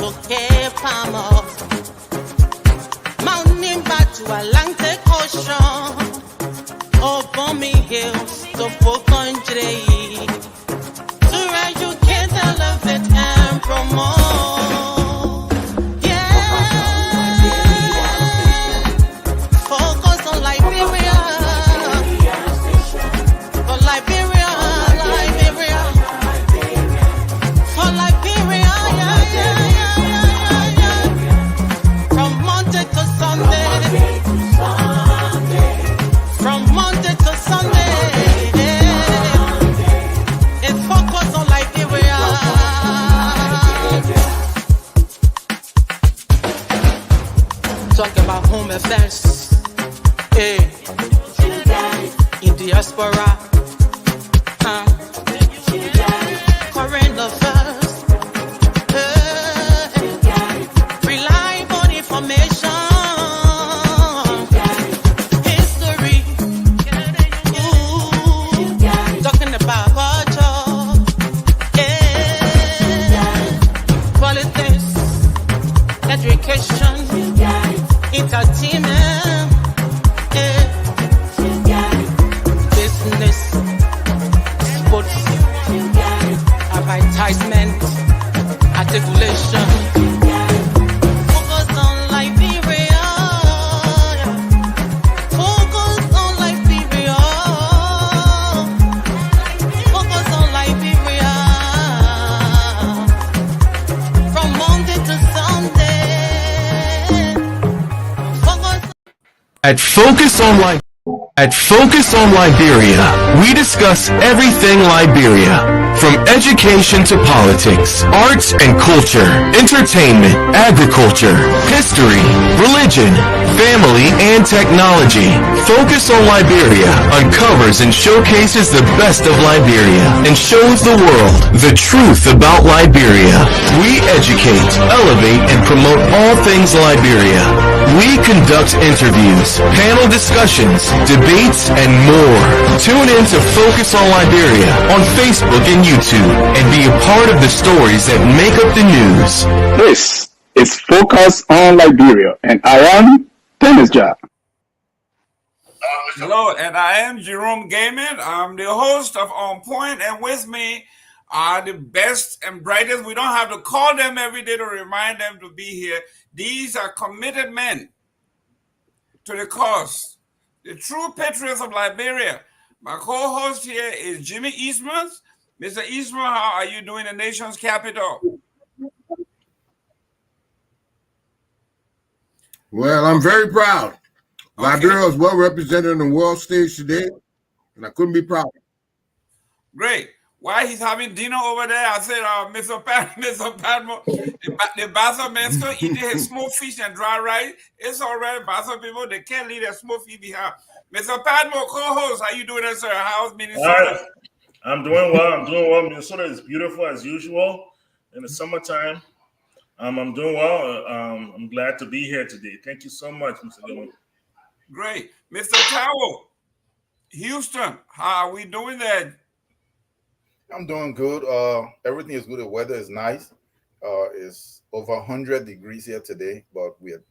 sókè pamọ́. Mountain back to Atlantic Ocean. Open me hills to folk country. To educate, elevate, and promote. Yeah. Focus on Liberia. For Liberia, Liberia. For Liberia, yeah. From Monday to Sunday. From Monday to Sunday. It's focus on Liberia. Talk about home affairs. Hey. In diaspora. Current affairs. Reliable information. History. Talking about culture. Politics. Education. Entertainment. Business. Sports. Advertisement. Articulation. Focus on Liberia. Focus on Liberia. Focus on Liberia. From Monday to Sunday. Focus. At Focus on Liberia, we discuss everything Liberia, from education to politics, arts and culture, entertainment, agriculture, history, religion, family, and technology. Focus on Liberia uncovers and showcases the best of Liberia and shows the world the truth about Liberia. We educate, elevate, and promote all things Liberia. We conduct interviews, panel discussions, debates, and more. Tune in to Focus on Liberia on Facebook and YouTube and be a part of the stories that make up the news. This is Focus on Liberia, and I am Dennis Jack. Hello, and I am Jerome Gaiman. I'm the host of On Point, and with me are the best and brightest. We don't have to call them every day to remind them to be here. These are committed men to the cause, the true patriots of Liberia. My co-host here is Jimmy Eastman. Mr. Eastman, how are you doing in the nation's capital? Well, I'm very proud. Liberia is well represented on the world stage today, and I couldn't be prouder. Great. While he's having dinner over there, I said, Mr. Padmo, the Bassa men still eating his smoked fish and dry rice. It's all right, Bassa people, they can't leave their smoked fish behind. Mr. Padmo, co-host, how you doing, sir? How's Minnesota? I'm doing well. Minnesota is beautiful as usual in the summertime. I'm doing well. I'm glad to be here today. Thank you so much, Mr. Dillon. Great. Mr. Towell, Houston, how are we doing there? I'm doing good. Everything is good. The weather is nice. It's over 100 degrees here today, but we're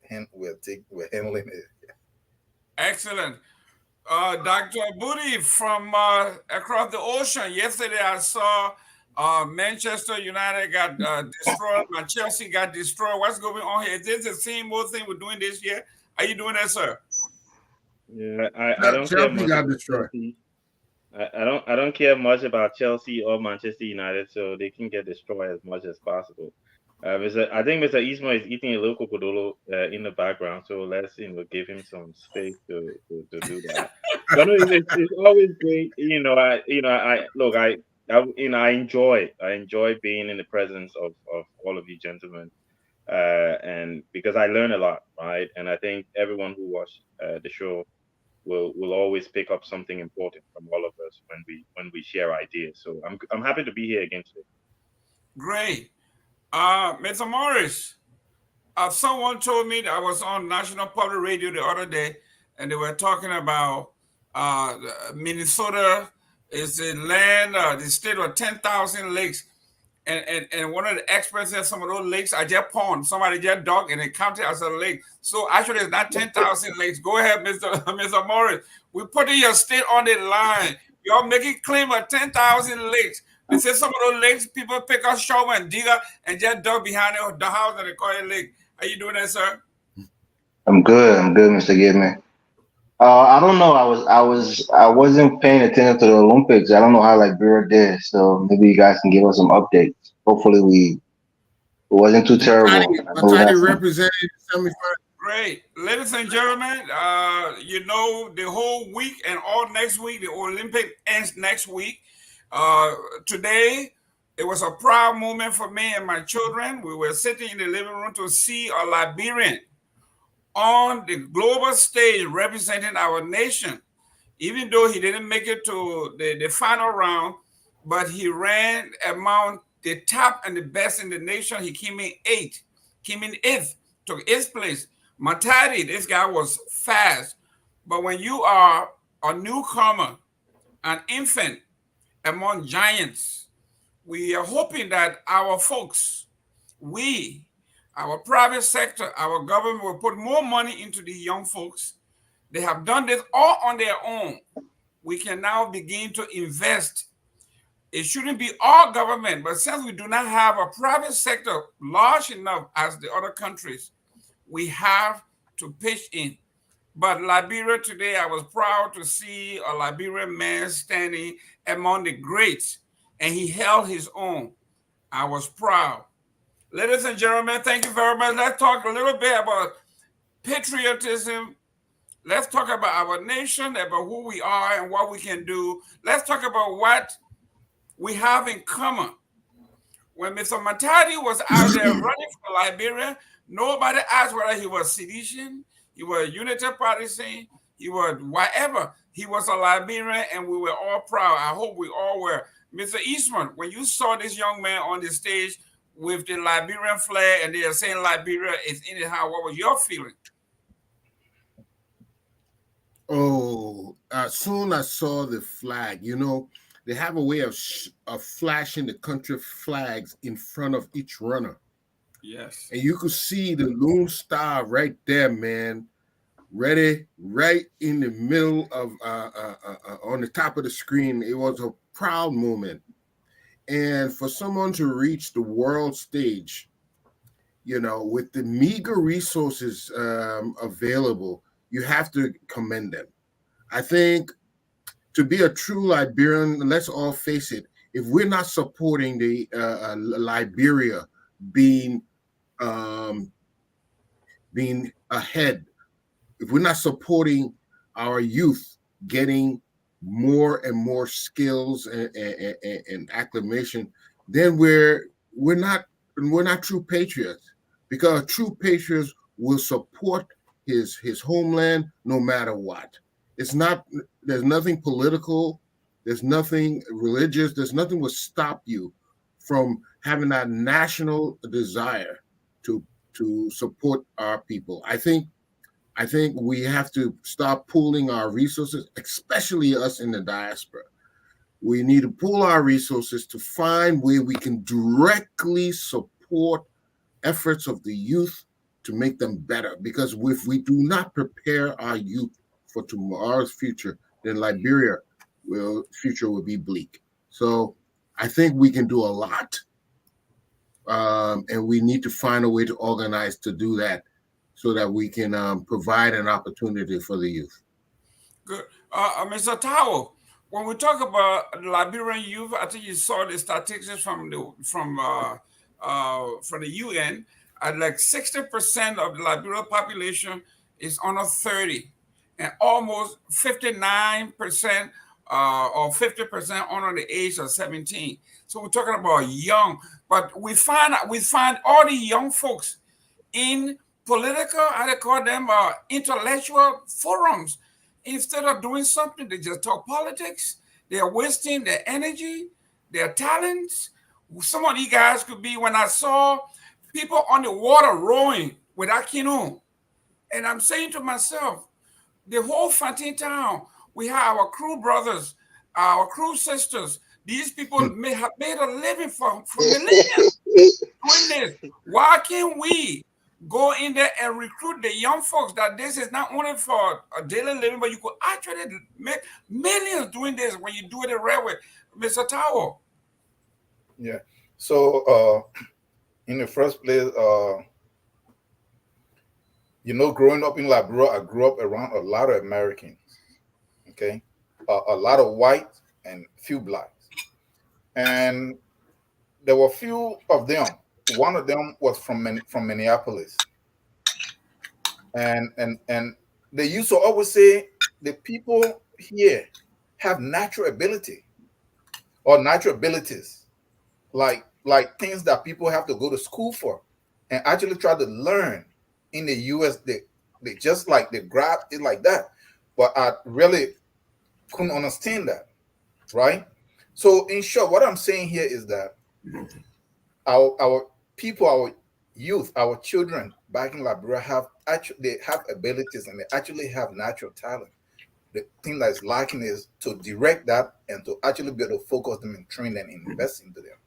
handling it. Excellent. Dr. Booty from across the ocean. Yesterday I saw Manchester United got destroyed. My Chelsea got destroyed. What's going on here? Is this the same old thing we're doing this year? Are you doing that, sir? Yeah, I don't care much about Chelsea. I don't care much about Chelsea or Manchester United, so they can get destroyed as much as possible. I think Mr. Isma is eating a little cocodolo in the background, so let's give him some space to do that. But it's always great, I enjoy being in the presence of all of you gentlemen, and because I learn a lot, right? And I think everyone who watched the show will always pick up something important from all of us when we share ideas. So I'm happy to be here again today. Great. Mr. Morris, someone told me that I was on National Public Radio the other day, and they were talking about Minnesota is the land, the state of 10,000 lakes. And one of the experts said some of those lakes are just ponds. Somebody just dug and they counted as a lake. So actually, it's not 10,000 lakes. Go ahead, Mr. Morris. We're putting your state on the line. You're making claim of 10,000 lakes. They say some of those lakes, people pick up shovel and dig up and just dug behind the house and they call it a lake. Are you doing that, sir? I'm good, Mr. Gidman. I don't know. I wasn't paying attention to the Olympics. I don't know how Liberia did. So maybe you guys can give us some updates. Hopefully it wasn't too terrible. Matadi represented semifinal. Great. Ladies and gentlemen, you know, the whole week and all next week, the Olympic ends next week. Today, it was a proud moment for me and my children. We were sitting in the living room to see a Liberian on the global stage representing our nation, even though he didn't make it to the final round, but he ran among the top and the best in the nation. He came in eighth, took 8th place. Matadi, this guy was fast, but when you are a newcomer, an infant among giants, we are hoping that our folks, our private sector, our government will put more money into the young folks. They have done this all on their own. We can now begin to invest. It shouldn't be all government, but since we do not have a private sector large enough as the other countries, we have to pitch in. But Liberia today, I was proud to see a Liberian man standing among the greats, and he held his own. I was proud. Ladies and gentlemen, thank you very much. Let's talk a little bit about patriotism. Let's talk about our nation, about who we are and what we can do. Let's talk about what we have in common. When Mr. Matadi was out there running for Liberia, nobody asked whether he was Seditian, he was Unity Partisan, he was whatever. He was a Liberian, and we were all proud. I hope we all were. Mr. Eastman, when you saw this young man on the stage with the Liberian flag and they are saying Liberia is in it, what was your feeling? Oh, as soon as I saw the flag, you know, they have a way of flashing the country flags in front of each runner. Yes. And you could see the Lone Star right there, man, ready, right in the middle of, on the top of the screen. It was a proud moment. And for someone to reach the world stage, you know, with the meager resources available, you have to commend them. I think to be a true Liberian, let's all face it, if we're not supporting the Liberia being ahead, if we're not supporting our youth getting more and more skills and acclamation, then we're not true patriots, because true patriots will support his homeland no matter what. There's nothing political, there's nothing religious, there's nothing will stop you from having that national desire to support our people. I think we have to start pooling our resources, especially us in the diaspora. We need to pool our resources to find where we can directly support efforts of the youth to make them better. Because if we do not prepare our youth for tomorrow's future, then Liberia future will be bleak. So I think we can do a lot. And we need to find a way to organize to do that, so that we can provide an opportunity for the youth. Good. Mr. Tao, when we talk about Liberian youth, I think you saw the statistics from the UN. Like 60% of the Liberian population is under 30, and almost 59% or 50% under the age of 17. So we're talking about young, but we find all the young folks in political, how they call them, intellectual forums. Instead of doing something, they just talk politics. They are wasting their energy, their talents. Some of these guys could be, when I saw people on the water rowing without canoe, and I'm saying to myself, the whole Fantin town, we have our crew brothers, our crew sisters. These people have made a living for millennials doing this. Why can't we go in there and recruit the young folks that this is not only for a daily living, but you could actually make millions doing this when you do it the right way, Mr. Tao? Yeah. So in the first place, growing up in Liberia, I grew up around a lot of Americans. Okay, a lot of whites and few blacks, and there were few of them. One of them was from Minneapolis, and they used to always say the people here have natural ability or natural abilities, like things that people have to go to school for, and actually try to learn in the U.S. They just like they grab it like that, but I really couldn't understand that, right? So in short, what I'm saying here is that our people, our youth, our children back in Liberia they have abilities and they actually have natural talent. The thing that's lacking is to direct that and to actually be able to focus them and train them and invest into them.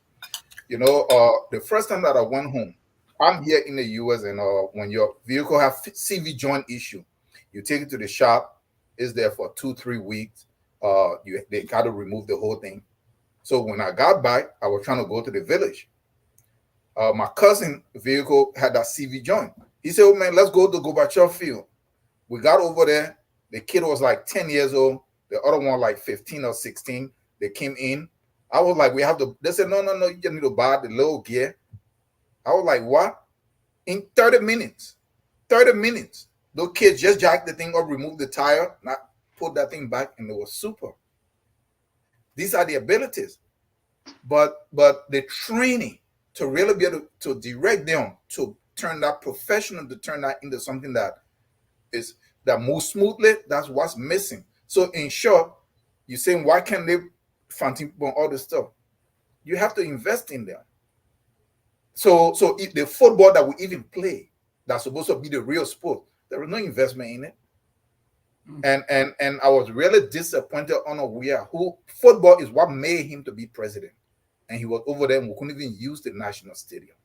The first time that I went home, I'm here in the US, and when your vehicle have CV joint issue, you take it to the shop. It's there for 2-3 weeks. They got to remove the whole thing. So when I got back, I was trying to go to the village. My cousin vehicle had that CV joint. He said, "Oh man, let's go to Gorbachev Field." We got over there. The kid was like 10 years old. The other one like 15 or 16. They came in. I was like, "We have to." They said, "No, you just need to buy the little gear." I was like, "What?" In 30 minutes, those kids just jacked the thing up, removed the tire, not put that thing back, and it was super. These are the abilities, but the training to really be able to direct them to turn that professional, to turn that into something that moves smoothly. That's what's missing. So in short, you're saying, why can't they fund all this stuff? You have to invest in them. So if the football that we even play, that's supposed to be the real sport, there was no investment in it. And I was really disappointed on who football is what made him to be president. And he was over there and we couldn't even use the national stadium.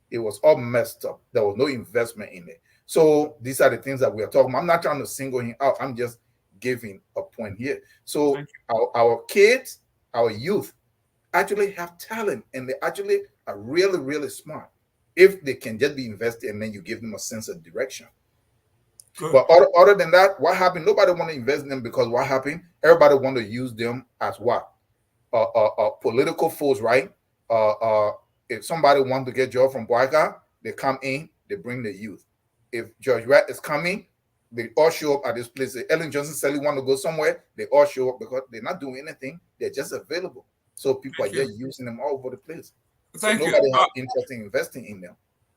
It was all messed up. There was no investment in it. So these are the things that we are talking about. I'm not trying to single him out. I'm just giving a point here. So our kids, our youth actually have talent, and they actually are really, really smart if they can just be invested and then you give them a sense of direction. Good. But other than that, what happened? Nobody want to invest in them because what happened? Everybody want to use them as what? Political foes, right? If somebody wants to get job from Boyka, they come in, they bring the youth. If George Rat is coming, they all show up at this place. If Ellen Johnson Sally want to go somewhere, they all show up because they're not doing anything. They're just available. So people are just using them all over the place. Thank you. Nobody has interest in investing in them.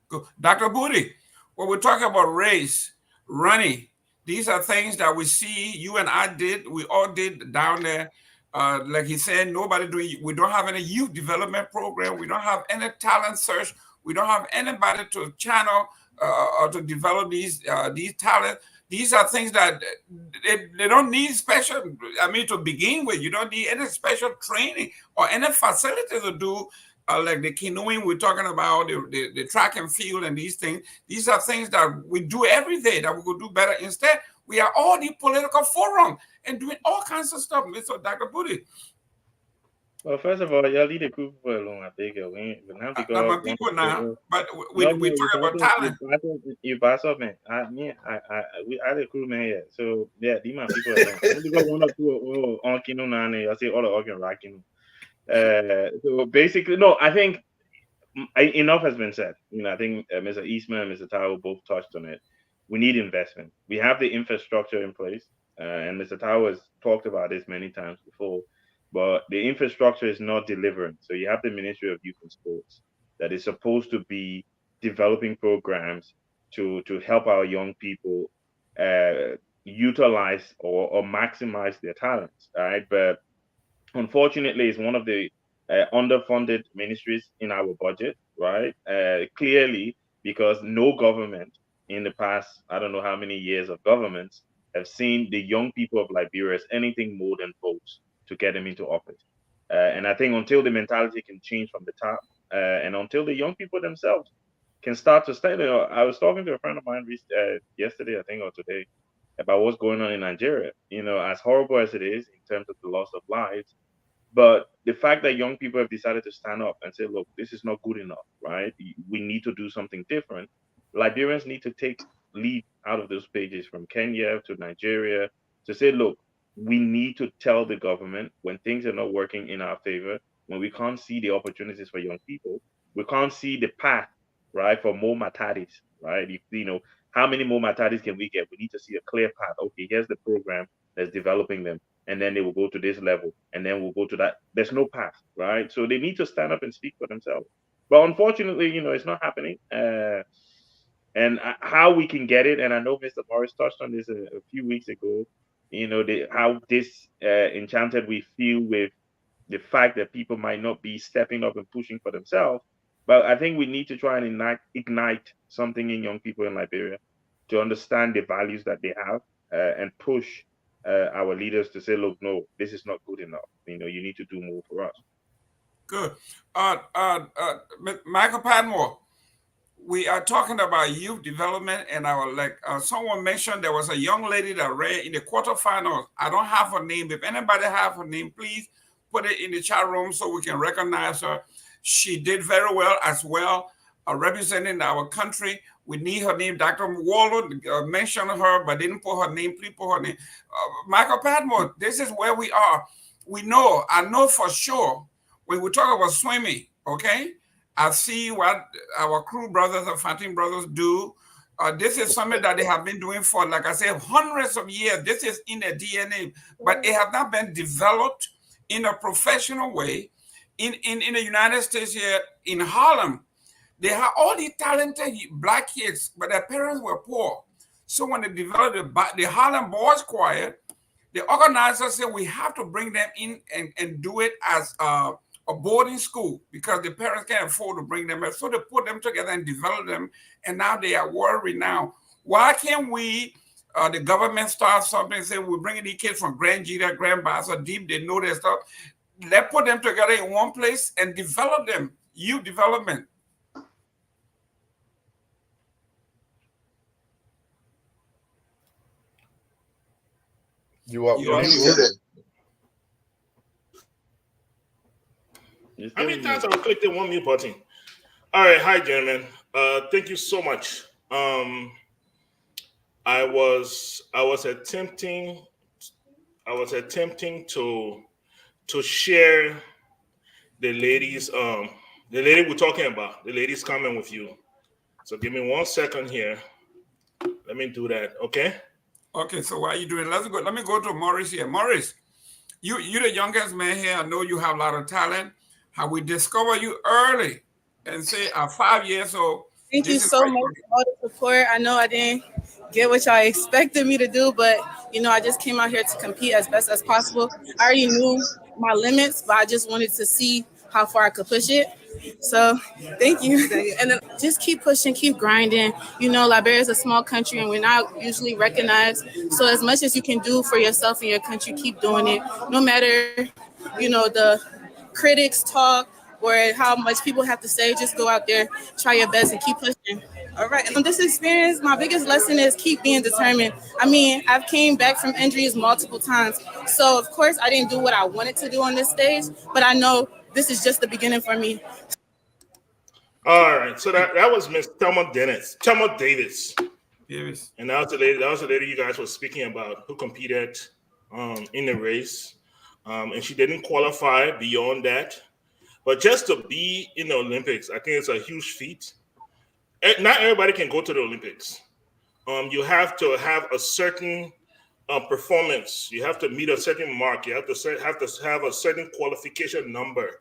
Good. Dr. Booty, when we're talking about race, running, these are things that we see you and I did, we all did down there. Like he said, we don't have any youth development program. We don't have any talent search. We don't have anybody to channel or to develop these talents. These are things that they don't need special, to begin with, you don't need any special training or any facility to do like the canoeing we're talking about, the track and field and these things. These are things that we do every day that we could do better. Instead, we are all the political forum and doing all kinds of stuff, Mr. Dr. Booty. Well, first of all, y'all leave the group for alone. I think we not because people now, but we talk about talent. You pass up, man. We are the crew, man. Yeah. So yeah, these my people alone. Don't go one or two on Kino Nane. I say all the organ rocking. So basically, no. I think enough has been said. I think Mr. Eastman and Mr. Tao both touched on it. We need investment. We have the infrastructure in place, and Mr. Tao has talked about this many times before. But the infrastructure is not delivering. So you have the Ministry of Youth and Sports that is supposed to be developing programs to help our young people utilize or maximize their talents. All right, but unfortunately, it's one of the underfunded ministries in our budget. Right, clearly because no government in the past, I don't know how many years of governments, have seen the young people of Liberia as anything more than votes to get them into office. And I think until the mentality can change from the top, and until the young people themselves can start to study. I was talking to a friend of mine yesterday, I think, or today, about what's going on in Nigeria. As horrible as it is in terms of the loss of lives, but the fact that young people have decided to stand up and say, look, this is not good enough, right? We need to do something different. Liberians need to take lead out of those pages from Kenya to Nigeria to say, look, we need to tell the government when things are not working in our favor, when we can't see the opportunities for young people, we can't see the path, right, for more matatis, right? How many more matatis can we get? We need to see a clear path. Okay, here's the program that's developing them, and then they will go to this level, and then we'll go to that. There's no path, right? So they need to stand up and speak for themselves. But unfortunately, it's not happening. And how we can get it, and I know Mr. Morris touched on this a few weeks ago, how disenchanted we feel with the fact that people might not be stepping up and pushing for themselves. But I think we need to try and ignite something in young people in Liberia to understand the values that they have and push our leaders to say, look, no, this is not good enough. You need to do more for us. Good. Michael Padmore, we are talking about youth development, and someone mentioned there was a young lady that ran in the quarterfinals. I don't have her name. If anybody have her name, please put it in the chat room so we can recognize her. She did very well as well, representing our country. We need her name. Dr. Waldo mentioned her, but didn't put her name. Please put her name. Michael Padmore, this is where we are. I know for sure, when we talk about swimming, okay? I see what our crew brothers and Fantin brothers do. This is something that they have been doing for, like I said, hundreds of years. This is in their DNA, but it has not been developed in a professional way. In the United States here, in Harlem, they have all these talented black kids, but their parents were poor. So when they developed the Harlem Boys Choir, the organizers said we have to bring them in and do it as a boarding school because the parents can't afford to bring them in. So they put them together and develop them, and now they are world renowned. Why can't we, the government, start something and say we're bringing these kids from Grand Gita, Grand Bassa, Deep, they know their stuff. Let's put them together in one place and develop them, youth development. You are muted. How many times have I clicked the one mute button? All right, hi gentlemen. Thank you so much. I was attempting to share the ladies, the lady we're talking about, the lady's comment with you. So give me 1 second here. Let me do that, okay? Okay, so while you're doing, let's go. Let me go to Morris here. Morris, you're the youngest man here. I know you have a lot of talent. How we discover you early and say 5 years old. Thank you so much for all the support. I know I didn't get what y'all expected me to do, but I just came out here to compete as best as possible. I already knew my limits, but I just wanted to see how far I could push it. So thank you. And then just keep pushing, keep grinding. Liberia is a small country and we're not usually recognized. So as much as you can do for yourself and your country, keep doing it. No matter, the critics talk or how much people have to say, just go out there, try your best and keep pushing. All right. And from this experience, my biggest lesson is keep being determined. I've came back from injuries multiple times. So of course I didn't do what I wanted to do on this stage, but I know this is just the beginning for me. All right. So that was Miss Thelma Davis. And that was the lady you guys were speaking about who competed in the race. And she didn't qualify beyond that. But just to be in the Olympics, I think it's a huge feat. Not everybody can go to the Olympics. You have to have a certain performance. You have to meet a certain mark. You have to have a certain qualification number.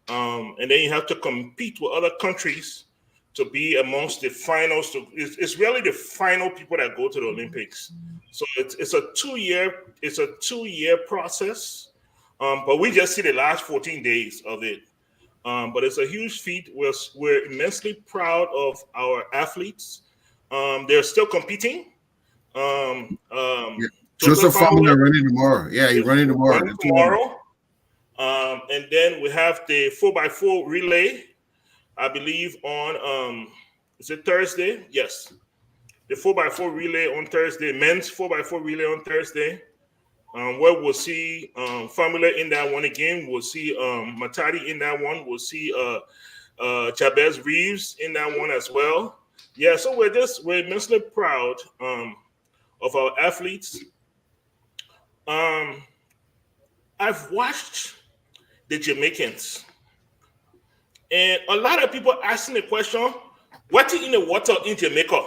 And then you have to compete with other countries to be amongst the finals. It's really the final people that go to the Olympics. So it's a 2-year process. But we just see the last 14 days of it. But it's a huge feat. We're immensely proud of our athletes. They're still competing. Joseph Fowler running tomorrow. Yeah, he's running tomorrow. And then we have the 4x4 relay, I believe on, is it Thursday? Yes. The 4x4 relay on Thursday, men's 4x4 relay on Thursday, where we'll see Famila in that one again. We'll see Matadi in that one. We'll see Jabez Reeves in that one as well. Yeah, so we're immensely proud of our athletes. I've watched the Jamaicans, and a lot of people asking the question, what is in the water in Jamaica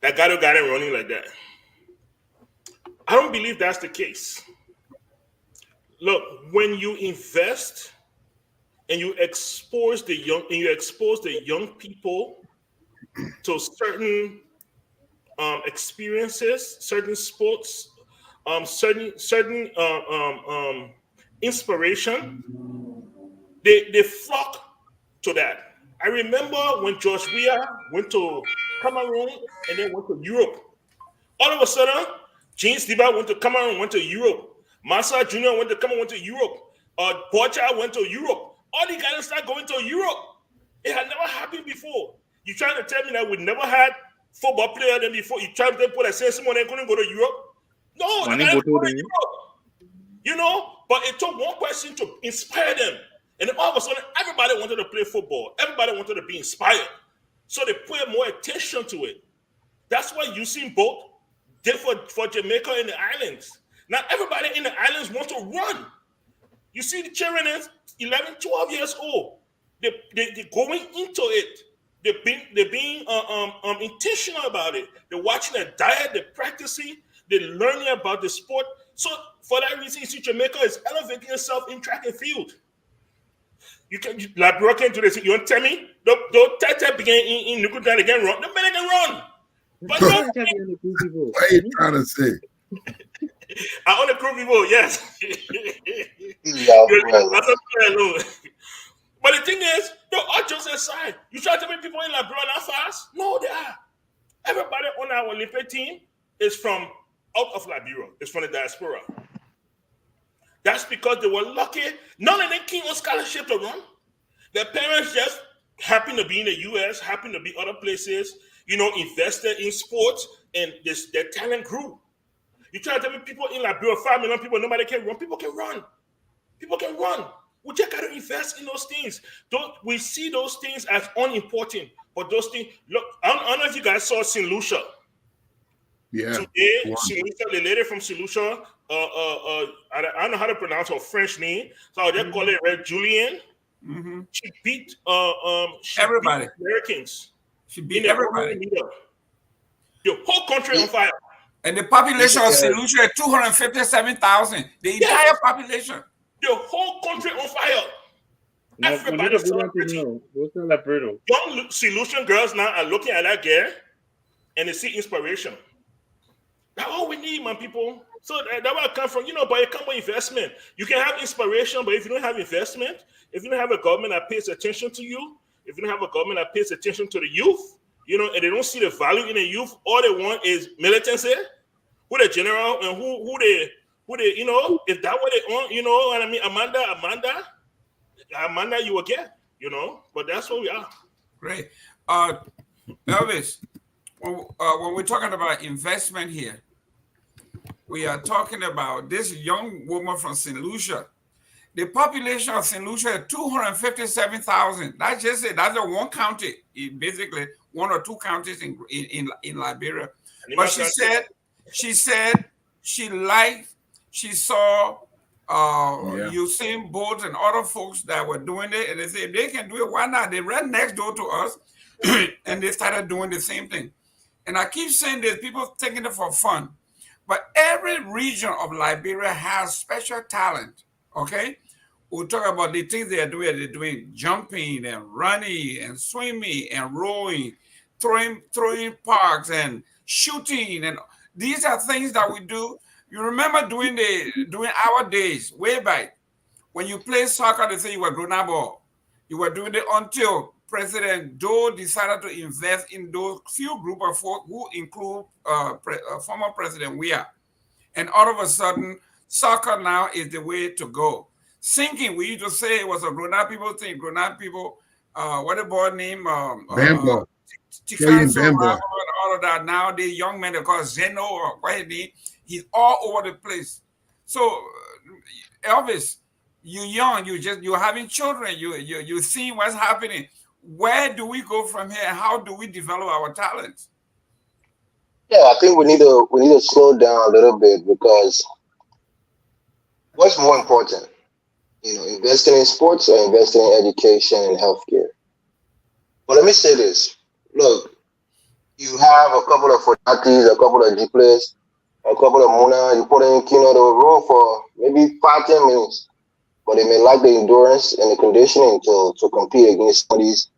that got it running like that? I don't believe that's the case. Look, when you invest and you expose the young people to certain experiences, certain sports, certain inspiration, they flock to that. I remember when George Weah went to Cameroon and then went to Europe. All of a sudden, James Diba went to Cameroon, went to Europe. Massa Jr. went to Cameroon, went to Europe. Borja went to Europe. All these guys start going to Europe. It had never happened before. You trying to tell me that we never had football player than before? You trying to tell people that say someone ain't couldn't go to Europe? No, they gotta go to Europe. You know, but it took one person to inspire them. And then all of a sudden, everybody wanted to play football. Everybody wanted to be inspired. So they put more attention to it. That's why Usain Bolt did for Jamaica and the islands. Now, everybody in the islands want to run. You see the children is 11, 12 years old. They're going into it. They're being intentional about it. They're watching their diet. They're practicing. They're learning about the sport. So for that reason, you see Jamaica is elevating itself in track and field. Liberia can do this. You want to tell me? Don't tell begin in Nukudan again run. The men can run. But what are you trying to say? I own a crew people, yes. But the thing is, all jokes aside, you try to make people in Liberia not fast? No, they are. Everybody on our Olympic team is from out of Liberia. It's from the diaspora. That's because they were lucky. None of them came on scholarship to run. Their parents just happened to be in the U.S., happened to be other places, invested in sports, and their talent grew. You try to tell me people in Liberia, 5 million people, nobody can run. People can run. People can run. We just got to invest in those things. We see those things as unimportant, but those things, look, I don't know if you guys saw St. Lucia. Yeah. Today, the lady from St. Lucia, I don't know how to pronounce her French name, so I'll just call it Red Julian. Mm-hmm. She beat everybody. Beat Americans. She beat everybody. The whole country on fire. And the population of St. Lucia is 257,000. The entire population. The whole country on fire. Everybody celebrating. Young St. Lucian girls now are looking at that girl and they see inspiration. That's all we need, man, people. So that's where it comes from, but it comes with investment. You can have inspiration, but if you don't have investment, if you don't have a government that pays attention to you, if you don't have a government that pays attention to the youth, and they don't see the value in the youth, all they want is militancy, who the general and who they, if that what they want, what I mean, Amanda, you will get, but that's what we are. Great. Elvis, when we're talking about investment here, we are talking about this young woman from St. Lucia. The population of St. Lucia is 257,000. That's just it. That's a one county, basically one or two counties in Liberia. But she said she saw Usain Bolt and other folks that were doing it, and they said if they can do it, why not? They ran next door to us, and they started doing the same thing. And I keep saying this, people taking it for fun, but every region of Liberia has special talent. Okay, we'll talk about the things they're doing. They're doing jumping and running and swimming and rowing, throwing parks and shooting, and these are things that we do. You remember during our days way back when you play soccer, they say you were grown up. You were doing it until President Doe decided to invest in those few group of folk who include former President Weah, and all of a sudden soccer now is the way to go. Sinking, we used to say it was a grown-up people thing. Grown-up people, what a boy named Bambo. Tikanso, all of that. Now the young men, they call Zeno or what his name, he's all over the place. So Elvis, you're young, you're having children, you're seeing what's happening. Where do we go from here? How do we develop our talents? Yeah, I think we need to slow down a little bit, because what's more important? Investing in sports or investing in education and healthcare? But let me say this. Look, you have a couple of Fonatis, a couple of G players, a couple of Muna, you put in Kino, they will roll for maybe 5-10 minutes. But they may lack the endurance and the conditioning to compete against some of these,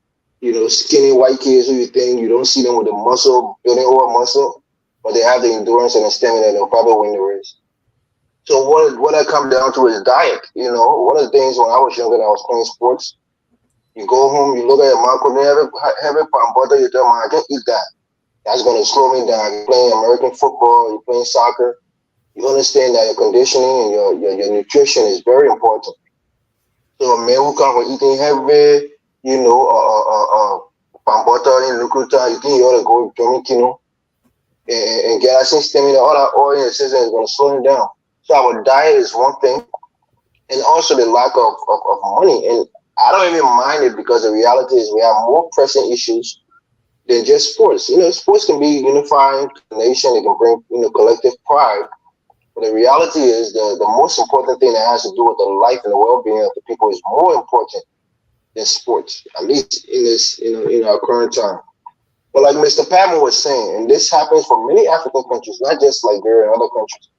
skinny white kids who you think you don't see them with the muscle, building over muscle, but they have the endurance and the stamina, they'll probably win the race. So what that comes down to is diet. One of the things when I was younger and I was playing sports, you go home, you look at your mouth, have a pan butter, you tell me, I can't eat that. That's going to slow me down. You're playing American football, you're playing soccer. You understand that your conditioning and your nutrition is very important. So a man who comes from eating heavy, pan butter and lukuta, you think you ought to go drinking, and get that stamina, all that oil in the system is going to slow him down. So our diet is one thing, and also the lack of money. And I don't even mind it, because the reality is we have more pressing issues than just sports. Sports can be unifying to the nation. It can bring, collective pride. But the reality is the most important thing that has to do with the life and the well-being of the people is more important than sports, at least in this, in our current time. But like Mr. Patman was saying, and this happens for many African countries, not just Liberia and other countries.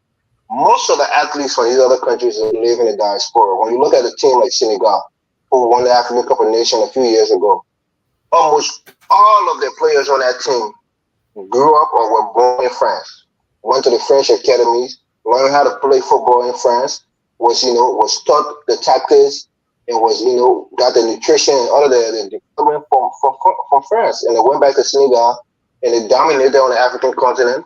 Most of the athletes from these other countries live in the diaspora. When you look at a team like Senegal, who won the African Cup of Nations a few years ago, almost all of the players on that team grew up or were born in France, went to the French academies, learned how to play football in France, was taught the tactics, and was, got the nutrition and all of the development from France. And they went back to Senegal, and they dominated on the African continent,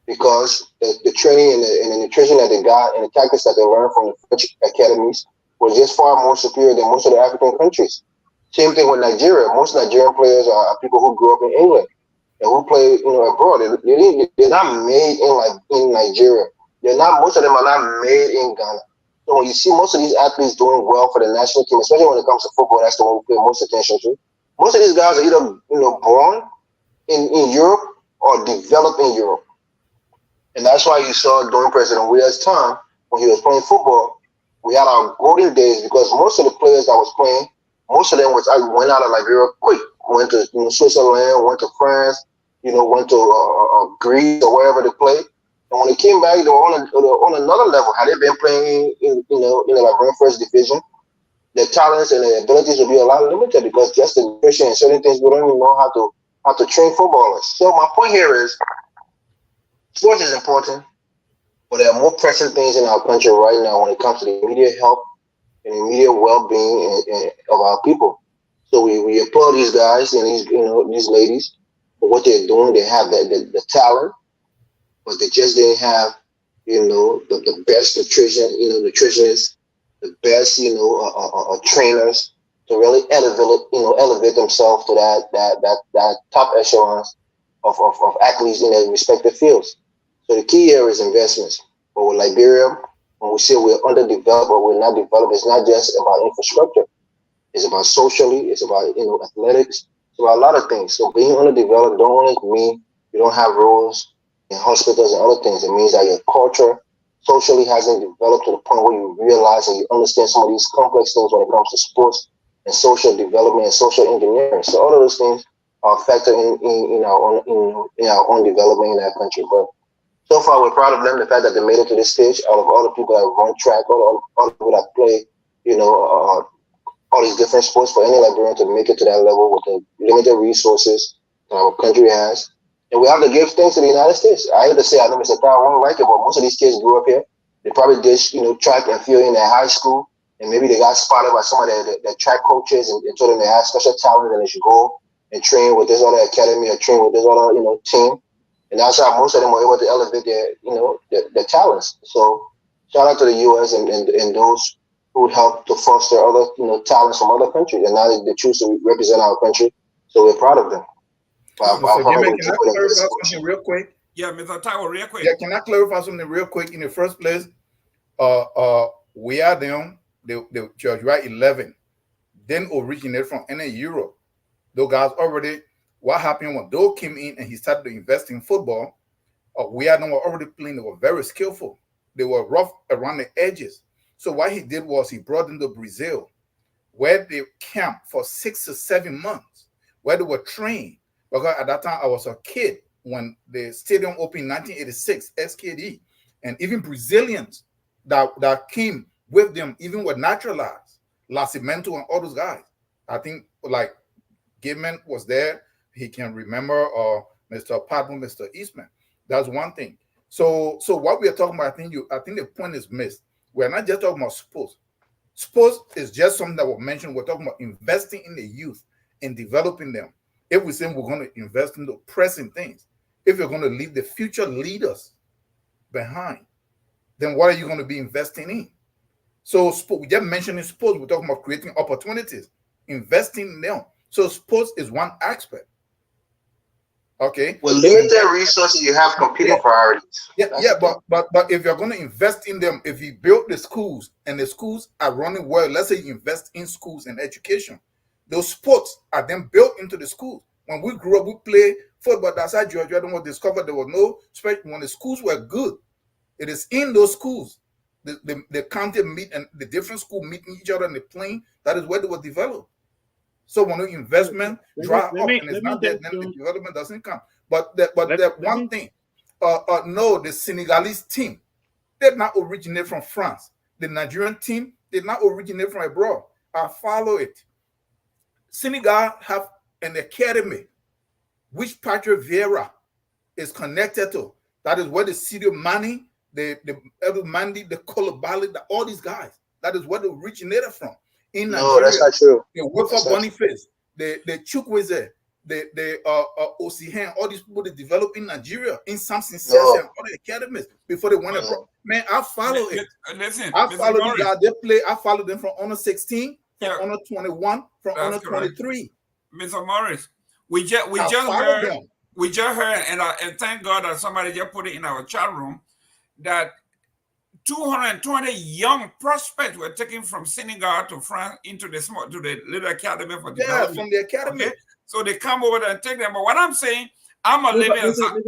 because the training and the nutrition that they got and the tactics that they learned from the French academies was just far more superior than most of the African countries. Same thing with Nigeria. Most Nigerian players are people who grew up in England and who play, abroad. They're not made in Nigeria. Most of them are not made in Ghana. So when you see most of these athletes doing well for the national team, especially when it comes to football, that's the one we pay most attention to. Most of these guys are either born in Europe or developed in Europe. And that's why you saw during President Weah's time, when he was playing football, we had our golden days, because most of the players that was playing, most of them went out of Liberia quick. Went to Switzerland, went to France, went to Greece or wherever they played. And when they came back, they were on another level. Had they been playing in the Liberian First Division, their talents and their abilities would be a lot limited, because just the nutrition and certain things, we don't even know how to train footballers. So my point here is, sports is important, but there are more pressing things in our country right now when it comes to the immediate health and immediate well-being of our people. So we applaud these guys and these ladies for what they're doing. They have the talent, but they just didn't have the best nutritionists, the best trainers to really elevate themselves to that top echelons of athletes in their respective fields. So the key here is investments. But with Liberia, when we say we're underdeveloped or we're not developed, it's not just about infrastructure. It's about socially, it's about athletics, it's about a lot of things. So being underdeveloped don't only mean you don't have roles in hospitals and other things. It means that your culture socially hasn't developed to the point where you realize and you understand some of these complex things when it comes to sports and social development and social engineering. So all of those things are a factor in our own development in our country. But so far, we're proud of them, the fact that they made it to this stage. Out of all the people that run track, all the people that play, all these different sports, for any Liberian to make it to that level with the limited resources that our country has. And we have to give thanks to the United States. I hate to say, I know Mr. Kyle won't like it, but most of these kids grew up here. They probably did, track and field in their high school, and maybe they got spotted by some of their track coaches and told them they had special talent and they should go and train with this other academy or train with this other, team. And that's how most of them were able to elevate their talents. So Shout out to the U.S. and those who helped to foster other talents from other countries, and now they choose to represent our country. So we're proud of them. Mr. Jimmy, can I clarify something real quick? Yeah, Mr. Tawo, real quick. Yeah, can I clarify something real quick? In the first place, we are them. The Church Right 11 didn't originate from any Europe. Those guys already. What happened when Doe came in and he started to invest in football? We are them were already playing. They were very skillful. They were rough around the edges. So what he did was he brought them to Brazil, where they camped for 6 to 7 months, where they were trained. Because at that time I was a kid when the stadium opened in 1986, SKD, and even Brazilians that came with them even were naturalized. Lascimento and all those guys. I think like Gibman was there. He can remember Mr. Padmo, Mr. Eastman. That's one thing. So what we are talking about, I think the point is missed. We're not just talking about sports. Sports is just something that was mentioned. We're talking about investing in the youth and developing them. If we say we're going to invest in the present things, if you're going to leave the future leaders behind, then what are you going to be investing in? So we just mentioned sports, we're talking about creating opportunities, investing in them. So sports is one aspect. Okay. With limited resources, you have competing priorities. But if you're going to invest in them, if you build the schools and the schools are running well, let's say you invest in schools and education, those sports are then built into the schools. When we grew up, we played football. That's how Georgia discovered there was no special. When the schools were good, it is in those schools. The county meet and the different schools meeting each other and they're playing. That is where they were developed. So when the investment dry up and it's not there, then the development doesn't come. But one thing, no, the Senegalese team did not originate from France. The Nigerian team did not originate from abroad. I follow it. Senegal have an academy which Patrick Vieira is connected to. That is where the City of Mani, the Mandi, the Kolobali, all these guys. That is where they originated from. In Nigeria, no, that's not true. The Wilford Boniface, the Chukwueze, the Osihen, all these people they developed in Nigeria, in Samson Sese and other academies before they went abroad. Man, I follow it. Listen, I follow these guys. They play. I follow them from under 16, from under 21, from under 23. Mr. Morris, we just heard, and thank God that somebody just put it in our chat room that 220 young prospects were taken from Senegal to France into the little academy for development. Yeah, from the academy. Okay? So they come over there and take them. But what I'm saying, I'm a living. I just want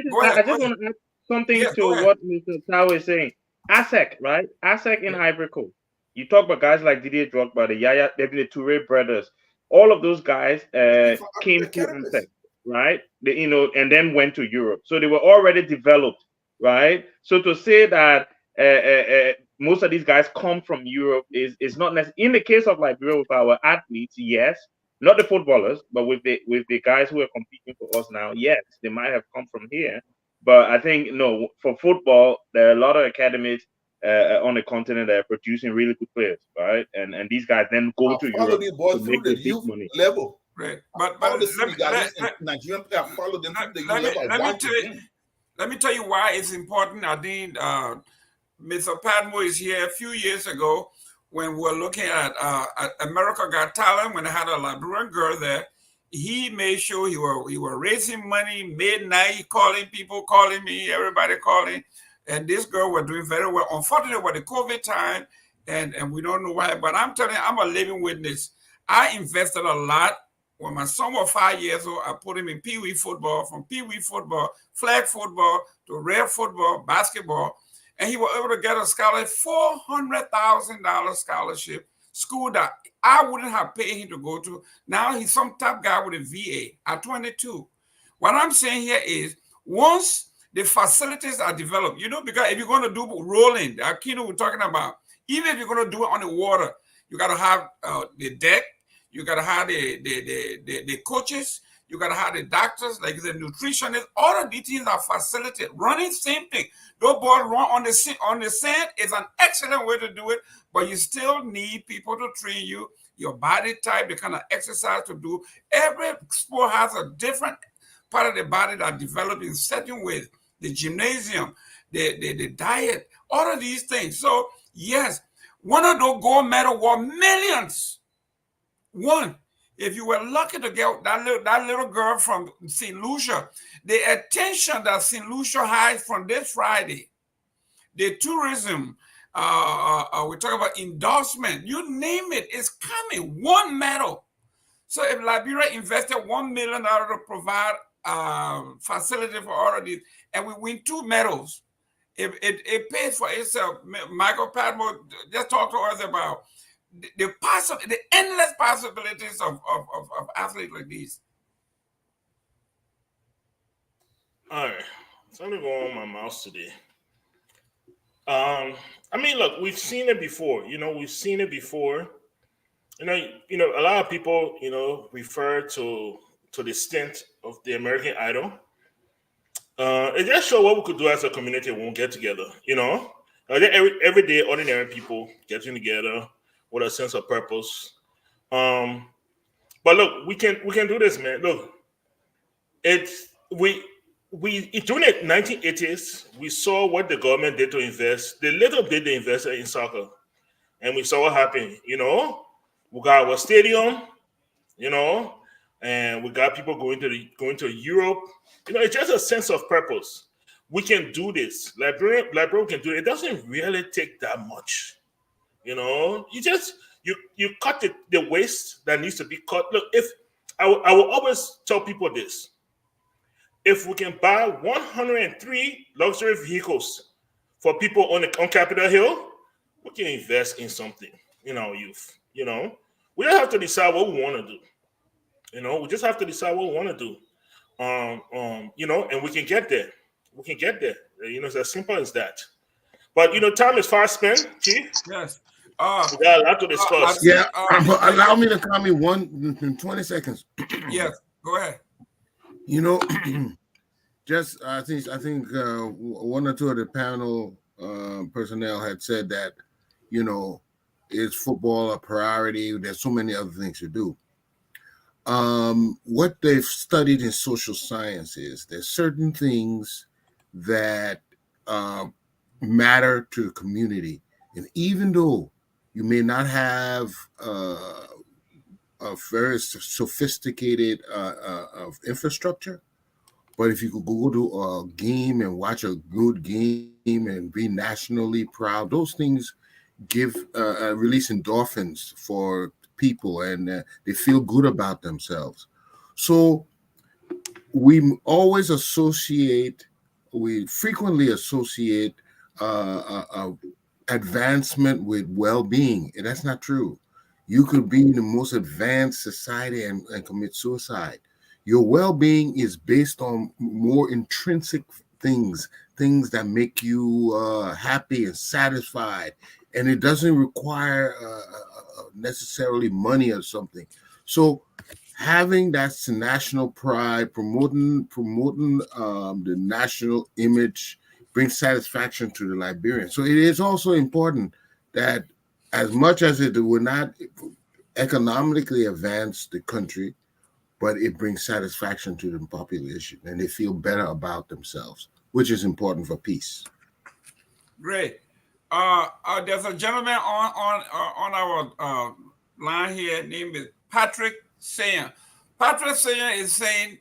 to add something to what Mr. Tao is saying. ASEC, right? ASEC in Ivory Coast. You talk about guys like Didier Drogba, the Yaya, the Touré brothers. All of those guys came to ASEC, right? And then went to Europe. So they were already developed. Right, so to say that most of these guys come from Europe is not necessary. In the case of Liberia with our athletes, yes, not the footballers, but with the guys who are competing for us now, yes, they might have come from here. But I think no, for football, there are a lot of academies on the continent that are producing really good players, right? And these guys then go to Europe to make the youth money level, right? But Nigerian players follow them to the level. Let me tell you why it's important. I think Mr. Padmo is here a few years ago when we were looking at America Got Talent, when I had a Liberian girl there. He made sure he were raising money, midnight, calling people, calling me, everybody calling. And this girl was doing very well. Unfortunately, with the COVID time, and we don't know why, but I'm telling you, I'm a living witness. I invested a lot. When my son was 5 years old, I put him in Pee Wee football, from Pee Wee football, flag football, to red football, basketball. And he was able to get a scholarship, $400,000 scholarship, school that I wouldn't have paid him to go to. Now he's some top guy with a VA at 22. What I'm saying here is, once the facilities are developed, because if you're going to do rolling, the Aquino we're talking about, even if you're going to do it on the water, you got to have the deck. You got to have the coaches. You got to have the doctors, like the nutritionists. All of these things are facilitated. Running, same thing. Those boys run on the sand is an excellent way to do it, but you still need people to train you, your body type, the kind of exercise to do. Every sport has a different part of the body that develops in certain ways. The gymnasium, the diet, all of these things. So yes, one of those gold medal were millions. One, if you were lucky to get that little girl from St. Lucia, the attention that St. Lucia has from this Friday, the tourism, we talk about endorsement, you name it, it's coming. One medal. So if Liberia invested $1 million to provide facility for all of these, and we win 2 medals, it pays for itself. Michael Padmore just talked to us about the endless possibilities of athletes like these. All right, something going on my mouse today. I mean, look, we've seen it before. We've seen it before. A lot of people, refer to the stint of the American Idol. It just shows what we could do as a community when we get together. Every day, ordinary people getting together with a sense of purpose. But look, we can do this, man. Look, during the 1980s, we saw what the government did to invest. The little bit they invested in soccer, and we saw what happened. We got our stadium, and we got people going to Europe. It's just a sense of purpose. We can do this. Liberia can do it. It doesn't really take that much. You cut the waste that needs to be cut. Look, I will always tell people this. If we can buy 103 luxury vehicles for people on Capitol Hill, we can invest in something in our youth. We don't have to decide what we want to do. We just have to decide what we want to do. And we can get there. We can get there. It's as simple as that. But time is fast spent, Chief. Yes. We got a lot to discuss. But allow me to comment in 20 seconds. Yes, go ahead. Just I think one or two of the panel personnel had said that, is football a priority? There's so many other things to do. What they've studied in social science is there's certain things that matter to the community, and even though you may not have a very sophisticated infrastructure, but if you could go to a game and watch a good game and be nationally proud, those things give release endorphins for people, and they feel good about themselves. So we frequently associate advancement with well-being, and that's not true. You could be in the most advanced society and commit suicide. Your well-being is based on more intrinsic things that make you happy and satisfied, and it doesn't require necessarily money or something. So having that national pride, promoting the national image brings satisfaction to the Liberian. So it is also important that, as much as it will not economically advance the country, but it brings satisfaction to the population, and they feel better about themselves, which is important for peace. Great. There's a gentleman on our line here named Patrick Sayer. Patrick Sayer is saying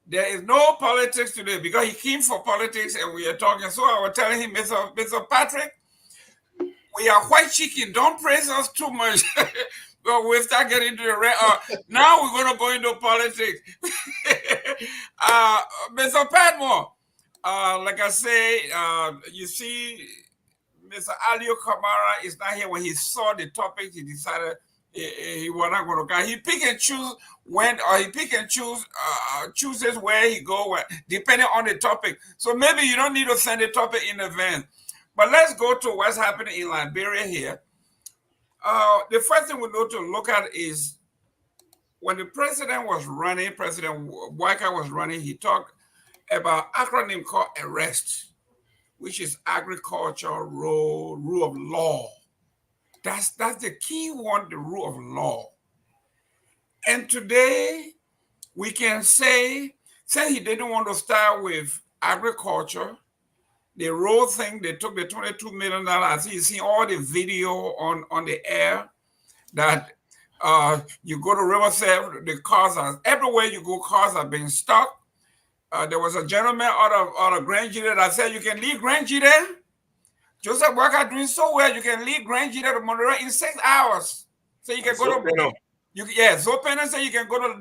there is no politics today because he came for politics and we are talking. So I was telling him, Mr. Patrick, we are white chicken. Don't praise us too much. We'll start getting into the red. Now we're going to go into politics. Mr. Padmore, like I say, you see, Mr. Alio Kamara is not here. When he saw the topic, he decided he was not going to go. He pick and choose chooses where he go, depending on the topic. So maybe you don't need to send the topic in advance. But let's go to what's happening in Liberia here. The first thing we need to look at is when the president was running, President Waika was running, he talked about acronym called ARREST, which is agriculture, rule of law. That's the key one, the rule of law. And today we can say he didn't want to start with agriculture, The road thing, they took the $22 million. I see you see all the video on the air that you go to Riverside, the cars are everywhere you go, cars are being stuck. There was a gentleman out of Grand Gita that said you can leave Grand Gita. Joseph Walker doing so well, you can leave Grand Gita to Monterey in 6 hours. So you can go to Zopena said you can go to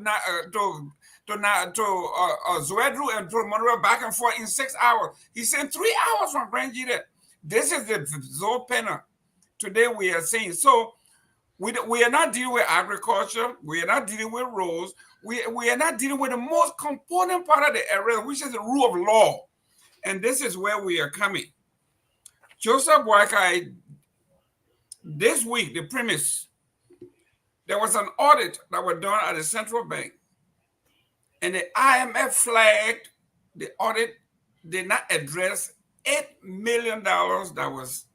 Zwedru and to Monroe back and forth in 6 hours. He said 3 hours from Grand Gita. This is the Zopena. Today we are saying so. We are not dealing with agriculture. We are not dealing with roads. We are not dealing with the most component part of the area, which is the rule of law. And this is where we are coming. Joseph Boakai, this week, the premise, there was an audit that was done at the central bank, and the IMF flagged the audit did not address $8 million that was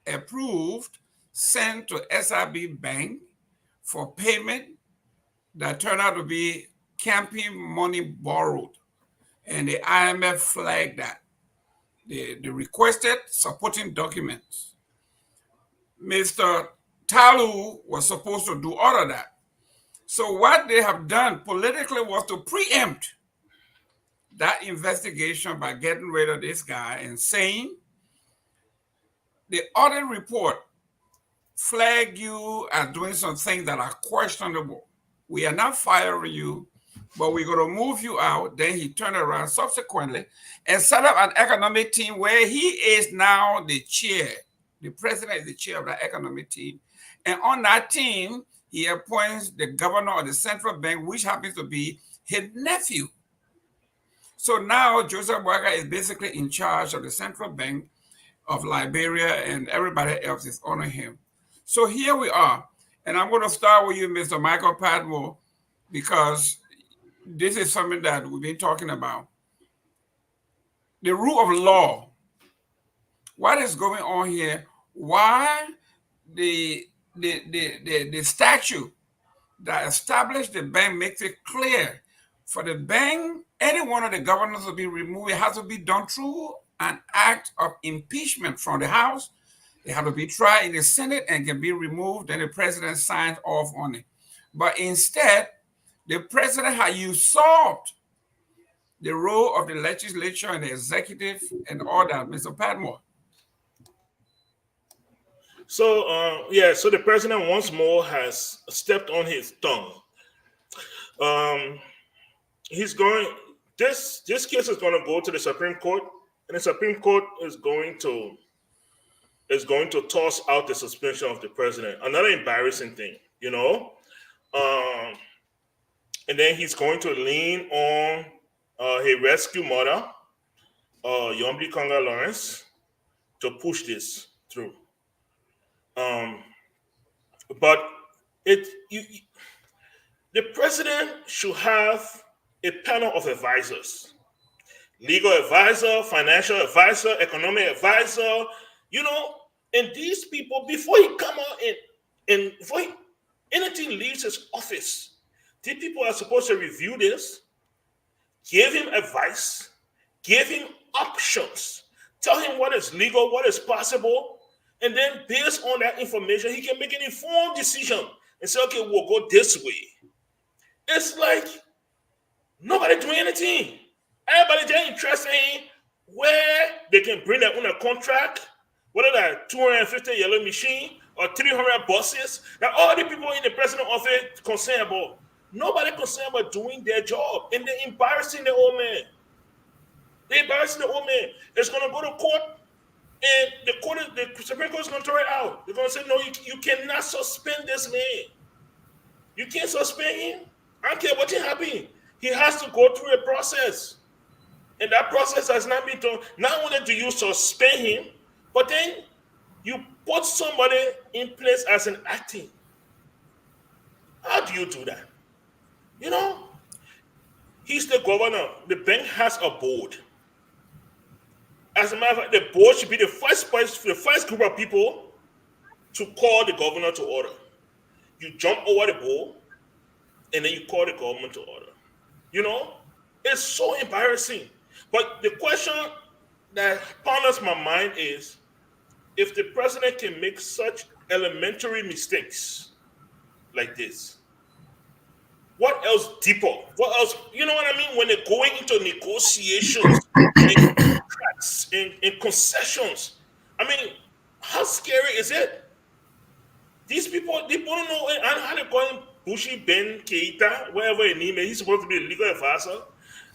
approved, sent to SIB Bank for payment that turned out to be campaign money borrowed. And the IMF flagged that. They requested supporting documents. Mr. Talu was supposed to do all of that. So what they have done politically was to preempt that investigation by getting rid of this guy and saying the audit report flagged you as doing some things that are questionable. We are not firing you, but we're going to move you out. Then he turned around subsequently and set up an economic team where he is now the chair. The president is the chair of the economic team. And on that team, he appoints the governor of the central bank, which happens to be his nephew. So now Joseph Boakai is basically in charge of the central bank of Liberia, and everybody else is under him. So here we are. And I'm going to start with you, Mr. Michael Padmore, because this is something that we've been talking about. The rule of law. What is going on here? Why the statute that established the bank makes it clear for the bank, any one of the governors to be removed, it has to be done through an act of impeachment from the House. They have to be tried in the Senate and can be removed, and the president signs off on it. But instead, the president has usurped the role of the legislature and the executive and all that, Mr. Padmore. So, so the president once more has stepped on his tongue. He's going, this case is going to go to the Supreme Court, and the Supreme Court is going to toss out the suspension of the president. Another embarrassing thing, you know? And then he's going to lean on his rescue mother, Yombi Conga Lawrence, to push this through. But the president should have a panel of advisors, legal advisor, financial advisor, economic advisor, you know, and these people, before he come out and before anything leaves his office, these people are supposed to review this, give him advice, give him options, tell him what is legal, what is possible, and then based on that information, he can make an informed decision and say, okay, we'll go this way. It's like nobody doing anything. Everybody just interested in where they can bring their own contract, whether that 250 yellow machine or 300 buses, that all the people in the president's office concerned about. Nobody concerned about doing their job, and they're embarrassing the old man. They're embarrassing the old man. It's going to go to court, and the Supreme Court is going to throw it out. They're going to say, no, you cannot suspend this man. You can't suspend him. I don't care what happened. He has to go through a process. And that process has not been done. Not only do you suspend him, but then you put somebody in place as an acting. How do you do that? You know, he's the governor. The bank has a board. As a matter of fact, the board should be the first group of people to call the governor to order. You jump over the board, and then you call the government to order. You know, it's so embarrassing. But the question that ponders my mind is, if the president can make such elementary mistakes like this, what else deeper? What else? You know what I mean? When they're going into negotiations and contracts and concessions, I mean, how scary is it? These people don't know how they call him Bushy Ben Keita, wherever his name is. He's supposed to be a legal advisor.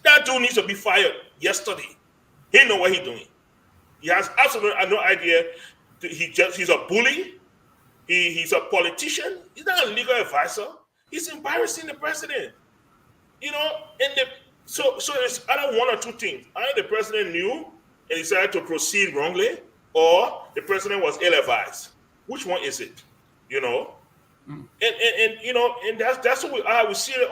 That dude needs to be fired yesterday. He know what he's doing. He has absolutely no idea. He's a bully. He's a politician. He's not a legal advisor. He's embarrassing the president. You know, so it's either one or two things. Either the president knew and decided to proceed wrongly, or the president was ill-advised. Which one is it? You know, and you know, and that's what we see it.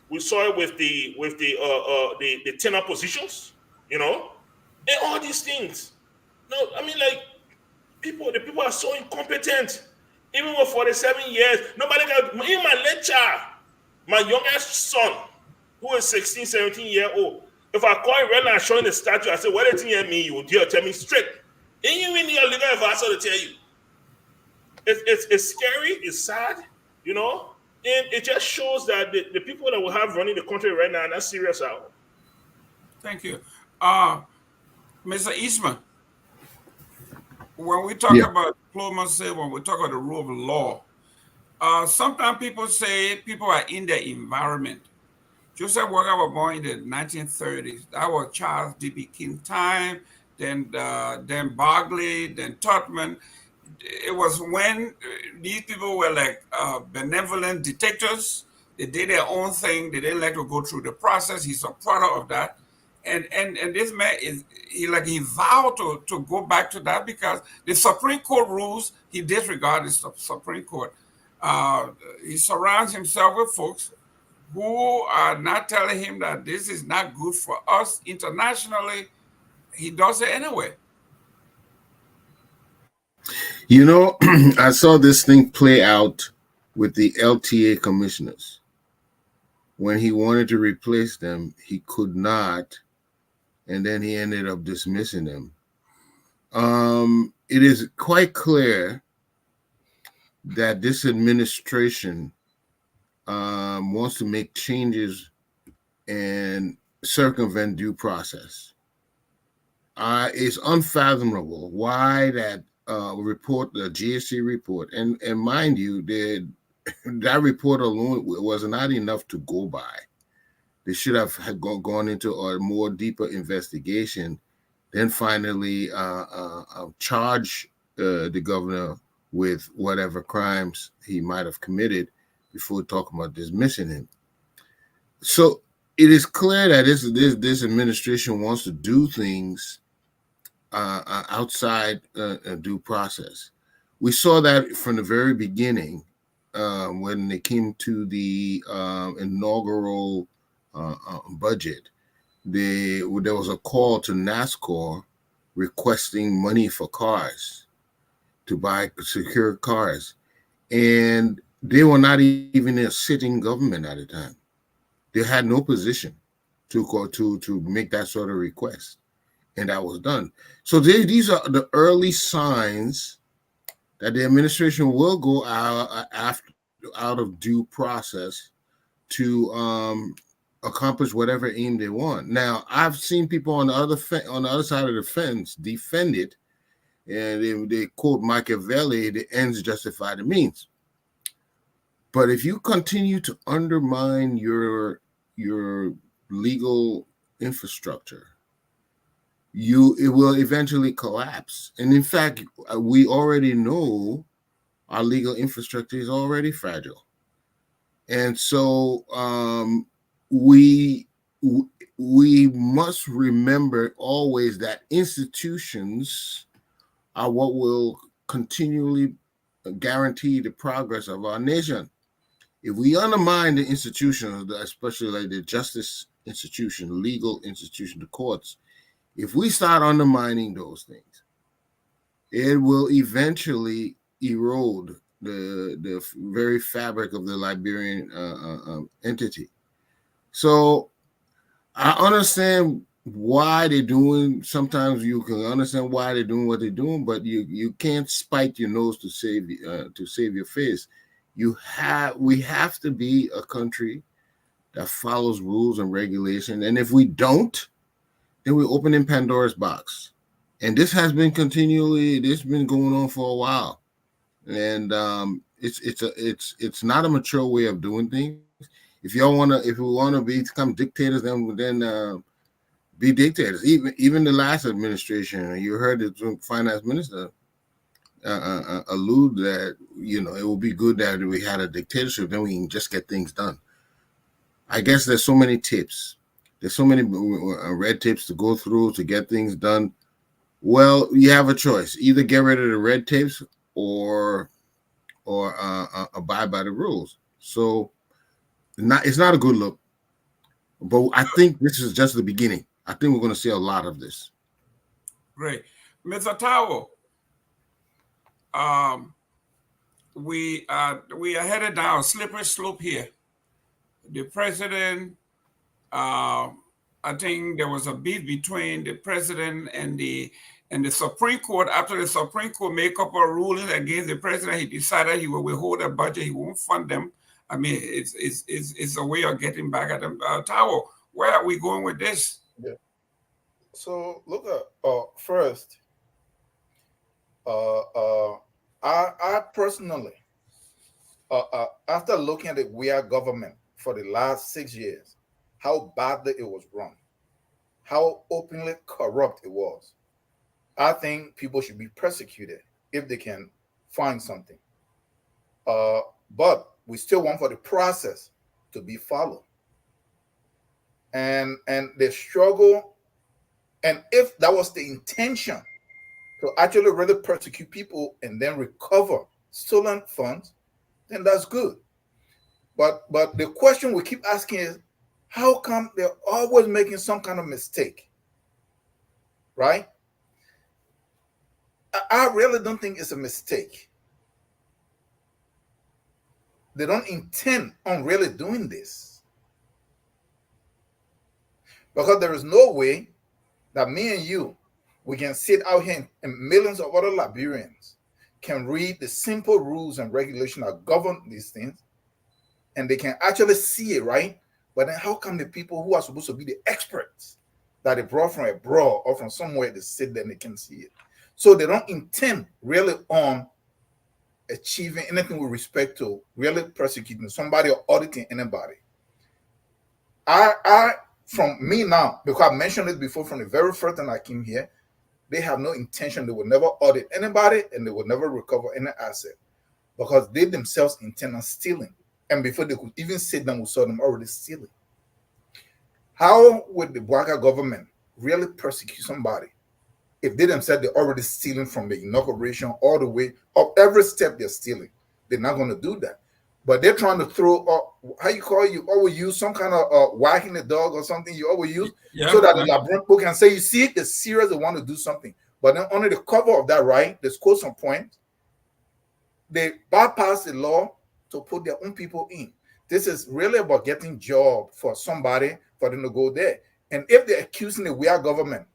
We saw it with the tenor positions. You know, and all these things. No, I mean, like, the people are so incompetent. Even with 47 years, nobody got, even my late child, my youngest son, who is 16, 17-year-old. If I call him right now showing the statue, I say, what do you mean? You will tell me straight. And you really need a legal advisor to tell you. It's scary, it's sad, you know, and it just shows that the people that we have running the country right now are not serious out. Thank you. Mr. Eastman, when we talk about diplomacy, when we talk about the rule of law, sometimes people say people are in their environment. Joseph Walker was born in the 1930s. That was Charles D.B. King time, then Bagley, then Tubman. It was when these people were like benevolent dictators. They did their own thing. They didn't like to go through the process. He's a product of that. And this man he vowed to go back to that because the Supreme Court rules, he disregarded the Supreme Court. He surrounds himself with folks who are not telling him that this is not good for us internationally. He does it anyway. You know, I saw this thing play out with the LTA commissioners. When he wanted to replace them, he could not, and then he ended up dismissing them. It is quite clear that this administration wants to make changes and circumvent due process. It's unfathomable why that report, the GSC report, and mind you, that report alone was not enough to go by. They should have gone into a more deeper investigation, then finally charge the governor with whatever crimes he might have committed before talking about dismissing him. So it is clear that this administration wants to do things outside due process. We saw that from the very beginning when they came to the inaugural budget. There was a call to NASCAR requesting money for cars, to buy secure cars, and they were not even a sitting government at the time. They had no position to make that sort of request. And that was done. So these are the early signs that the administration will go out of due process to accomplish whatever aim they want. Now, I've seen people on the other side of the fence defend it, and they quote Machiavelli: "The ends justify the means." But if you continue to undermine your legal infrastructure, it will eventually collapse. And in fact, we already know our legal infrastructure is already fragile. And so we must remember always that institutions are what will continually guarantee the progress of our nation. If we undermine the institutions, especially like the justice institution, legal institution, the courts, if we start undermining those things, it will eventually erode the very fabric of the Liberian entity. So I understand why they're doing. Sometimes you can understand why they're doing what they're doing, but you can't spike your nose to save your face. We have to be a country that follows rules and regulation, and if we don't, then we're opening Pandora's box. And this has been going on for a while, and it's not a mature way of doing things. If we want to become dictators, then be dictators. Even the last administration, you heard the finance minister allude that it would be good that we had a dictatorship, then we can just get things done. I guess there's so many tips. There's so many red tapes to go through to get things done. Well, you have a choice: either get rid of the red tapes or abide by the rules. So, it's not a good look. But I think this is just the beginning. I think we're going to see a lot of this. Great. Mr. Tao, we are headed down a slippery slope here. The president, I think there was a beef between the president and the Supreme Court. After the Supreme Court made a couple of rulings against the president, he decided he will withhold a budget. He won't fund them. I mean, it's a way of getting back at them. Tao, where are we going with this? Yeah. So look at first. I personally, after looking at the WEA government for the last 6 years, how badly it was run, how openly corrupt it was, I think people should be persecuted if they can find something. But we still want for the process to be followed. And the struggle, and if that was the intention to actually really persecute people and then recover stolen funds, then that's good. But the question we keep asking is, how come they're always making some kind of mistake? Right? I really don't think it's a mistake. They don't intend on really doing this. Because there is no way that me and you, we can sit out here and millions of other Liberians can read the simple rules and regulations that govern these things, and they can actually see it, right? But then how come the people who are supposed to be the experts that they brought from abroad or from somewhere, they sit there and they can see it? So they don't intend really on achieving anything with respect to really persecuting somebody or auditing anybody. I from me now, because I mentioned it before from the very first time I came here, they have no intention. They will never audit anybody and they will never recover any asset because they themselves intend on stealing. And before they could even sit down, we saw them already stealing. How would the Bouaka government really persecute somebody if they themselves they're already stealing from the inauguration all the way up every step they're stealing? They're not going to do that. But they're trying to throw how you call it? You always use some kind of whacking the dog or something. You always use so that the Liberian people can say, you see, they're serious, they want to do something. But then under the cover of that, right, they score some points. They bypass the law to put their own people in. This is really about getting job for somebody for them to go there. And if they're accusing the WEA government,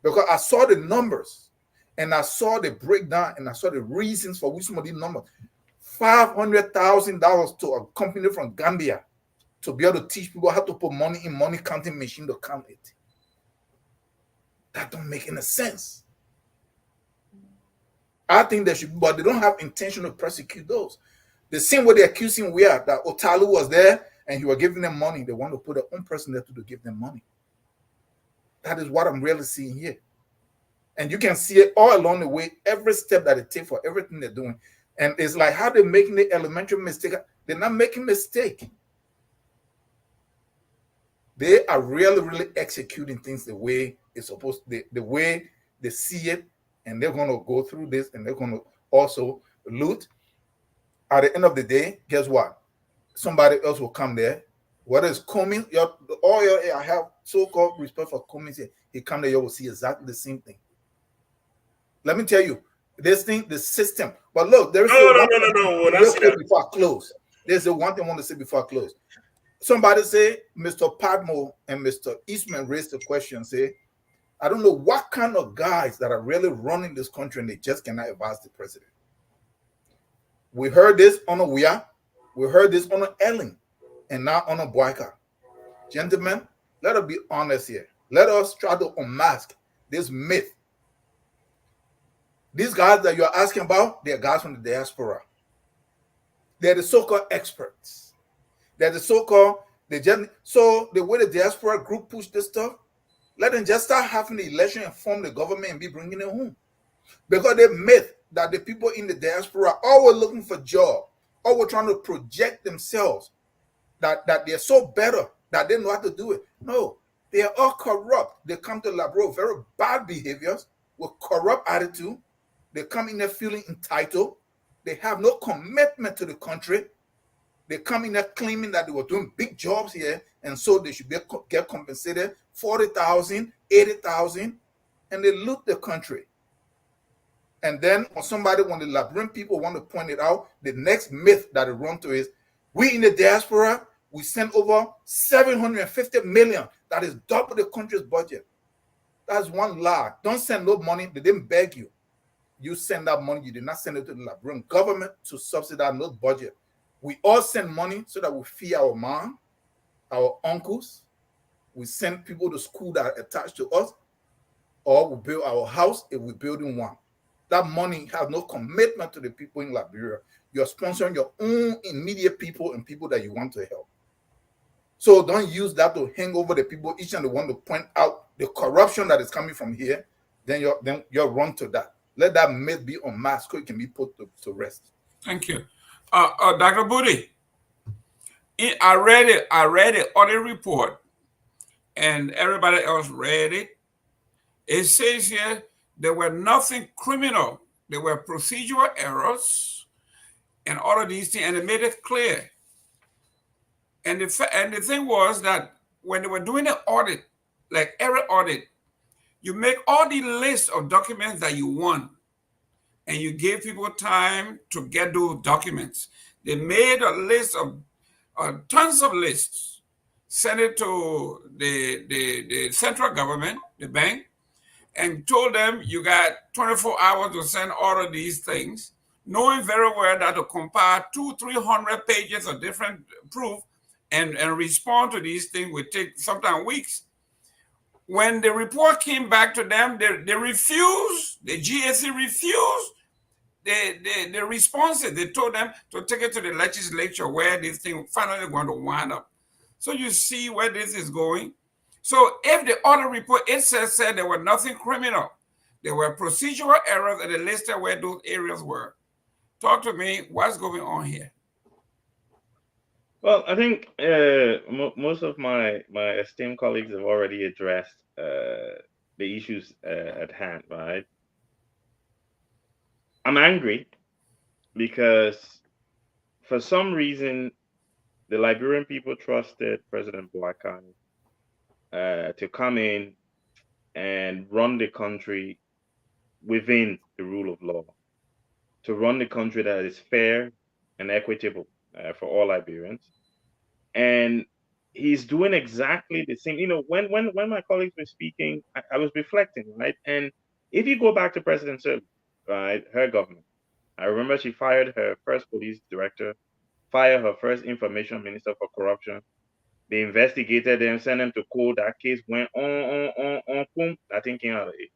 because I saw the numbers and I saw the breakdown and I saw the reasons for which some of these numbers. $500,000 to a company from Gambia to be able to teach people how to put money in money counting machine to count it. That don't make any sense. I think they should, but they don't have intention to persecute those. The same way they're accusing WEA that Otalu was there and he was giving them money. They want to put their own person there to give them money. That is what I'm really seeing here. And you can see it all along the way, every step that they take for everything they're doing. And it's like how they're making the elementary mistake. They're not making mistake. They are really, really executing things the way it's supposed to, the way they see it, and they're going to go through this, and they're going to also loot. At the end of the day, guess what? Somebody else will come there. Whether it's Cummings, I have so-called respect for Cummings here. He come there, you will see exactly the same thing. Let me tell you, this thing, the system. But look, there's no. before I close. There's the one thing I want to say before I close. Somebody say, Mr. Padmo and Mr. Eastman raised the question, say, I don't know what kind of guys that are really running this country and they just cannot advise the president. We heard this on a Wia, we heard this on an Ellen, and now on a Boyka. Gentlemen, let us be honest here. Let us try to unmask this myth. These guys that you're asking about, they're guys from the diaspora. They're the so-called experts. They're the so-called, so the way the diaspora group push this stuff, let them just start having the election and form the government and be bringing it home. Because they myth that the people in the diaspora are always looking for job, always trying to project themselves, that they're so better, that they know how to do it. No, they are all corrupt. They come to Liberia with very bad behaviors, with corrupt attitude. They come in there feeling entitled. They have no commitment to the country. They come in there claiming that they were doing big jobs here, and so they should get compensated 40,000, 80,000, and they loot the country. And then when the Liberian people want to point it out, the next myth that they run to is, we in the diaspora, we send over 750 million. That is double the country's budget. That's one lie. Don't send no money. They didn't beg you. You send that money. You did not send it to the Liberian government to subsidize no budget. We all send money so that we feed our mom, our uncles. We send people to school that are attached to us, or we build our house if we're building one. That money has no commitment to the people in Liberia. You're sponsoring your own immediate people and people that you want to help. So don't use that to hang over the people. Each and they want to point out the corruption that is coming from here. Then you're run to that. Let that myth be unmasked so it can be put to rest. Thank you. Dr. Booty, I read the audit report, and everybody else read it. It says here there were nothing criminal. There were procedural errors and all of these things, and it made it clear. And the thing was that when they were doing the audit, like every audit, you make all the lists of documents that you want, and you give people time to get those documents. They made a list of tons of lists, sent it to the central government, the bank, and told them you got 24 hours to send all of these things, knowing very well that to compile 200-300 pages of different proof and respond to these things would take sometimes weeks. When the report came back to them, they refused, the GSC refused the responses. They told them to take it to the legislature where this thing finally going to wind up. So you see where this is going. So if the audit report, it said there were nothing criminal. There were procedural errors and they listed where those areas were. Talk to me, what's going on here? Well, I think most of my esteemed colleagues have already addressed the issues at hand, right? I'm angry because for some reason, the Liberian people trusted President Boakai to come in and run the country within the rule of law, to run the country that is fair and equitable for all Liberians. And he's doing exactly the same. You know, when my colleagues were speaking, I was reflecting, right? And if you go back to President Sirleaf, right, her government, I remember she fired her first police director, fired her first information minister for corruption. They investigated them, sent them to court. That case went on, boom, nothing came out of it.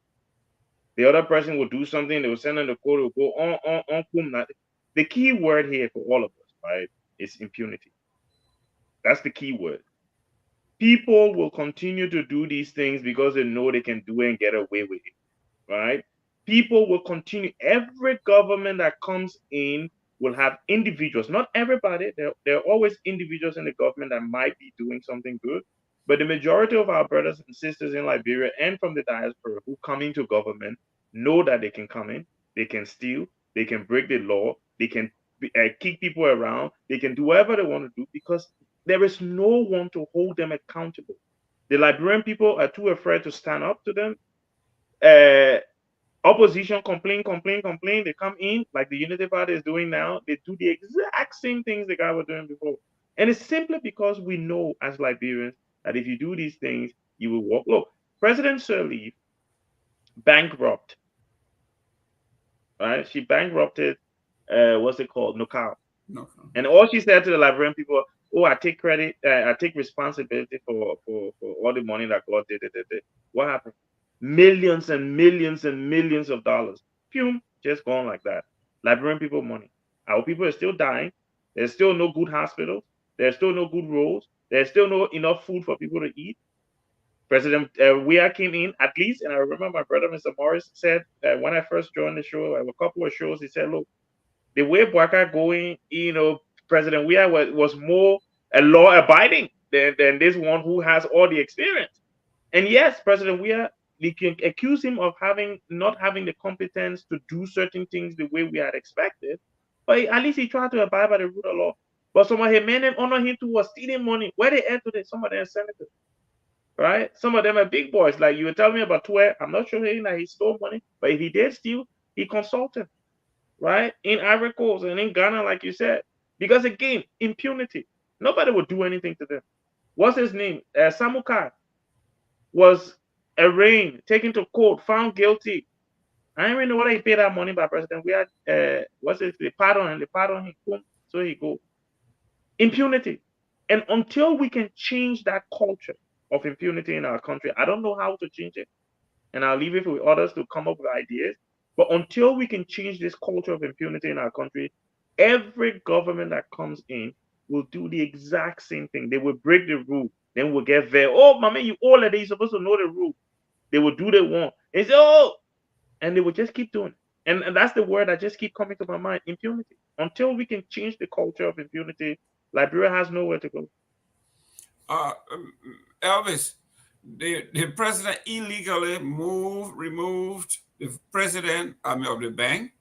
The other person would do something, they would send them to court, it would go on, boom. The key word here for all of us, right, is impunity. That's the key word. People will continue to do these things because they know they can do it and get away with it, right? People will continue. Every government that comes in will have individuals, not everybody. There are always individuals in the government that might be doing something good, but the majority of our brothers and sisters in Liberia and from the diaspora who come into government know that they can come in, they can steal, they can break the law, they can kick people around, they can do whatever they want to do because there is no one to hold them accountable. The Liberian people are too afraid to stand up to them. Opposition complain. They come in like the Unity Party is doing now. They do the exact same things the guy was doing before. And it's simply because we know as Liberians that if you do these things, you will walk. Look, President Sirleaf bankrupt, right? She bankrupted, what's it called? Nukal. No. And all she said to the Liberian people, oh, I take credit, I take responsibility for all the money that God did. What happened? Millions and millions and millions of dollars. Pum, just gone like that. Liberian people money. Our people are still dying. There's still no good hospitals. There's still no good roads. There's still no enough food for people to eat. President Weah came in at least, and I remember my brother, Mr. Morris, said when I first joined the show, a couple of shows, he said, look, the way Bwaka going, President Weah was more a law abiding than this one who has all the experience. And yes, President Weah, we can accuse him of not having the competence to do certain things the way we had expected, but at least he tried to abide by the rule of law. But some of his men honor him to was stealing money. Where they at today? Some of them are senators, right? Some of them are big boys. Like you were telling me about Tue. I'm not sure that he stole money, but if he did steal, he consulted, right? In Ivory Coast and in Ghana, like you said, because again, impunity. Nobody would do anything to them. What's his name? Samukai was arraigned, taken to court, found guilty. I don't even know whether he paid that money by President. We had what's it? The pardon him, boom, so he go. Impunity. And until we can change that culture of impunity in our country, I don't know how to change it. And I'll leave it with others to come up with ideas. But until we can change this culture of impunity in our country, every government that comes in will do the exact same thing. They will break the rule. Then we'll get there. Oh, my man, you all of these supposed to know the rule. They will do what they want. And say, oh, and they will just keep doing it. And that's the word that just keep coming to my mind, impunity. Until we can change the culture of impunity, Liberia has nowhere to go. Elvis, the president illegally removed the president of the bank,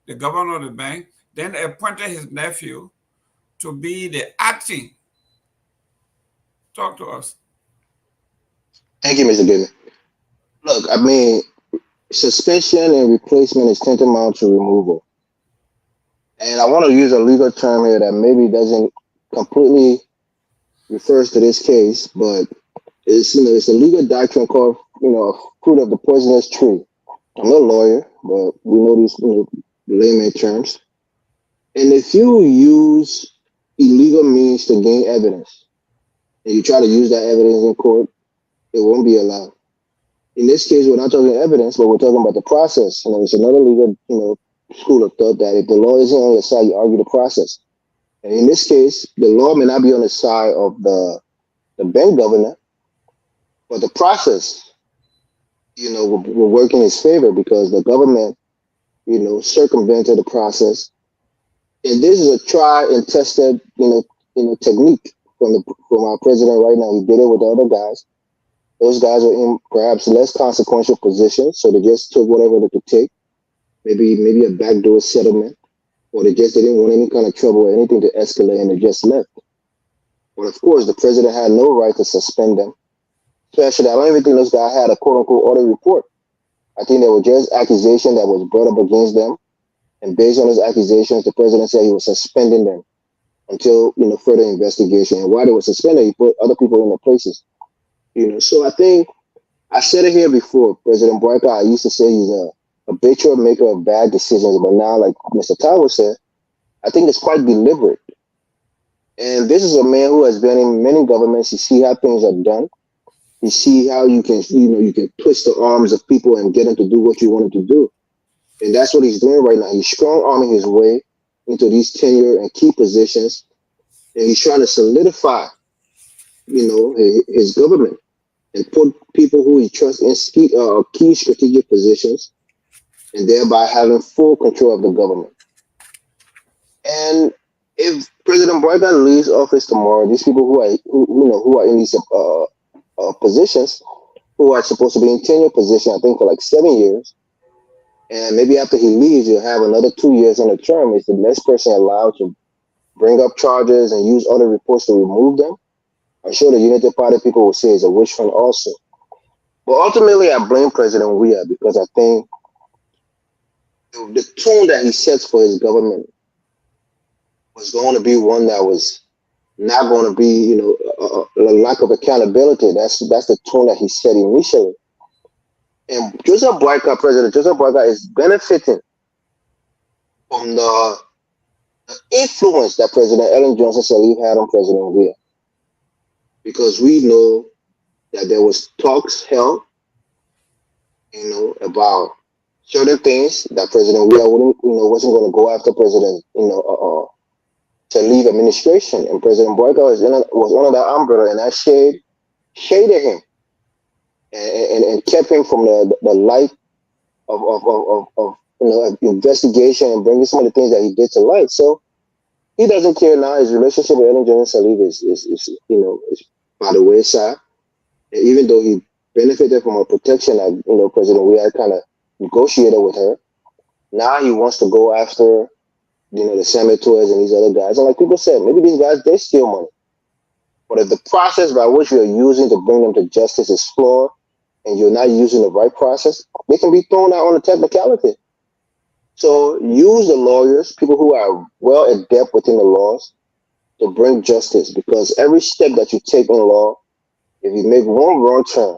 the governor of the bank, then appointed his nephew to be the acting. Talk to us. Thank you, Mr. Goodman. Look, I mean, suspension and replacement is tantamount to removal. And I want to use a legal term here that maybe doesn't completely refers to this case, but it's it's a legal doctrine called fruit of the poisonous tree. I'm not a lawyer, but we know these layman terms. And if you use illegal means to gain evidence, and you try to use that evidence in court, it won't be allowed. In this case, we're not talking evidence, but we're talking about the process. It's another legal school of thought that if the law isn't on your side, you argue the process. And in this case, the law may not be on the side of the bank governor, but the process, will work in his favor because the government, circumvented the process. And this is a tried and tested, technique from our president right now. He did it with the other guys. Those guys were in perhaps less consequential positions, so they just took whatever they could take. Maybe a backdoor settlement, or they just didn't want any kind of trouble or anything to escalate, and they just left. But of course, the president had no right to suspend them. Especially, I don't even think those guys had a quote-unquote audit report. I think there were just accusations that was brought up against them, and based on those accusations, the president said he was suspending them until further investigation. And while they were suspended, he put other people in their places. So I think I said it here before. President Bwaka, I used to say he's a habitual maker of bad decisions, but now, like Mr. Tower said, I think it's quite deliberate. And this is a man who has been in many governments. You see how things are done. You see how you can, you can twist the arms of people and get them to do what you want them to do. And that's what he's doing right now. He's strong-arming his way into these tenure and key positions, and he's trying to solidify, his government and put people who he trusts in key strategic positions, and thereby having full control of the government. And if President Bwaka leaves office tomorrow, these people who are in these positions, who are supposed to be in tenure position, I think for like 7 years, and maybe after he leaves, you'll have another 2 years on the term. Is the next person allowed to bring up charges and use other reports to remove them? I'm sure the United Party people will say it's a witch hunt also. But ultimately, I blame President Weah because I think the tone that he sets for his government was going to be one that was not going to be, a lack of accountability. That's the tone that he said initially. And President Joseph Boyka is benefiting from the influence that President Ellen Johnson Sirleaf had on President Weah, because we know that there was talks held, about certain things that President Weah wasn't going to go after President, Sirleaf administration, and President Boyka was under that umbrella, and that shaded him and kept him from the light of investigation and bringing some of the things that he did to light. So he doesn't care now. His relationship with Ellen Johnson Sirleaf is by the wayside. And even though he benefited from a protection that President Weah kind of negotiated with her, now he wants to go after the Samuel Torres and these other guys. And like people said, maybe these guys, they steal money. But if the process by which you're using to bring them to justice is flawed, and you're not using the right process, they can be thrown out on a technicality. So use the lawyers, people who are well adept within the laws, to bring justice, because every step that you take in law, if you make one wrong turn,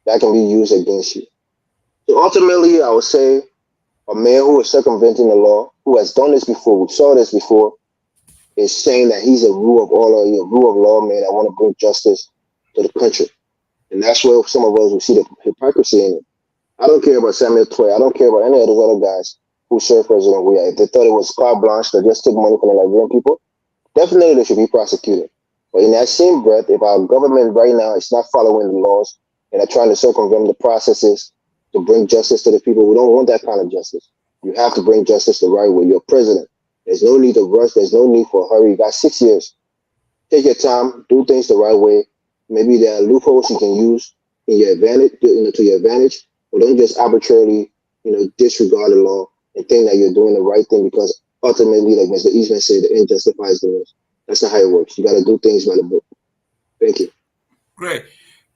that can be used against you. So ultimately, I would say a man who is circumventing the law, who has done this before, we saw this before, is saying that he's a rule of law man. I want to bring justice to the country. And that's where some of us will see the hypocrisy in it. I don't care about Samuel Toy. I don't care about any of those other guys who served President Weah. If they thought it was carte blanche to just take money from the Liberian people, definitely they should be prosecuted. But in that same breath, if our government right now is not following the laws and are trying to circumvent the processes to bring justice to the people, we don't want that kind of justice. You have to bring justice the right way. You're president. There's no need to rush. There's no need for a hurry. You got 6 years. Take your time. Do things the right way. Maybe there are loopholes you can use in your advantage, to your advantage, but don't just arbitrarily, disregard the law and think that you're doing the right thing, because ultimately, like Mr. Eastman said, the end justifies the means. That's not how it works. You got to do things by the book. Thank you. Great.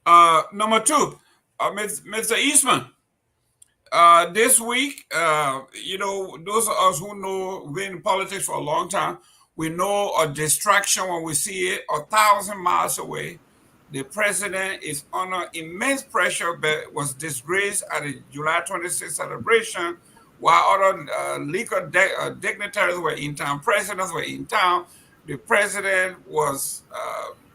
Number two, Mr. Eastman. This week, those of us who know been in politics for a long time, we know a distraction when we see it 1,000 miles away. The president is under immense pressure, but was disgraced at the July 26th celebration, while other legal dignitaries were in town, presidents were in town. The president was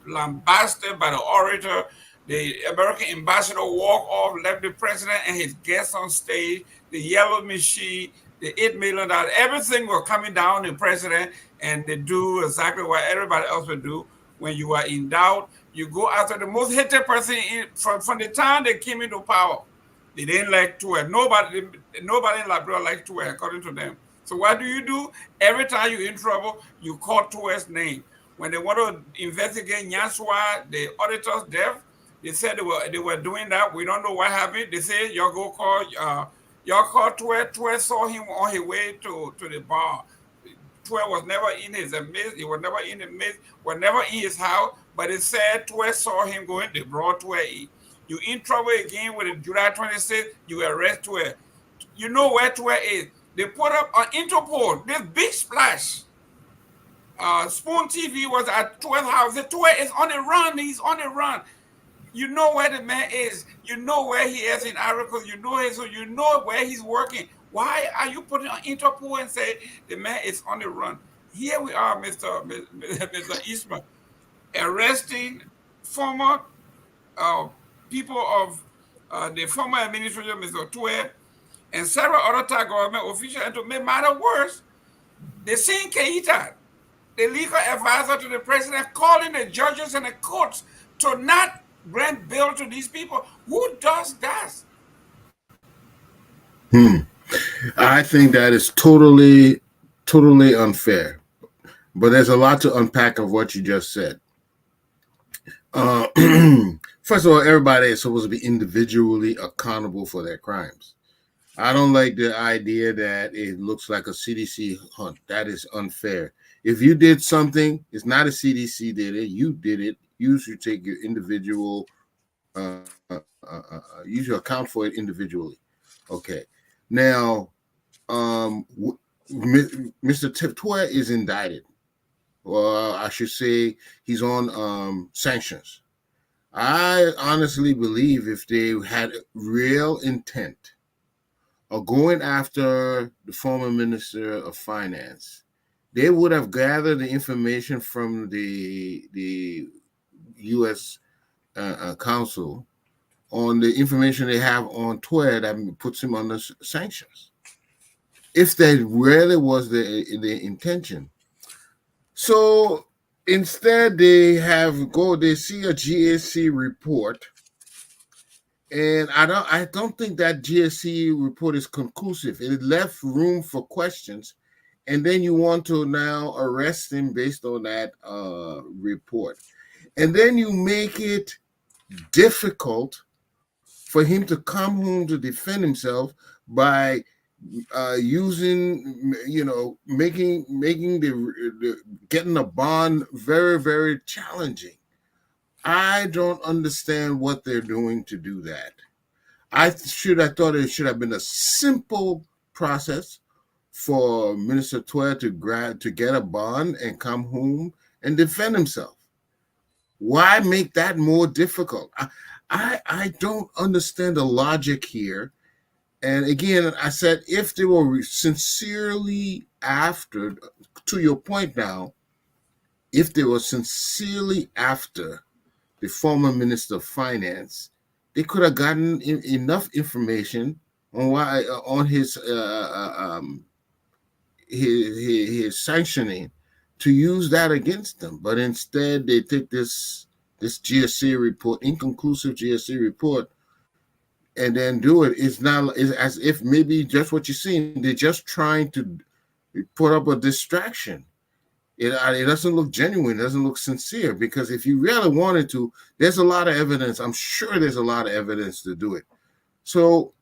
lambasted by the orator. The American ambassador walked off, left the president and his guests on stage, the yellow machine, the $8 million, everything was coming down on the president, and they do exactly what everybody else would do. When you are in doubt, you go after the most hated person from the time they came into power. They didn't like Tuer. Nobody in Liberia liked Tuer, according to them. So what do? Every time you're in trouble, you call Tuer's name. When they want to investigate Nyanswa, the auditor's death, they said they were doing that. We don't know what happened. They say y'all call Tuer. Tuer saw him on his way to the bar. Tuer was never in his midst. He was never in the midst. Was never in his house. But it said Tuer saw him going. They brought Tuer in. You in trouble again with the July 26th. You arrest Tuer. You know where Tuer is. They put up an Interpol. This big splash. Spoon TV was at Tuer's house. The Tuer is on the run. He's on the run. You know where the man is. You know where he is in Africa. You know where he's working. Why are you putting on Interpol and say the man is on the run? Here we are, Mr. Eastman, arresting former people of the former administration, Mr. Tuer, and several other government officials. And to make matters worse, the same Keita, the legal advisor to the president, calling the judges and the courts to not grant bail to these people. Who does that? I think that is totally unfair. But there's a lot to unpack of what you just said. First of all, everybody is supposed to be individually accountable for their crimes. I don't like the idea that it looks like a CDC hunt. That is unfair. If you did something, it's not a CDC did it. You did it. You should take your individual, you should account for it individually. Okay. Now, Mr. Tuer is indicted. or I should say, he's on sanctions. I honestly believe if they had real intent of going after the former Minister of Finance, they would have gathered the information from the U.S. Council on the information they have on Twitter that puts him under sanctions. If that really was the intention. So instead, they see a GAC report, and I don't think that GAC report is conclusive. It left room for questions, and then you want to now arrest him based on that report, and then you make it difficult for him to come home to defend himself by using, making the getting a bond very, very challenging. I don't understand what they're doing to do that. I thought it should have been a simple process for Minister Toya to get a bond and come home and defend himself. Why make that more difficult? I don't understand the logic here. And again, I said, if they were sincerely after, to your point now, if they were sincerely after the former Minister of Finance, they could have gotten enough information on his sanctioning to use that against them. But instead, they take this GSC report, inconclusive GSC report, and then do it. It's as if maybe just what you're seeing, they're just trying to put up a distraction. It doesn't look genuine. It doesn't look sincere, because if you really wanted to, there's a lot of evidence. I'm sure there's a lot of evidence to do it. So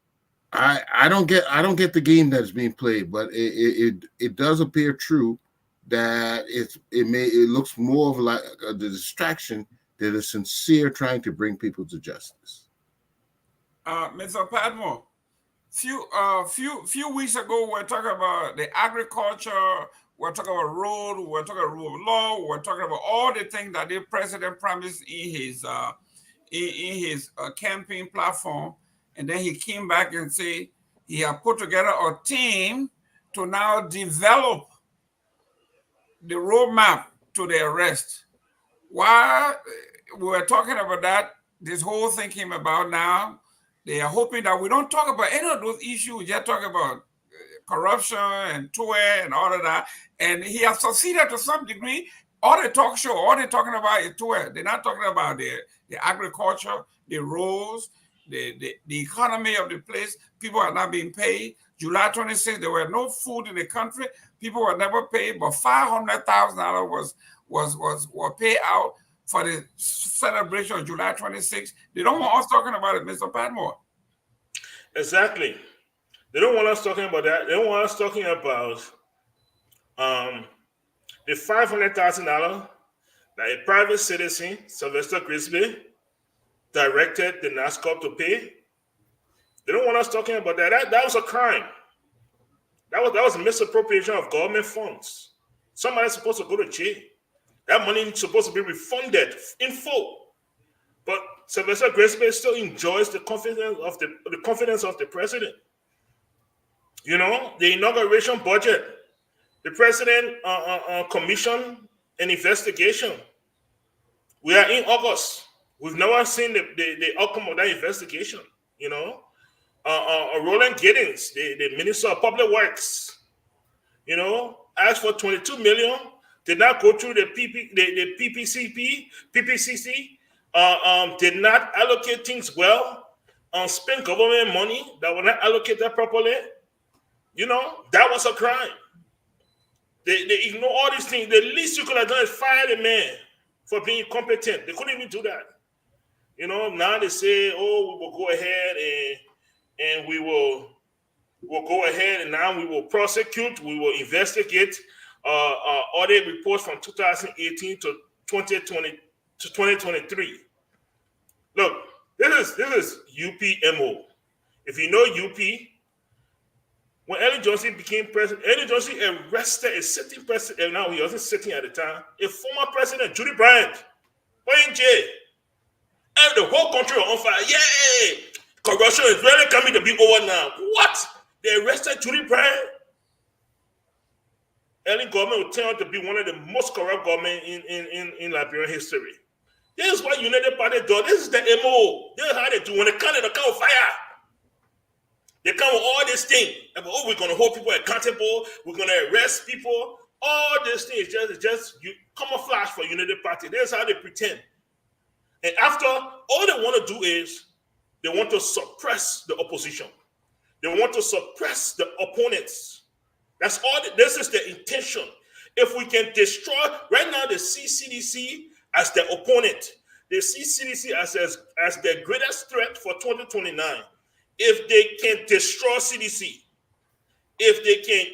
I don't get the game that's being played, but it does appear true that it looks more of like the distraction than a sincere trying to bring people to justice. Mr. Padmore, few weeks ago, we were talking about the agriculture, we're talking about road, we're talking about rule of law, we're talking about all the things that the president promised in his campaign platform, and then he came back and said he had put together a team to now develop the roadmap to the arrest. While we were talking about that, this whole thing came about now. They are hoping that we don't talk about any of those issues. Just talk about corruption and TUE and all of that. And he has succeeded to some degree. All the talk show, all they're talking about is TUE. They're not talking about the agriculture, the roads, the economy of the place. People are not being paid. July 26th, there were no food in the country. People were never paid, but $500,000 was paid out for the celebration of July 26th. They don't want us talking about it, Mr. Padmore. Exactly. They don't want us talking about that. They don't want us talking about the $500,000 that a private citizen, Sylvester Grisby, directed the NASCOP to pay. They don't want us talking about that. That was a crime. That was a misappropriation of government funds. Somebody's supposed to go to jail. That money is supposed to be refunded in full. But Sylvester Grisby still enjoys the confidence of the president. You know, the inauguration budget, the president commissioned an investigation. We are in August. We've never seen the outcome of that investigation. You know, Roland Giddens, the Minister of Public Works, you know, asked for $22 million. Did not go through the PPCC, did not allocate things well, spend government money that were not allocated properly. You know, that was a crime. They ignore all these things. The least you could have done is fire the man for being incompetent. They couldn't even do that. You know, now they say, oh, we will go ahead and we'll go ahead and now we will prosecute, we will investigate audit reports from 2018 to 2020 to 2023. Look, this is UPMO. If you know UP, when Ellen Johnson became president, Ellen Johnson arrested a sitting president, and now he wasn't sitting at the time, a former president, Judy Bryant, in jail. And the whole country was on fire. Yay! Corruption is really coming to be over now. What? They arrested Judy Bryant? Ellen government will turn out to be one of the most corrupt government in Liberian history. This is what United Party does. This is the MO. This is how they do. When they come with fire, they come with all these things. Oh, we're going to hold people accountable. We're going to arrest people. All these things is just you camouflage for United Party. This is how they pretend. And after, all they want to do is they want to suppress the opposition. They want to suppress the opponents. That's all. This is the intention. If we can destroy, right now they see CDC as the opponent. They see CDC as the greatest threat for 2029. If they can destroy CDC, if they can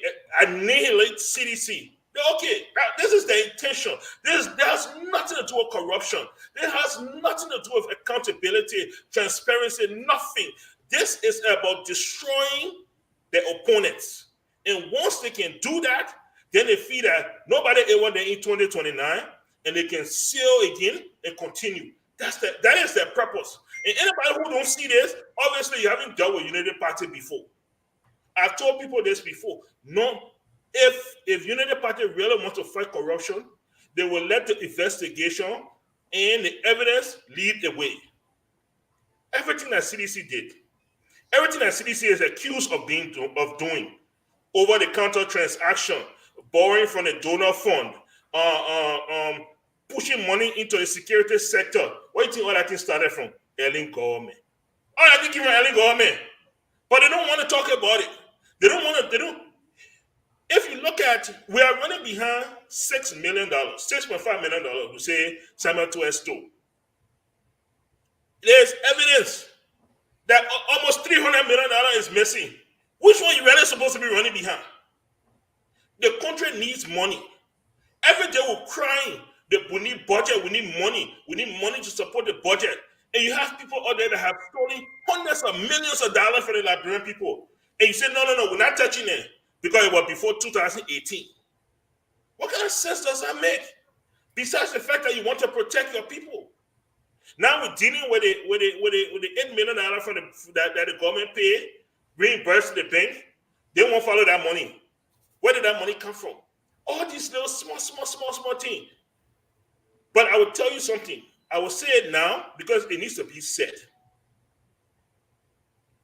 annihilate CDC, okay, this is the intention. This has nothing to do with corruption. This has nothing to do with accountability, transparency, nothing. This is about destroying the opponents. And once they can do that, then they feel that nobody ever there in 2029, and they can seal again and continue. That is their purpose. And anybody who don't see this, obviously you haven't dealt with United Party before. I've told people this before. No, if United Party really wants to fight corruption, they will let the investigation and the evidence lead the way. Everything that CDC did, everything that CDC is accused of doing, over-the-counter transaction, borrowing from the donor fund, pushing money into the security sector. Where do you think all that thing started from? Ellen government. All that thing came from Ellen government. But they don't want to talk about it. If you look at, we are running behind $6 million, $6.5 million to say Samuel Toure stole. There's evidence that almost $300 million is missing. Which one you really supposed to be running behind? The country needs money. Every day we're crying that we need budget, we need money to support the budget. And you have people out there that have stolen hundreds of millions of dollars from the Liberian people. And you say, no, we're not touching it because it was before 2018. What kind of sense does that make? Besides the fact that you want to protect your people. Now we're dealing with the $8 million that the government paid, reimbursed to the bank. They won't follow that money. Where did that money come from? All these little small things. But I will tell you something. I will say it now because it needs to be said.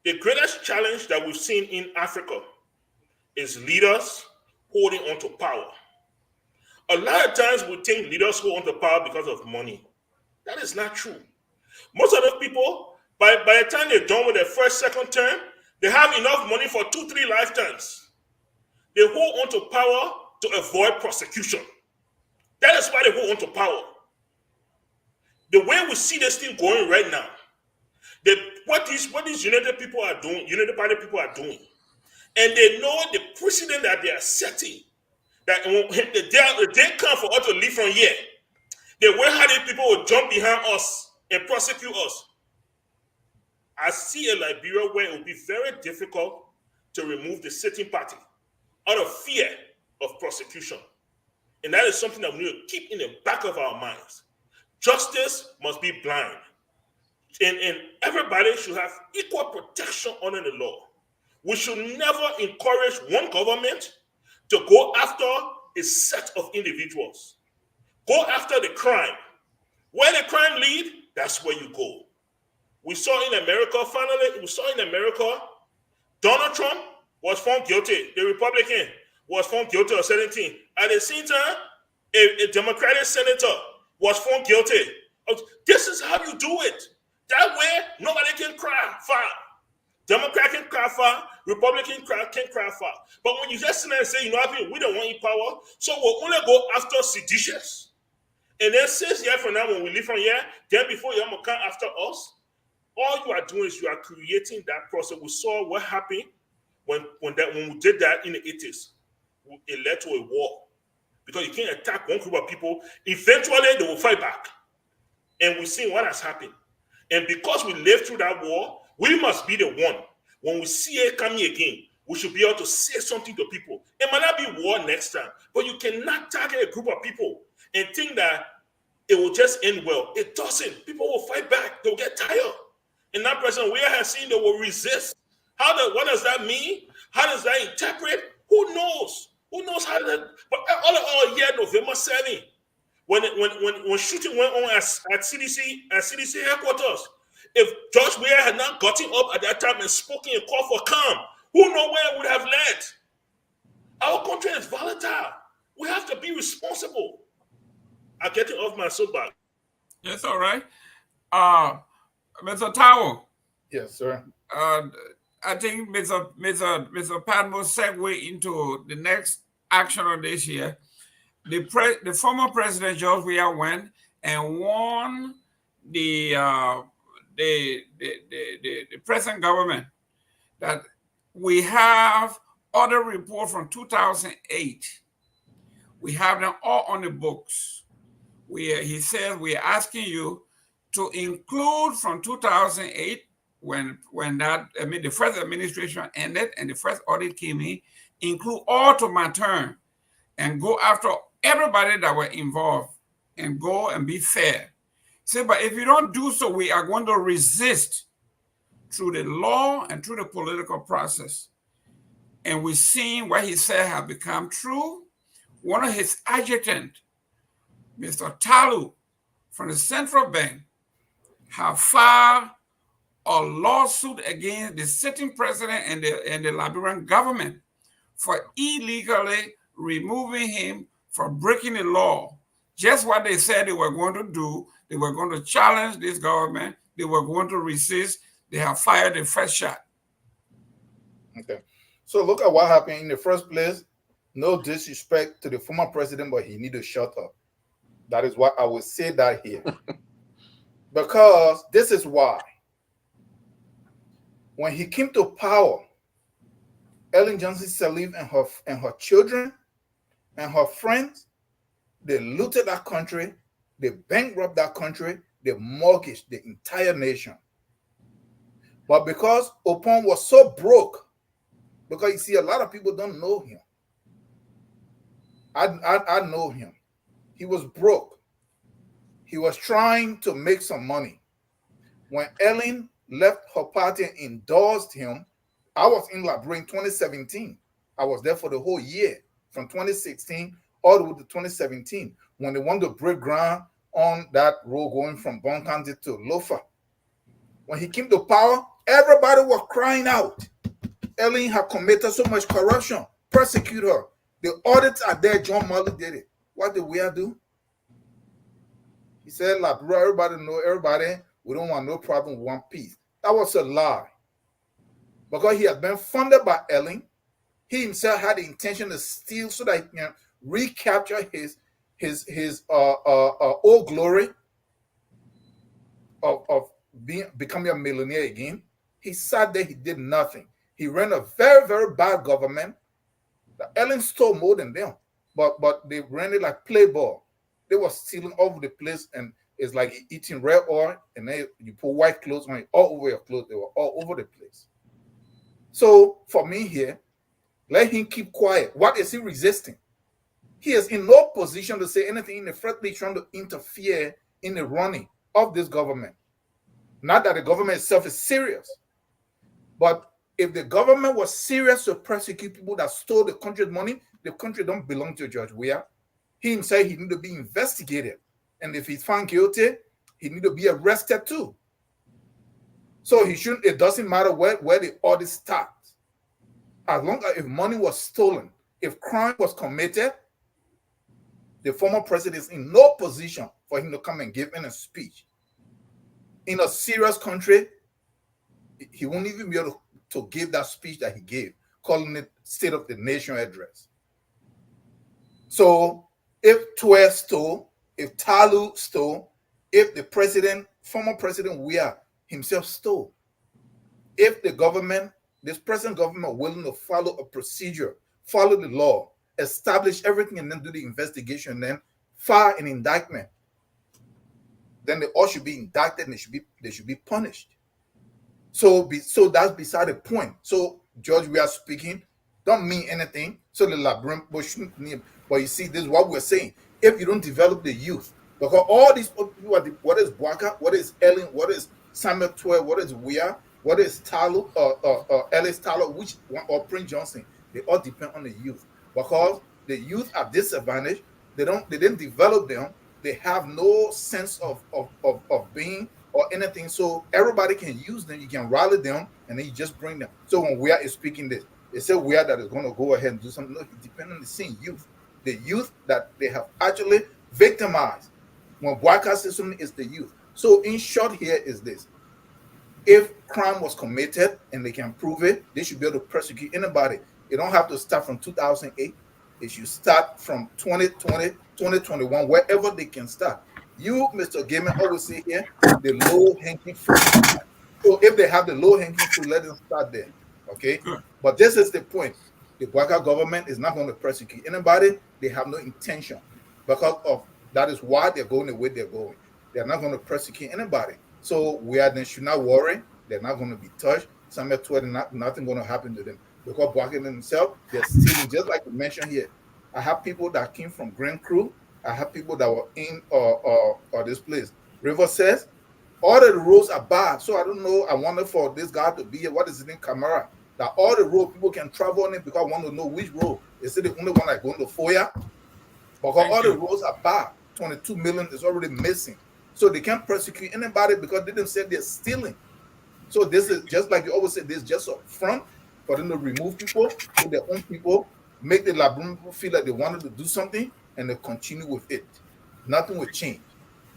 The greatest challenge that we've seen in Africa is leaders holding on to power. A lot of times we think leaders hold on to power because of money. That is not true. Most of the people, by the time they're done with their first, second term, they have enough money for 2-3 lifetimes. They hold on to power to avoid prosecution. That is why they hold on to power. The way we see this thing going right now, what these United people are doing, United Party people are doing, and they know the precedent that they are setting, that the day come for us to leave from here, the way how these people will jump behind us and prosecute us. I see a Liberia where it will be very difficult to remove the sitting party out of fear of prosecution. And that is something that we need to keep in the back of our minds. Justice must be blind. And everybody should have equal protection under the law. We should never encourage one government to go after a set of individuals. Go after the crime. Where the crime lead, that's where you go. We saw in America, Donald Trump was found guilty. The Republican was found guilty of certain things. At the same time, a Democratic senator was found guilty. This is how you do it. That way, nobody can cry foul. Democrat can cry foul. Republican can cry foul. But when you just sit there and say, you know what, we don't want any power, so we'll only go after seditious. And then 6 years from now, when we leave from here, then before you come after us, all you are doing is you are creating that process. We saw what happened when we did that in the 80s. It led to a war. Because you can't attack one group of people. Eventually, they will fight back. And we've seen what has happened. And because we lived through that war, we must be the one. When we see it coming again, we should be able to say something to people. It might not be war next time, but you cannot target a group of people and think that it will just end well. It doesn't. People will fight back. They'll get tired. And that President Weah has seen they will resist. What does that mean? How does that interpret? Who knows? Who knows how that? But all year, November 7th, when shooting went on at CDC headquarters, if George Weah had not gotten up at that time and spoken and called for calm, who knows where it would have led? Our country is volatile. We have to be responsible. I'm getting off my soapbox. Yes, all right. Mr. Tao. Yes, sir. I think Mr. Pat will segue into the next action of this year. The former President George Weah went and won the present government that we have other report from 2008. We have them all on the books. He says we are asking you to include from 2008 when the first administration ended and the first audit came in, include all to my term and go after everybody that were involved and go and be fair. Say, but if you don't do so, we are going to resist through the law and through the political process. And we've seen what he said have become true. One of his adjutants, Mr. Talu from the central bank, have filed a lawsuit against the sitting president and the Liberian government for illegally removing him for breaking the law. Just what they said they were going to do. They were going to challenge this government. They were going to resist. They have fired the first shot. Okay. So look at what happened in the first place. No disrespect to the former president, but he need to shut up. That is why I would say that here. Because this is why. When he came to power, Ellen Johnson Sirleaf and her children and her friends, they looted that country, they bankrupted that country, they mortgaged the entire nation. But because Opon was so broke, because you see, a lot of people don't know him. I know him. He was broke. He was trying to make some money. When Ellen left her party and endorsed him, I was in Liberia in 2017. I was there for the whole year, from 2016 all the way to 2017, when they wanted to break ground on that road going from Bon County to Lofa. When he came to power, everybody was crying out. Ellen had committed so much corruption, persecute her. The audits are there. John Marley did it. What did we do? He said, Liberia, everybody know everybody. We don't want no problem, we want peace. That was a lie. Because he had been funded by Ellen, he himself had the intention to steal so that he can recapture his old glory of becoming a millionaire again. He sat there, he did nothing. He ran a very, very bad government. Ellen stole more than them, but they ran it like play ball. They were stealing all over the place, and it's like eating red oil, and then you put white clothes on it, all over your clothes. They were all over the place. So for me here, let him keep quiet. What is he resisting? He is in no position to say anything in the first place, trying to interfere in the running of this government. Not that the government itself is serious, but if the government was serious to persecute people that stole the country's money, the country don't belong to George Weah. He himself, he need to be investigated. And if he's found guilty, he need to be arrested too. So he shouldn't, it doesn't matter where the audit starts. As long as if money was stolen, if crime was committed, the former president is in no position for him to come and give any speech. In a serious country, he won't even be able to give that speech that he gave, calling it State of the Nation address. So if Tue stole, if Talu stole, if the president, former President Weah himself stole, if the government, this present government willing to follow a procedure, follow the law, establish everything and then do the investigation, and then file an indictment, then they all should be indicted and they should be punished. So that's beside the point. So George we are speaking don't mean anything. So the Labram Bushman name. But you see, this is what we're saying. If you don't develop the youth, because all these people are what is Bwaka, what is Ellen, what is Samuel Twelve, what is Weir, what is Talo, Ellis Talo, which one or Prince Johnson, they all depend on the youth. Because the youth are disadvantaged, they didn't develop them, they have no sense of being or anything. So everybody can use them, you can rally them, and then you just bring them. So when Weir is speaking this, it's a Weir that is going to go ahead and do something. No, it depends on the same youth. The youth that they have actually victimized. When Bwaka system is the youth. So in short here is this. If crime was committed and they can prove it, they should be able to prosecute anybody. It don't have to start from 2008. It should start from 2020, 2021, wherever they can start. You, Mr. Gaiman, always say here, the low-hanging fruit. So if they have the low-hanging fruit, let them start there. Okay? But this is the point. The Bwaka government is not going to prosecute anybody. They have no intention. Because of that is why they're going the way they're going. They're not going to prosecute anybody. So they should not worry. They're not going to be touched. Samuel Twitter, nothing going to happen to them. Because Bwaka themselves, they're stealing, just like you mentioned here. I have people that came from Grand Crew. I have people that were in this place. River says, all the roads are bad. So I don't know. I wonder for this guy to be here. What is it in Camara? That all the road people can travel on it because I want to know which road. Is it the only one that going to Foya? Because all the roads are bad. 22 million is already missing. So they can't prosecute anybody because they didn't say they're stealing. So this is just like you always say, this is just a front for them to remove people, put their own people, make the Labrum people feel like they wanted to do something, and they continue with it. Nothing will change.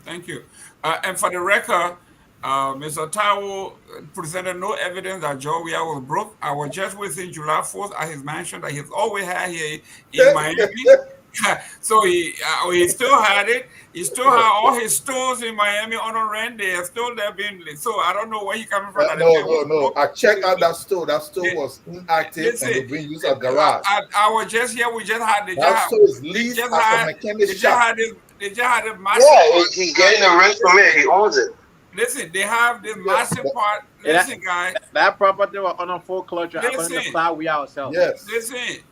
Thank you. And for the record, Mr. Tao presented no evidence that Joe Weir was broke. I was just with him July 4th at his mansion that he's always had here in Miami. So he still had it. He still had all his stores in Miami on rent. They are still there being. So I don't know where he coming from. No. I checked out that store. That store was inactive and being used as garage. I was just here. We just had the that store is leased as a mechanic shop. They just had a massive. Yeah, he's getting the rent from it. He owns it. Listen, they have this massive part. Listen, guys. That property was on a foreclosure. Listen, we ourselves. Yes.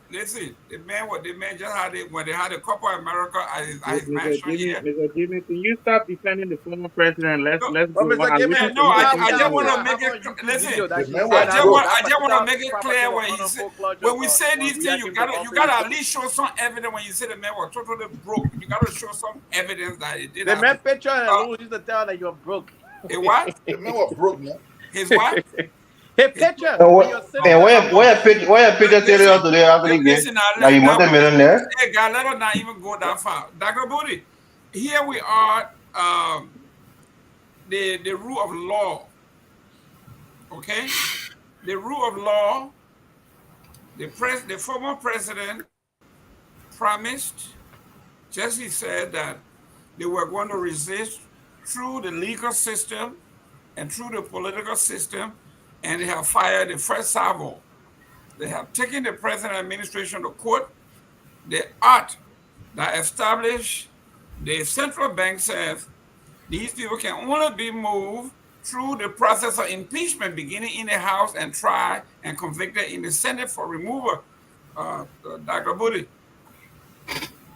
Listen. The man just had it when they had a couple of America at his mansion here. Mr. Jimmy, can you stop defending the former president? Let's go. Mr. Jimmy, I just want to make it. Listen, I just want to make it clear when he said, when we say these things, you gotta at least show some evidence. When you say the man was totally broke, you gotta show some evidence that it did. The man picture alone used to tell that you're broke. It what? The man was broke, man. His what? His picture. And where picture tell you today after the game? Now you want a millionaire? Hey, God, let us not even go that far. Dr. Booty, here we are, the rule of law. Okay? The rule of law, the former president promised, Jesse said that they were going to resist through the legal system and through the political system, and they have fired the first salvo. They have taken the president administration to court. The act that established the central bank says these people can only be moved through the process of impeachment, beginning in the House and tried and convicted in the Senate for removal. Dr. Booty.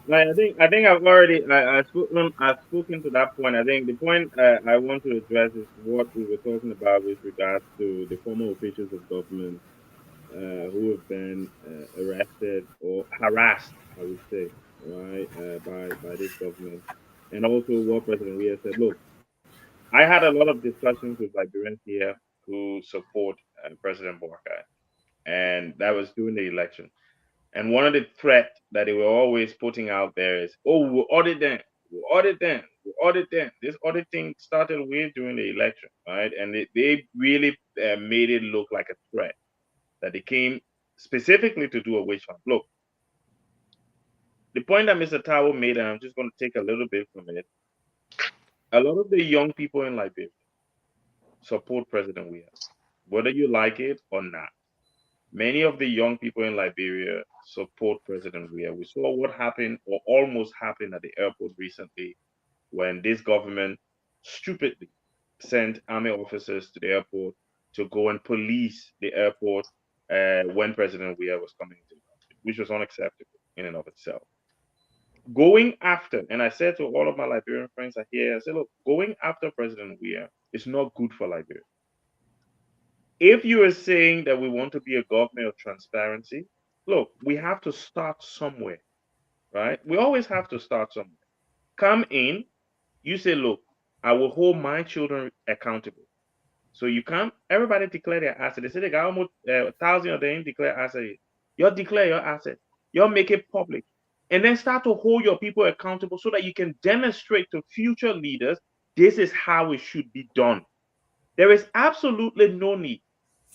I think I've already I've spoken to that point. I think the point I want to address is what we were talking about with regards to the former officials of government who have been arrested or harassed, I would say, right, by this government, and also what President Weir said. Look, I had a lot of discussions with Liberians here who support President Bwaka, and that was during the election. And one of the threats that they were always putting out there is, oh, we'll audit them. This audit thing started way during the election, right? And they really made it look like a threat that they came specifically to do a witch hunt. Look, the point that Mr. Tao made, and I'm just going to take a little bit from it, a lot of the young people in Liberia support President Weir, whether you like it or not. Many of the young people in Liberia support President Weir. We saw what happened or almost happened at the airport recently when this government stupidly sent army officers to the airport to go and police the airport when President Weah was coming to the country, which was unacceptable in and of itself. Going after, and I said to all of my Liberian friends here, I said, look, going after President Weah is not good for Liberia. If you are saying that we want to be a government of transparency, look, we have to start somewhere, right? We always have to start somewhere. Come in, you say, look, I will hold my children accountable. So you come, everybody declare their asset. They say they got almost 1,000 of them declare asset. You declare your asset. You make it public. And then start to hold your people accountable so that you can demonstrate to future leaders, this is how it should be done. There is absolutely no need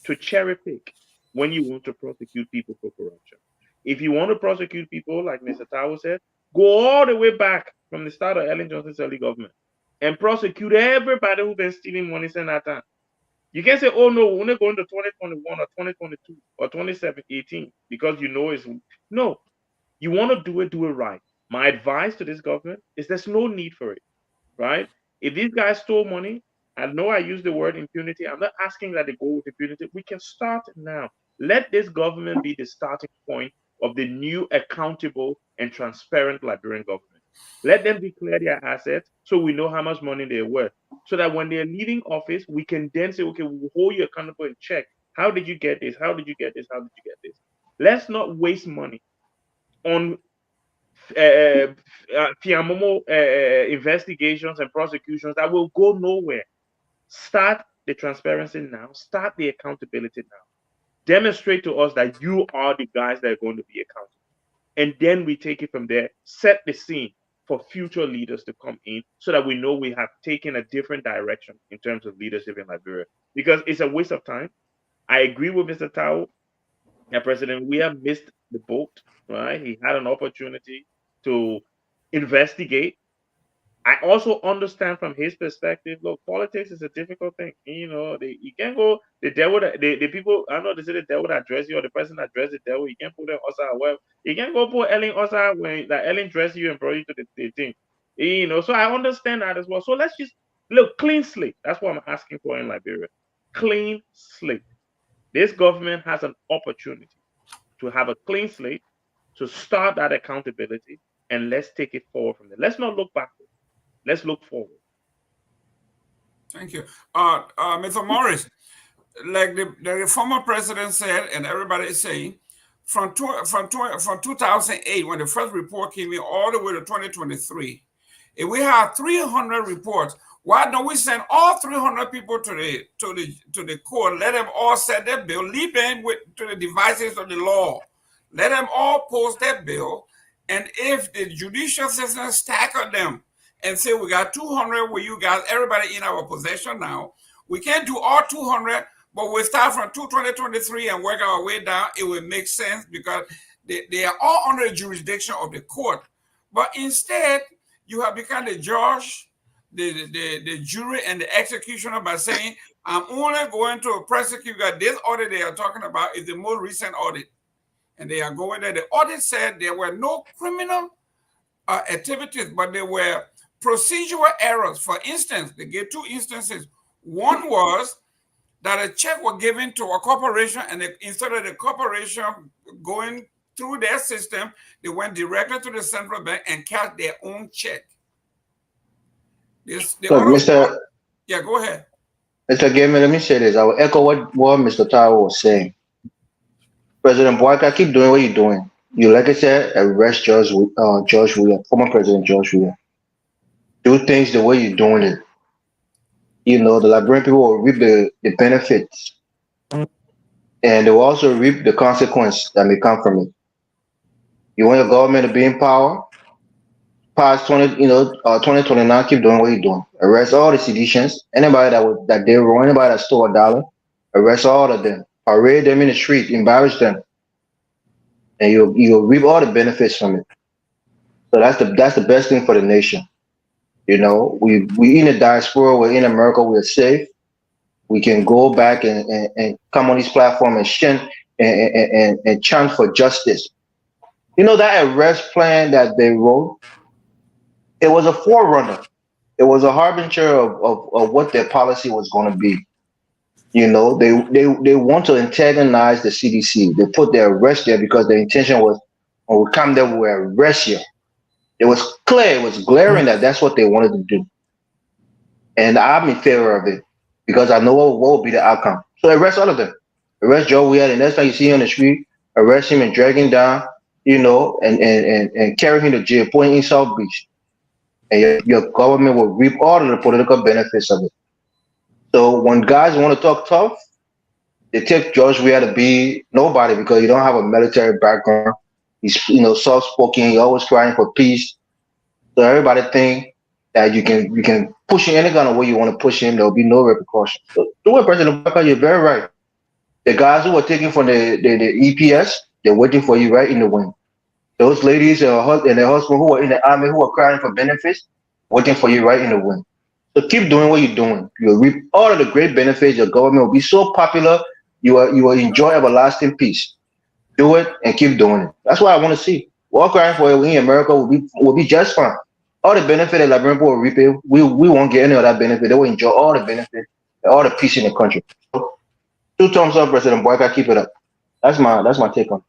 to cherry pick when you want to prosecute people for corruption. If you want to prosecute people, like Mr. Tao said, go all the way back from the start of Ellen Johnson's early government and prosecute everybody who's been stealing money since that time. You can't say, oh no, we're only going to 2021 or 2022 or 2018 because you know it's no. You want to do it right. My advice to this government is there's no need for it, right? If these guys stole money, I know I use the word impunity. I'm not asking that they go with impunity. We can start now. Let this government be the starting point of the new accountable and transparent Liberian government. Let them declare their assets so we know how much money they're worth. So that when they're leaving office, we can then say, okay, we'll hold you accountable and check. How did you get this? How did you get this? How did you get this? Let's not waste money on Fiamomo investigations and prosecutions that will go nowhere. Start the transparency now. Start the accountability now. Demonstrate to us that you are the guys that are going to be accountable. And then we take it from there, set the scene for future leaders to come in so that we know we have taken a different direction in terms of leadership in Liberia. Because it's a waste of time. I agree with Mr. Tao that President Weah missed the boat, right? He had an opportunity to investigate. I also understand from his perspective, look, politics is a difficult thing. You know, you can't go, the devil, the people, I know they say the devil that dress you or the person that dress the devil, you can't put them outside. Well, you can't go put Ellen outside when that Ellen dress you and brought you to the thing. You know, so I understand that as well. So let's just, look, clean slate. That's what I'm asking for in Liberia. Clean slate. This government has an opportunity to have a clean slate, to start that accountability, and let's take it forward from there. Let's not look backward. Let's look forward. Thank you. Mr. Morris, like the former president said, and everybody is saying, from 2008, when the first report came in, all the way to 2023, if we have 300 reports, why don't we send all 300 people to the court, let them all set their bill, leave them to the devices of the law, let them all post their bill, and if the judicial system stacker them and say we got 200 where you guys, everybody in our possession now, we can't do all 200, but we start from 2023 and work our way down, it will make sense because they are all under the jurisdiction of the court. But instead, you have become the judge, the jury, and the executioner by saying, I'm only going to prosecute because this audit they are talking about is the most recent audit. And they are going there. The audit said there were no criminal activities, but there were procedural errors. For instance, they gave two instances. One was that a check was given to a corporation, and instead of the corporation going through their system, they went directly to the central bank and cashed their own check. Yeah, go ahead. Mr. Gamer, let me say this. I will echo what Mr. Tao was saying. President Boyka, keep doing what you're doing. You, like I said, arrest George Weah, former President George Weah. Do things the way you're doing it. You know, the Liberian people will reap the benefits, and they will also reap the consequence that may come from it. You want your government to be in power? Past 2029, keep doing what you're doing. Arrest all the seditionists, anybody that did wrong, anybody that stole $1, arrest all of them. Parade them in the street, embarrass them, and you'll reap all the benefits from it. So that's the best thing for the nation. You know, we in the diaspora, we're in America, we're safe. We can go back and come on this platform and chant for justice. You know, that arrest plan that they wrote, it was a forerunner. It was a harbinger of what their policy was going to be. You know, they want to antagonize the CDC. They put their arrest there because the intention was when we come there, we will arrest you. It was clear, it was glaring that that's what they wanted to do. And I'm in favor of it because I know what will be the outcome. So arrest all of them. Arrest Joe Weir. The next time you see him on the street, arrest him and drag him down, you know, and carry him to jail, put him in South Beach. And your government will reap all of the political benefits of it. So when guys want to talk tough, they take George Weah to be nobody because you don't have a military background. He's, you know, soft spoken. He's always crying for peace. So everybody think that you can push him any kind of way you want to push him. There will be no repercussions. So do it, President Obama. You're very right. The guys who were taking from the EPS, they're waiting for you right in the wing. Those ladies and their husband who were in the army who were crying for benefits, waiting for you right in the wing. So keep doing what you're doing. You'll reap all of the great benefits. Your government will be so popular. You will enjoy everlasting peace. Do it and keep doing it. That's what I want to see. We're all crying for it. We in America will be just fine. All the benefit that Liberian people will reap it, we won't get any of that benefit. They will enjoy all the benefit and all the peace in the country. So, 2 thumbs up, President Boyka. Keep it up. That's my take on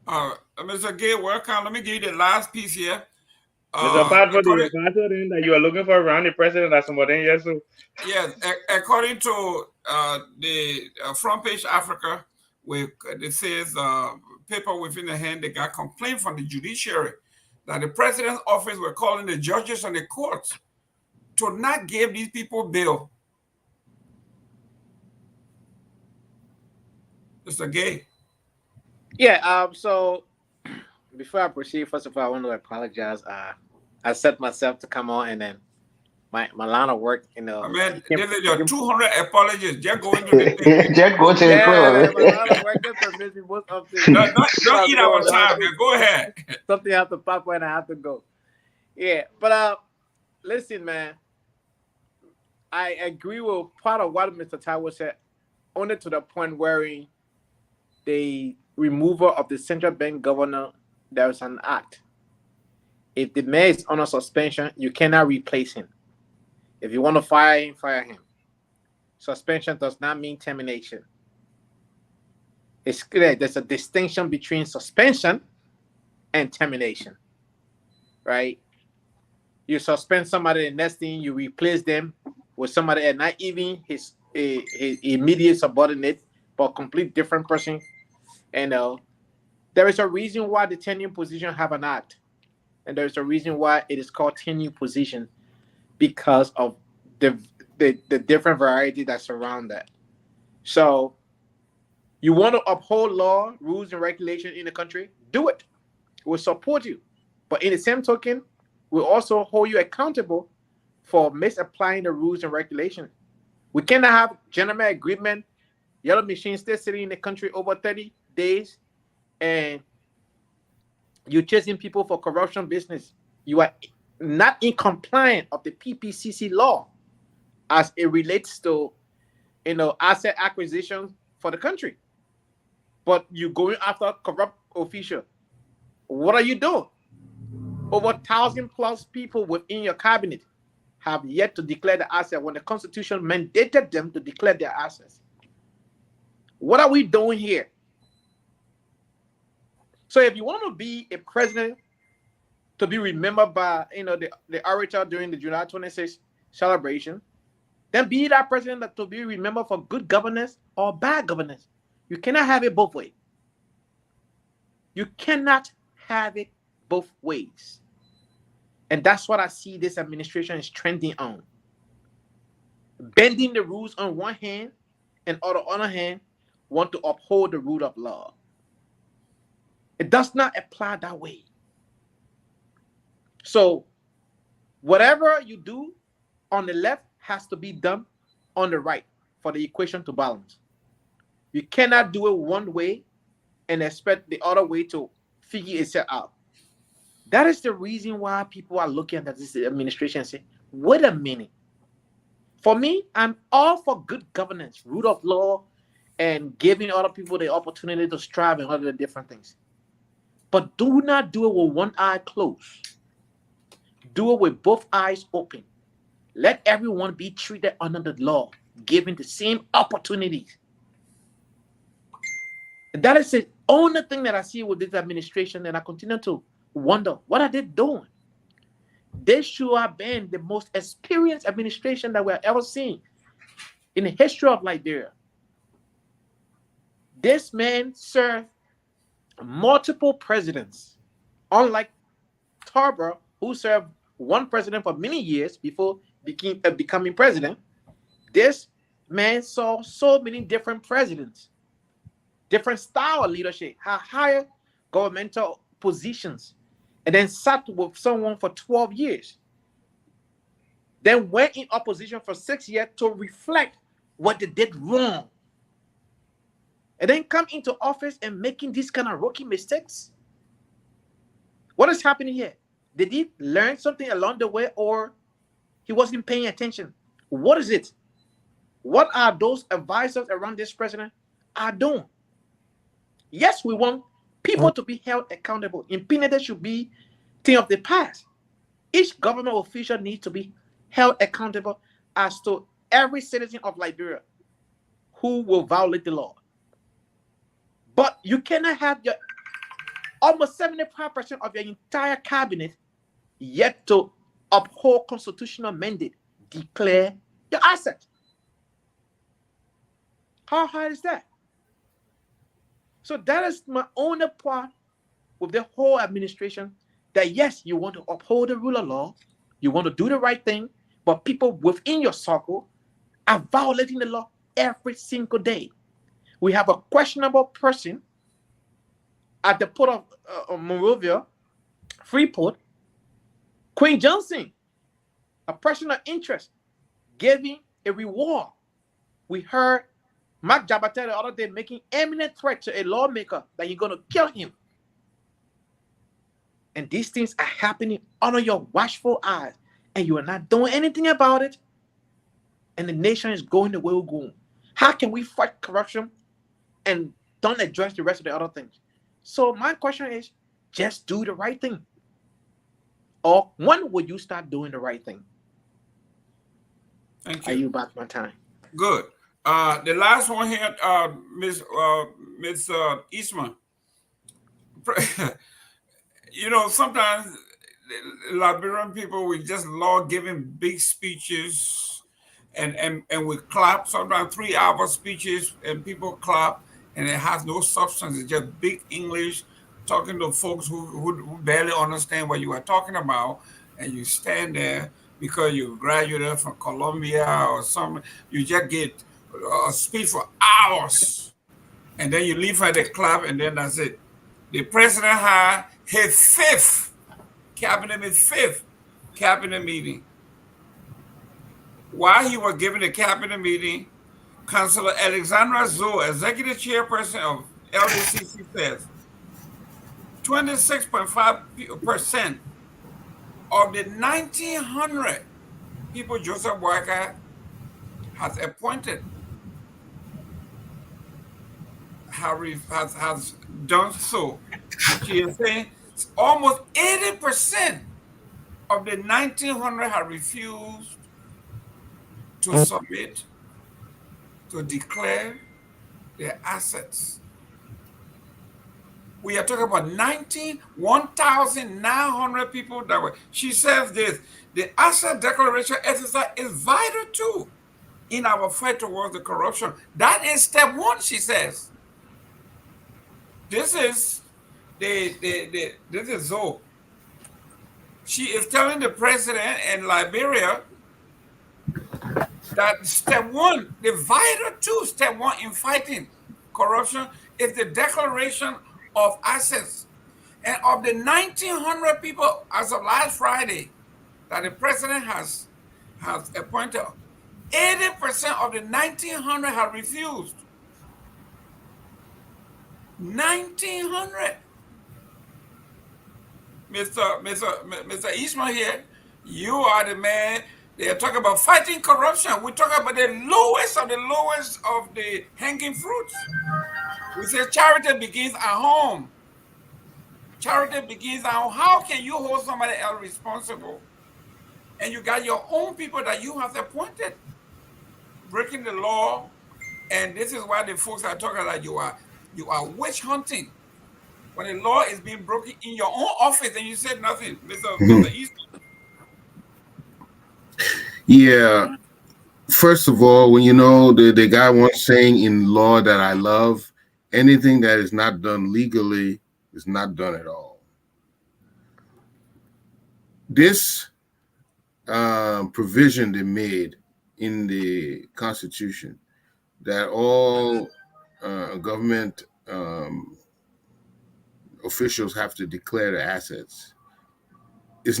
it. Mr. Gay, welcome. Let me give you the last piece here. Apart from that you are looking for around the president, that's somebody yes. Yes, according to the Front Page Africa, it says paper within the hand, they got complaint from the judiciary that the president's office were calling the judges and the courts to not give these people bail. Mr. Gay. Yeah. So before I proceed, first of all, I want to apologize. I set myself to come on, and then my line of work, you know. Man, this is your 200 apologies. Just go into the thing. Just go to the my line of work just permits me most of the. Don't eat our time, man. Go ahead. Something have to pop when I have to go. Yeah, but listen, man. I agree with part of what Mr. Taiwo said, only to the point where the removal of the central bank governor, there is an act. If the mayor is on a suspension, you cannot replace him. If you want to fire him, fire him. Suspension does not mean termination. It's clear there's a distinction between suspension and termination, right? You suspend somebody, the next thing you replace them with somebody, and not even his immediate subordinate, but a complete different person. And there is a reason why the tenure position have an act. And there's a reason why it is called tenure position, because of the different variety that surround that. So you want to uphold law, rules, and regulations in the country? Do it. We'll support you. But in the same token, we'll also hold you accountable for misapplying the rules and regulations. We cannot have gentleman agreement, yellow machine still sitting in the country over 30 days, and you're chasing people for corruption business. You are not in compliance of the PPCC law as it relates to, asset acquisition for the country. But you're going after corrupt official. What are you doing? Over 1,000+ people within your cabinet have yet to declare the asset when the Constitution mandated them to declare their assets. What are we doing here? So if you want to be a president to be remembered by, the orator during the July 26th celebration, then be that president that to be remembered for good governance or bad governance. You cannot have it both ways. You cannot have it both ways. And that's what I see this administration is trending on. Bending the rules on one hand, and on the other hand, want to uphold the rule of law. It does not apply that way. So whatever you do on the left has to be done on the right for the equation to balance. You cannot do it one way and expect the other way to figure itself out. That is the reason why people are looking at this administration and say, wait a minute. For me, I'm all for good governance, rule of law, and giving other people the opportunity to strive and other different things. But do not do it with one eye closed. Do it with both eyes open. Let everyone be treated under the law given the same opportunities. That is the only thing that I see with this administration, and I continue to wonder, what are they doing? They should have been the most experienced administration that we have ever seen in the history of Liberia. This man served multiple presidents, unlike Tarboro, who served one president for many years before becoming president. This man saw so many different presidents, different style of leadership, had higher governmental positions, and then sat with someone for 12 years. Then went in opposition for 6 years to reflect what they did wrong. And then come into office and making these kind of rookie mistakes. What is happening here? Did he learn something along the way, or he wasn't paying attention? What is it? What are those advisors around this president are doing? Yes, we want people to be held accountable. Impunity should be a thing of the past. Each government official needs to be held accountable as to every citizen of Liberia who will violate the law. But you cannot have your almost 75% of your entire cabinet yet to uphold constitutional mandate, declare your asset. How hard is that? So that is my only part with the whole administration, that yes, you want to uphold the rule of law, you want to do the right thing, but people within your circle are violating the law every single day. We have a questionable person at the port of Monrovia, Freeport, Queen Johnson, a person of interest, giving a reward. We heard Mark Jabate the other day making imminent threat to a lawmaker that you're going to kill him. And these things are happening under your watchful eyes, and you are not doing anything about it. And the nation is going the way we're going. How can we fight corruption and don't address the rest of the other things? So my question is, just do the right thing. Or when will you start doing the right thing? Thank you. Are you back my time? Good. The last one here, Ms. Isma. You know, sometimes Liberian people, we just love giving big speeches and we clap, sometimes 3-hour speeches, and people clap, and it has no substance. It's just big English, talking to folks who barely understand what you are talking about, and you stand there because you graduated from Columbia or something. You just get a speech for hours, and then you leave at the club, and then that's it. The president had his fifth cabinet meeting. While he was giving the cabinet meeting, Councilor Alexandra Zoe, executive chairperson of LDCC, says 26.5% of the 1,900 people Joseph Boyka has appointed has done so. She is saying almost 80% of the 1,900 have refused to submit, to declare their assets. We are talking about 1,900 people that were. She says this: the asset declaration exercise is vital too in our fight towards the corruption. That is step one, she says. This is this is Zoe. She is telling the president in Liberia that step one, the vital two, step one in fighting corruption is the declaration of assets. And of the 1,900 people as of last Friday that the president has appointed, 80% of the 1,900 have refused. 1,900. Mr. Ismail here, you are the man. They are talking about fighting corruption. We talk about the lowest of the hanging fruits. We say charity begins at home. Charity begins at home. How can you hold somebody else responsible? And you got your own people that you have appointed. breaking the law, and this is why the folks are talking like you are witch hunting. When the law is being broken in your own office and you said nothing, Mr. East. Yeah. First of all, when you know the guy once saying in law that I love, anything that is not done legally is not done at all. This provision they made in the Constitution that all government officials have to declare their assets is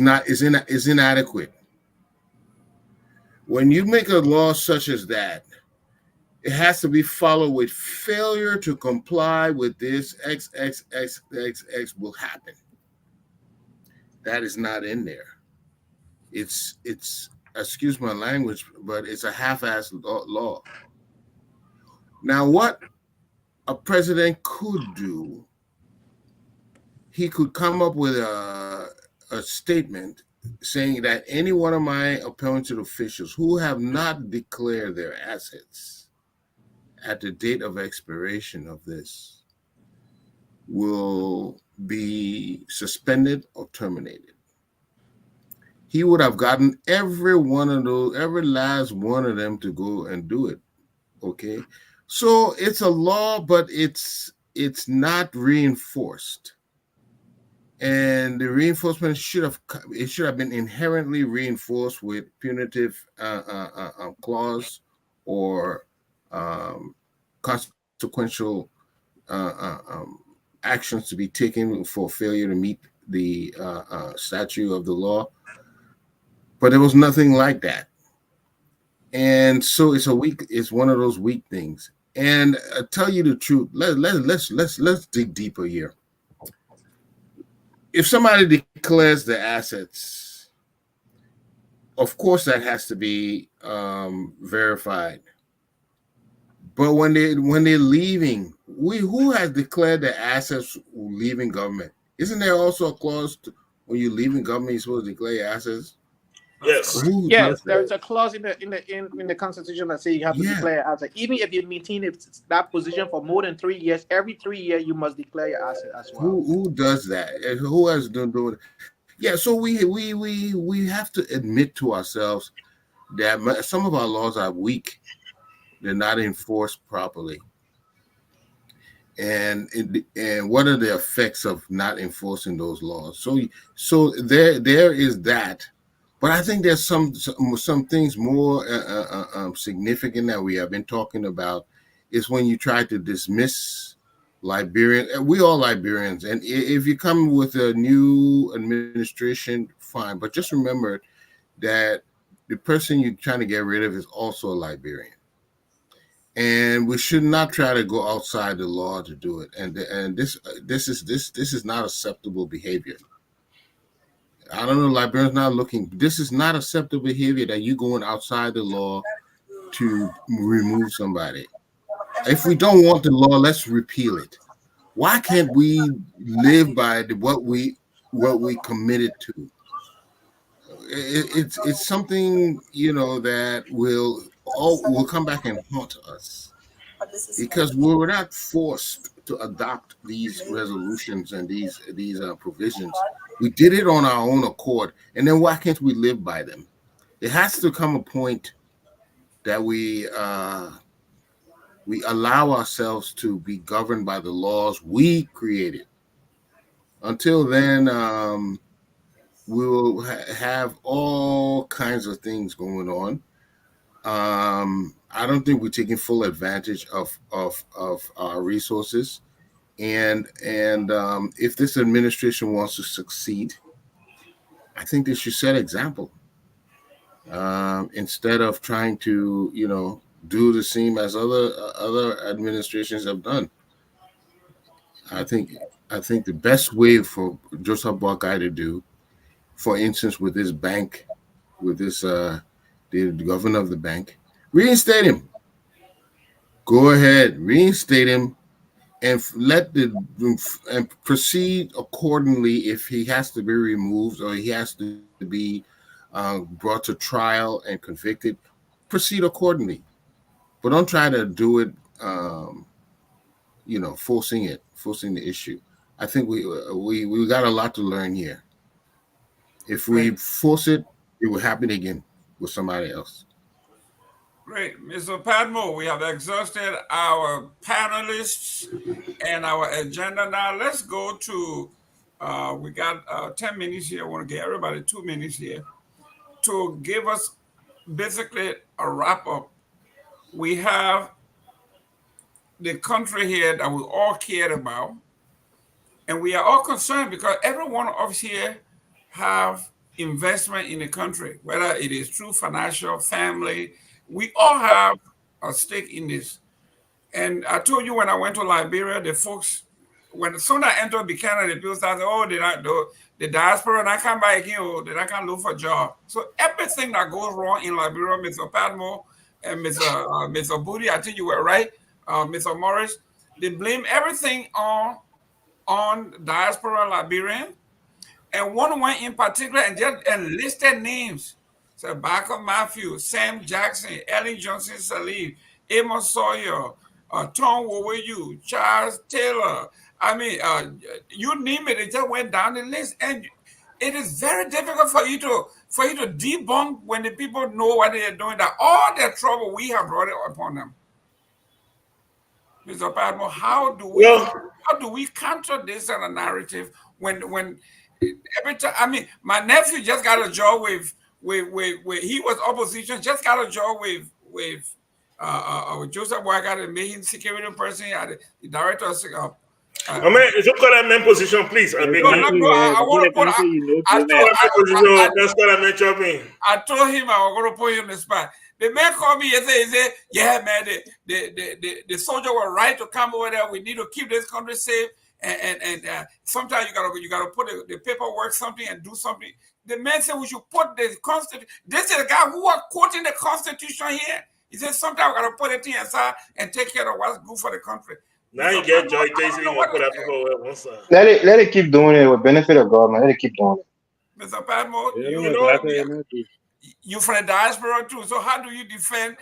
inadequate. When you make a law such as that, it has to be followed with failure to comply with this XXXXX will happen. That is not in there. It's excuse my language, but it's a half-assed law. Now, what a president could do, he could come up with a statement saying that any one of my appointed officials who have not declared their assets at the date of expiration of this will be suspended or terminated. He would have gotten every last one of them to go and do it. Okay. So it's a law, but it's not reinforced. And the reinforcement should have been inherently reinforced with punitive clause or consequential actions to be taken for failure to meet the statute of the law. But there was nothing like that. And so it's one of those weak things. And tell you the truth, let's dig deeper here. If somebody declares their assets, of course that has to be verified. But when they're leaving, who has declared their assets leaving government? Isn't there also a clause when you're leaving government, you're supposed to declare your assets? Yes. Yes, there's a clause in the Constitution that says you have to declare your asset. Even if you maintain that position for more than 3 years, every 3 years you must declare your asset as well. Who does that? And who has done doing it? Yeah, so we have to admit to ourselves that some of our laws are weak. They're not enforced properly. And what are the effects of not enforcing those laws? So there is that. But I think there's some things more significant that we have been talking about is when you try to dismiss Liberians. We all Liberians, and if you come with a new administration, fine. But just remember that the person you're trying to get rid of is also a Liberian, and we should not try to go outside the law to do it. And this is not acceptable behavior. I don't know, Liberians not looking. This is not acceptable behavior that you going outside the law to remove somebody. If we don't want the law, let's repeal it. Why can't we live by what we committed to? It's something, that will come back and haunt us because we were not forced to adopt these resolutions and these provisions. We did it on our own accord, and then why can't we live by them? It has to come a point that we allow ourselves to be governed by the laws we created. Until then, we will have all kinds of things going on. I don't think we're taking full advantage of our resources. And if this administration wants to succeed, I think they should set example instead of trying to, do the same as other administrations have done. I think the best way for Joseph Boakai to do, for instance, with this bank, with this the governor of the bank, reinstate him. Go ahead, reinstate him. And and proceed accordingly if he has to be removed or he has to be brought to trial and convicted. Proceed accordingly. but don't try to do it, forcing the issue. I think we got a lot to learn here. If we force it, it will happen again with somebody else. Great. Mr. Padmo, we have exhausted our panelists and our agenda. Now let's go to, we got 10 minutes here. I want to give everybody 2 minutes here to give us basically a wrap up. We have the country here that we all cared about, and we are all concerned because every one of us here have investment in the country, whether it is through financial, family. We all have a stake in this. And I told you when I went to Liberia, the folks, when soon I entered Buchanan, the people started, oh, the diaspora, and I come back again, oh, then I can look for a job. So everything that goes wrong in Liberia, Mr. Padmo and Mr. Booty, I think you were right, Mr. Morris, they blame everything on diaspora Liberian. And one in particular, and just enlisted names. So Barker Matthew, Sam Jackson, Ellen Johnson Salif, Amos Sawyer, Tom Woweyu, Charles Taylor. I mean, you name it, it just went down the list. And it is very difficult for you to debunk when the people know what they are doing, that all their trouble we have brought it upon them. Mr. Padmo, how do we counter this and a narrative when every time? I mean, my nephew just got a job with he was opposition, just got a job with Joseph Boycott, and made him security person, the director of I mean, if you call that man position, please. I beg you. I want to put. I told him I was going to put him on the spot. The man called me and said, yeah, man, the soldier was right to come over there. We need to keep this country safe. And sometimes you gotta put the paperwork something and do something. The man said we should put the Constitution. This is the guy who was quoting the Constitution here. He said sometimes we gotta put it aside and take care of what's good for the country. Now you get Joy Jason and put that paperwork on one side. Let it keep doing it with benefit of government. Let it keep doing it. Mr. Padmo, you from the diaspora too. So how do we defend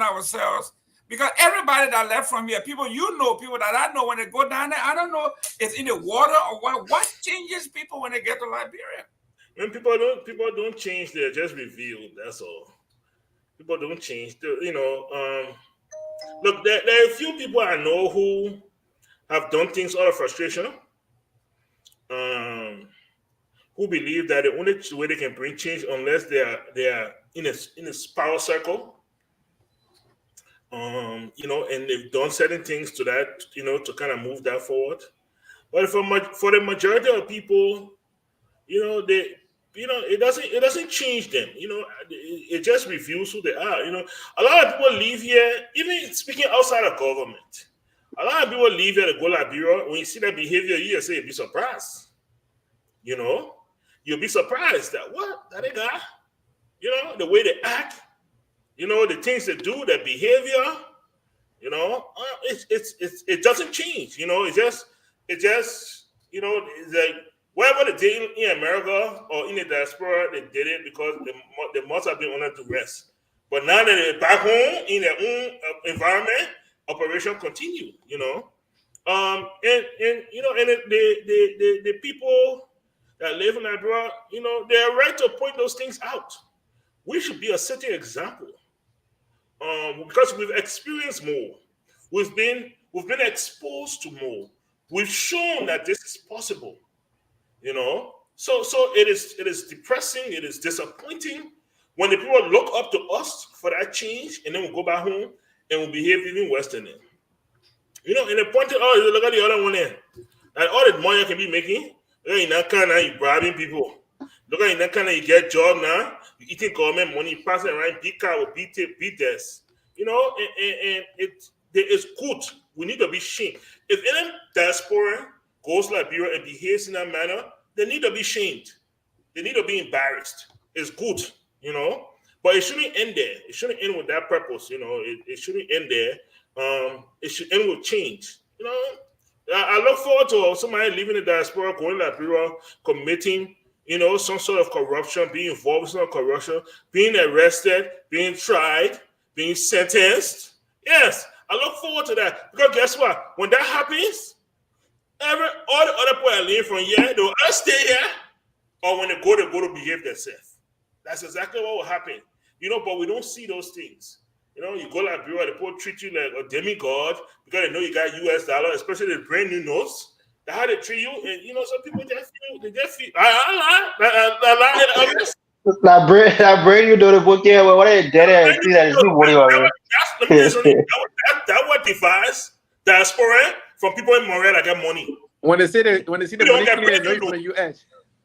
ourselves? Because everybody that left from here, people people that I know when they go down there, I don't know if it's in the water or what changes people when they get to Liberia. When people don't change, they're just revealed. That's all. People don't change. Look, there are a few people I know who have done things out of frustration. Who believe that the only way they can bring change unless they are in a power circle. And they've done certain things to that, to kind of move that forward. But for the majority of people, it doesn't change them. It just reveals who they are. A lot of people leave here, even speaking outside of government. A lot of people leave here to go to Liberia. When you see that behavior, you just say, you'll be surprised. You'll be surprised that that guy, the way they act. The things they do, their behavior, it doesn't change. It's like whatever they did in America or in the diaspora, they did it because they must have been under duress. But now that they're back home in their own environment, operation continue. The people that live in Liberia, they're right to point those things out. We should be a setting example. Because we've experienced more, we've been exposed to more. We've shown that this is possible, So it is depressing. It is disappointing when the people look up to us for that change, and then we go back home and we behave even worse than them. And they pointed out, look at the other one there, and all the money you can be making, in that kind of you bribing people. Look at in that kind of you get job now. You eating government money, passing around big car with big this. And it is good. We need to be shamed. If any diaspora goes to Liberia and behaves in that manner, they need to be shamed. They need to be embarrassed. It's good, But it shouldn't end there. It shouldn't end with that purpose, It shouldn't end there. It should end with change, I look forward to somebody leaving the diaspora, going to Liberia, committing some sort of corruption, being involved in some corruption, being arrested, being tried, being sentenced. Yes, I look forward to that. Because guess what? When that happens, all the other people are leaving from here, they'll either stay here, or when they go to behave themselves. That's exactly what will happen. But we don't see those things. You go like Liberia, they treat you like a demigod because they know you got US dollar, especially the brand new notes. That's how they treat you. And some people just feel. La Brady do the book here. What are dead? See that is That's what divides diaspora from people in Montreal that get money. When they see the money, they know it's from the US.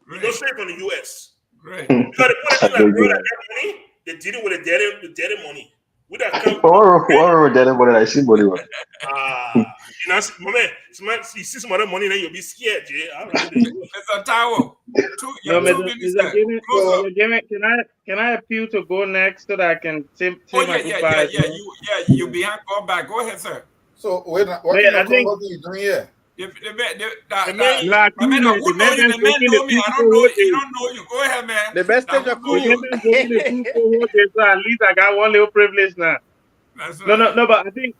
You don't say from the US. Right. Because the people that get money, they did it with the dirty money. With that come. You see some other money, then you'll be scared, Jay. It's a tower. Can I appeal to go next so that I can say my goodbye? You behind call back. Go ahead, sir. So what kind of club are you doing here? The man know me. I don't know. You don't know you. Go ahead, man. The best stage of cool. So at least I got one little privilege now. No, but I think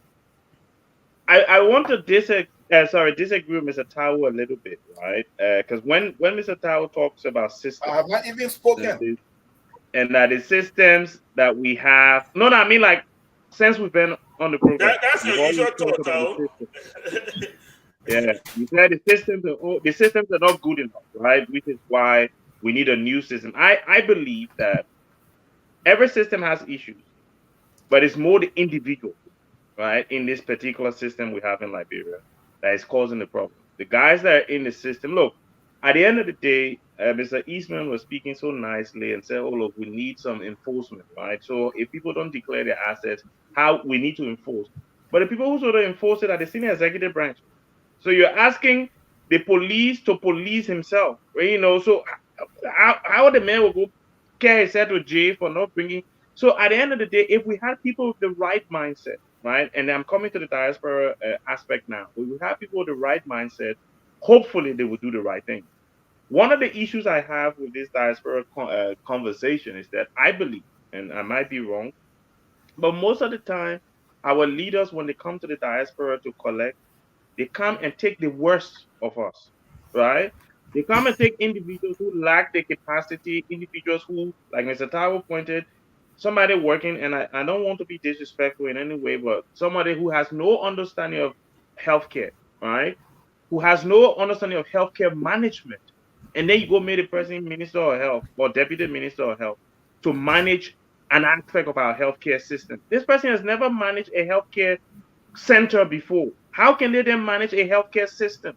I want to disagree with Mr. Tao a little bit, right? Because when Mr. Tao talks about systems, I have not even spoken. And that the systems that we have, I mean, like, since we've been on the program, that's your usual talk, Tao. Yeah, you said the systems are not good enough, right? Which is why we need a new system. I believe that every system has issues, but it's more the individual, right? In this particular system we have in Liberia that is causing the problem. The guys that are in the system, look, at the end of the day, Mr. Eastman was speaking so nicely and said, oh, look, we need some enforcement, right? So if people don't declare their assets, how we need to enforce. But the people who sort of enforce it are the senior executive branch. So you're asking the police to police himself, right? So how the man will go carry his head to jail for not bringing. So at the end of the day, if we had people with the right mindset, right? And I'm coming to the diaspora aspect now. If we have people with the right mindset, hopefully they will do the right thing. One of the issues I have with this diaspora conversation is that I believe, and I might be wrong, but most of the time, our leaders, when they come to the diaspora to collect, they come and take the worst of us, right? They come and take individuals who lack the capacity, individuals who, like Mr. Tao pointed, somebody working, and I don't want to be disrespectful in any way, but somebody who has no understanding of healthcare, right? Who has no understanding of healthcare management. And then you go meet the president, minister of health, or deputy minister of health to manage an aspect of our healthcare system. This person has never managed a healthcare center before. How can they then manage a healthcare system,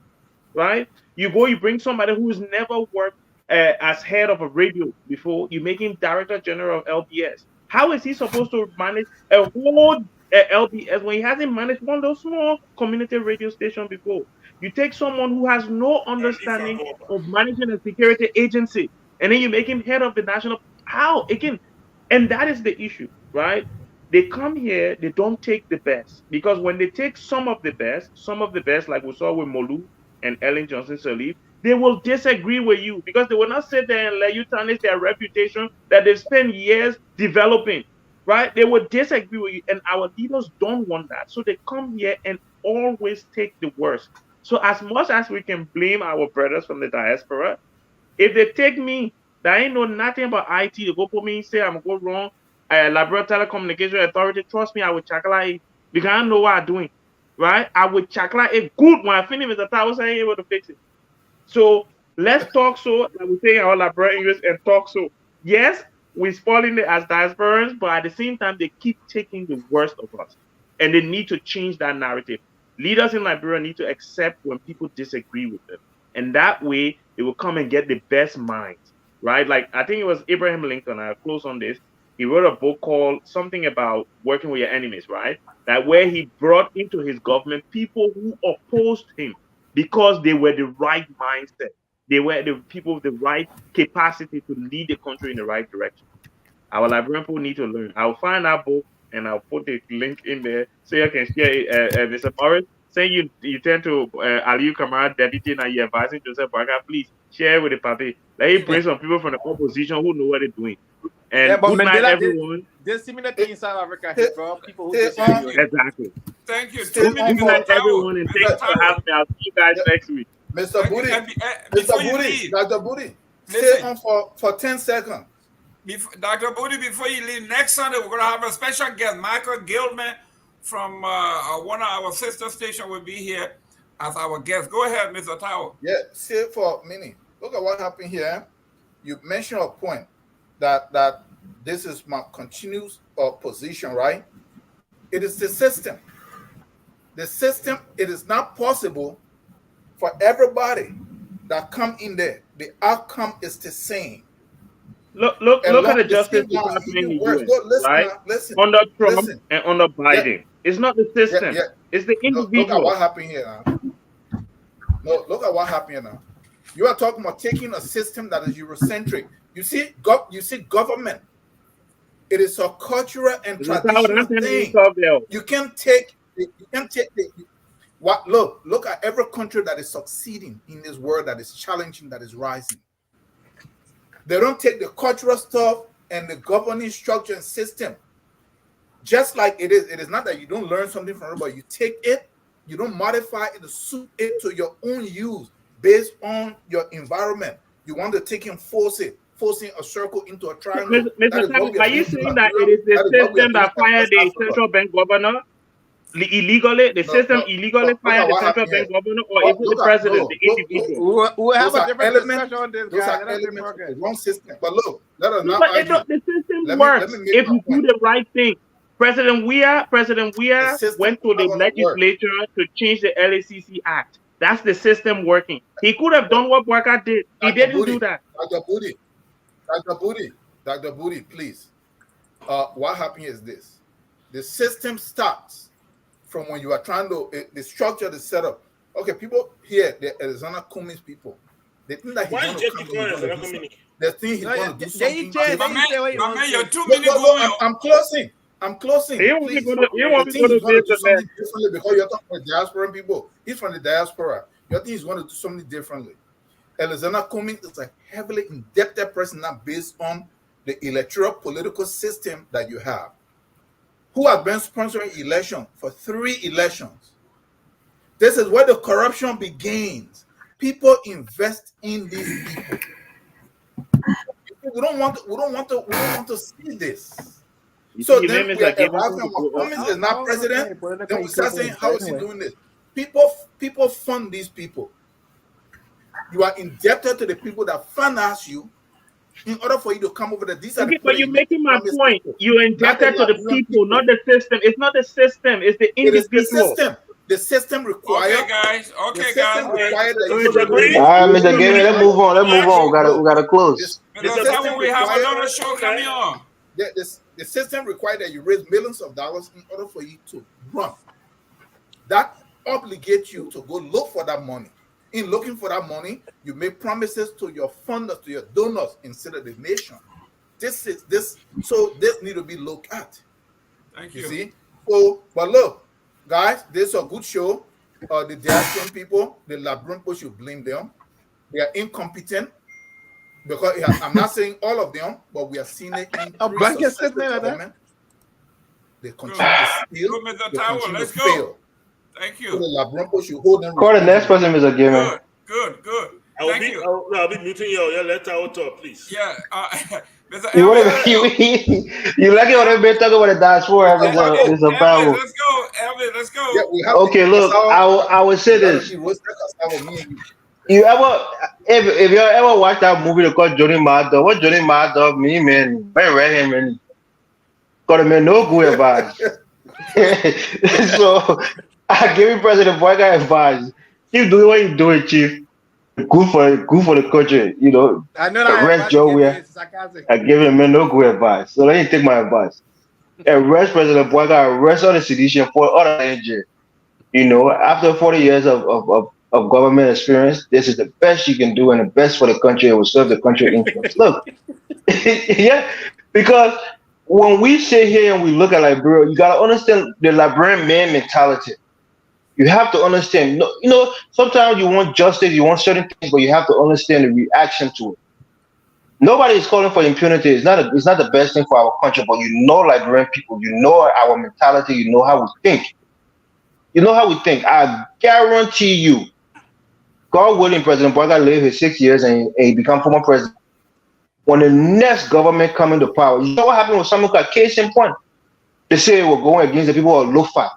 right? You bring somebody who's never worked as head of a radio before, you make him director general of LBS. How is he supposed to manage a whole LBS when he hasn't managed one of those small community radio stations before? You take someone who has no understanding of managing a security agency, and then you make him head of the national. How? Again, and that is the issue, right? They come here, they don't take the best. Because when they take some of the best, like we saw with Molu and Ellen Johnson Sirleaf, they will disagree with you because they will not sit there and let you tarnish their reputation that they've spent years developing, right? They will disagree with you, and our leaders don't want that. So they come here and always take the worst. So as much as we can blame our brothers from the diaspora, if they take me, that ain't know nothing about IT, they go put me and say I'm going wrong, Liberia Telecommunication Authority, trust me, I will chakla it because I know what I'm doing, right? I will chakla it good when I finish with the tower, I ain't able to fix it. So let's talk so, like we say in our Liberia English, and talk so. Yes, we're spoiling it as diasporans, but at the same time, they keep taking the worst of us, and they need to change that narrative. Leaders in Liberia need to accept when people disagree with them, and that way they will come and get the best minds, right? Like I think it was Abraham Lincoln. I'll close on this. He wrote a book called something about working with your enemies, right? That where he brought into his government people who opposed him because they were the right mindset. They were the people with the right capacity to lead the country in the right direction. Our Liberian people need to learn. I'll find that book and I'll put the link in there so you can share it, Mr. Morris. saying you turn to Aliyu Kamara deputy and you're advising Joseph Boakai, please share with the party. Let him bring some people from the opposition who know what they're doing. And but good night, Mandela everyone. There's similar thing in South Africa. He brought people who disagree. Exactly. Thank you. Good night, everyone, and thanks for having me. I'll see you guys next week. Mr. Booty, Dr. Booty, stay on for 10 seconds. Dr. Booty, before you leave, next Sunday we're going to have a special guest. Michael Gilman from one of our sister stations will be here as our guest. Go ahead, Mr. Tower. Yeah, say for a minute. Look at what happened here. You mentioned a point that this is my continuous position, right? It is the system. The system, it is not possible for everybody that come in there. The outcome is the same. Look at the justice department in the US, right? Under Trump and under Biden. It's not the system. It's the individual. Look at what happened here now. No, look at what happened here now. You are talking about taking a system that is Eurocentric. You see government. It is a cultural and traditional thing. You can't take what look at every country that is succeeding in this world, that is challenging, that is rising. They don't take the cultural stuff and the governing structure and system. Just like it is not that you don't learn something from it, but you take it, you don't modify it to suit it to your own use based on your environment. You want to take and forcing a circle into a triangle. Mr. Are you saying that it is the system that fired the central bank governor illegally? The system illegally fired the central bank governor, or is it the president, the individual? We'll have a different discussion on this, guys. Wrong system. But look, let us not argue. The system works if you do the right thing. President Weah went to the legislature to change the LACC Act. That's the system working. He could have done what Boakai did. He didn't do that. Dr. Booty, please. What happened is this. The system starts from when you are trying to, the structure, the setup. Okay, people here, the Arizona Cummings people, they think that he's going to come in. They think he's going to do something. I'm closing. You want me to go to differently because you're talking about diaspora people. He's from the diaspora. You think he's going to do something differently. Alexander Cummings is a heavily indebted person now based on the electoral political system that you have, who has been sponsoring election for 3 elections. This is where the corruption begins. People invest in these people. We don't want to see this. So then we are arriving when Cummings is not president. Then we start saying, how is he doing this? People fund these people. You are indebted to the people that finance you in order for you to come over there. But you're making my point. You're indebted to the people, not the system. It's not the system. It's the individual. It is the system. The system requires. Okay, guys. All right, Mr. Gary, let's move on. We gotta close. We have another show coming on. The system requires that you raise millions of dollars in order for you to run. That obligates you to go look for that money. In looking for that money, you make promises to your funders, to your donors instead of the nation. This need to be looked at. Thank you. You see? So, but look, guys, this is a good show. The diaspora people, the Labron people, should blame them. They are incompetent. Because I'm not saying all of them, but we are seeing it in government. They continue to steal. Let's go. Thank you. Call the next person, Mr. Gilman. Good. I'll be muting you. Yeah, let our talk, please. Yeah. You like it when everybody talk about the diaspora? It's a power. Let's go. Yeah, okay, look, I would say this. You if you ever watch that movie called Johnny Mad Dog, what Johnny Mad Dog mean, man? Very rare, man. Got him no good advice. So I give you President Boakai advice. Keep doing what you're doing, Chief. Good for the country, you know. I know that. Arrest Joe Weah. I give him no good advice. So let me take my advice. Arrest President Boakai, arrest all the sedition for all the NJ. You know, after 40 years of government experience, this is the best you can do and the best for the country. It will serve the country interest. Look, yeah, because when we sit here and we look at Liberia, you gotta understand the Liberian man mentality. You have to understand. No, sometimes you want justice, you want certain things, but you have to understand the reaction to it. Nobody is calling for impunity. It's not the best thing for our country, but Liberian people, our mentality, how we think. You know how we think. I guarantee you, God willing, President Boaga live his 6 years and he become former president. When the next government come into power, you know what happened with Samuka? Case in point. They say they were going against the people of Lofa.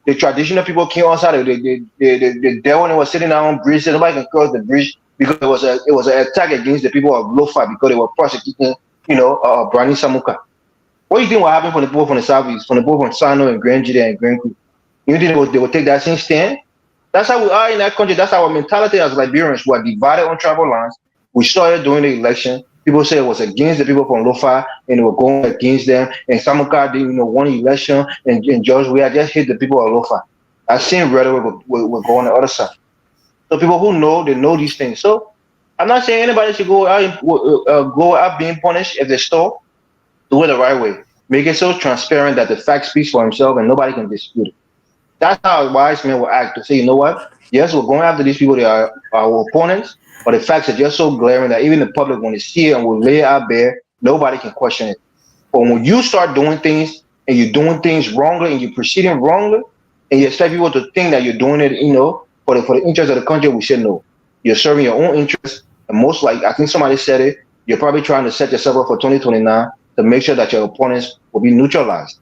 The traditional people came outside. The devil when they were sitting down on bridge, nobody can cross the bridge because it was an attack against the people of Lofa because they were prosecuting, Brani Samuka. What do you think will happen from the people from the southeast, from the people from Sano and Grand Jide and Grand Creek? You think they would take that same stand? That's how we are in that country. That's our mentality as Liberians. We are divided on tribal lines. We started during the election. People say it was against the people from Lofa and they were going against them. And Samuka did, won the election. And George, we had just hit the people of Lofa. That same rhetoric will go on the other side. So people who know, they know these things. So I'm not saying anybody should go out being punished if they stole. Do it the right way. Make it so transparent that the fact speaks for himself and nobody can dispute it. That's how a wise man will act, to say, you know what? Yes, we're going after these people. They are our opponents, but the facts are just so glaring that even the public, when they see it and will lay it out bare, nobody can question it. But when you start doing things and you're doing things wrongly and you're proceeding wrongly, and you expect people to think that you're doing it, for the interest of the country, we should know. You're serving your own interests, and most likely, I think somebody said it, you're probably trying to set yourself up for 2029 to make sure that your opponents will be neutralized.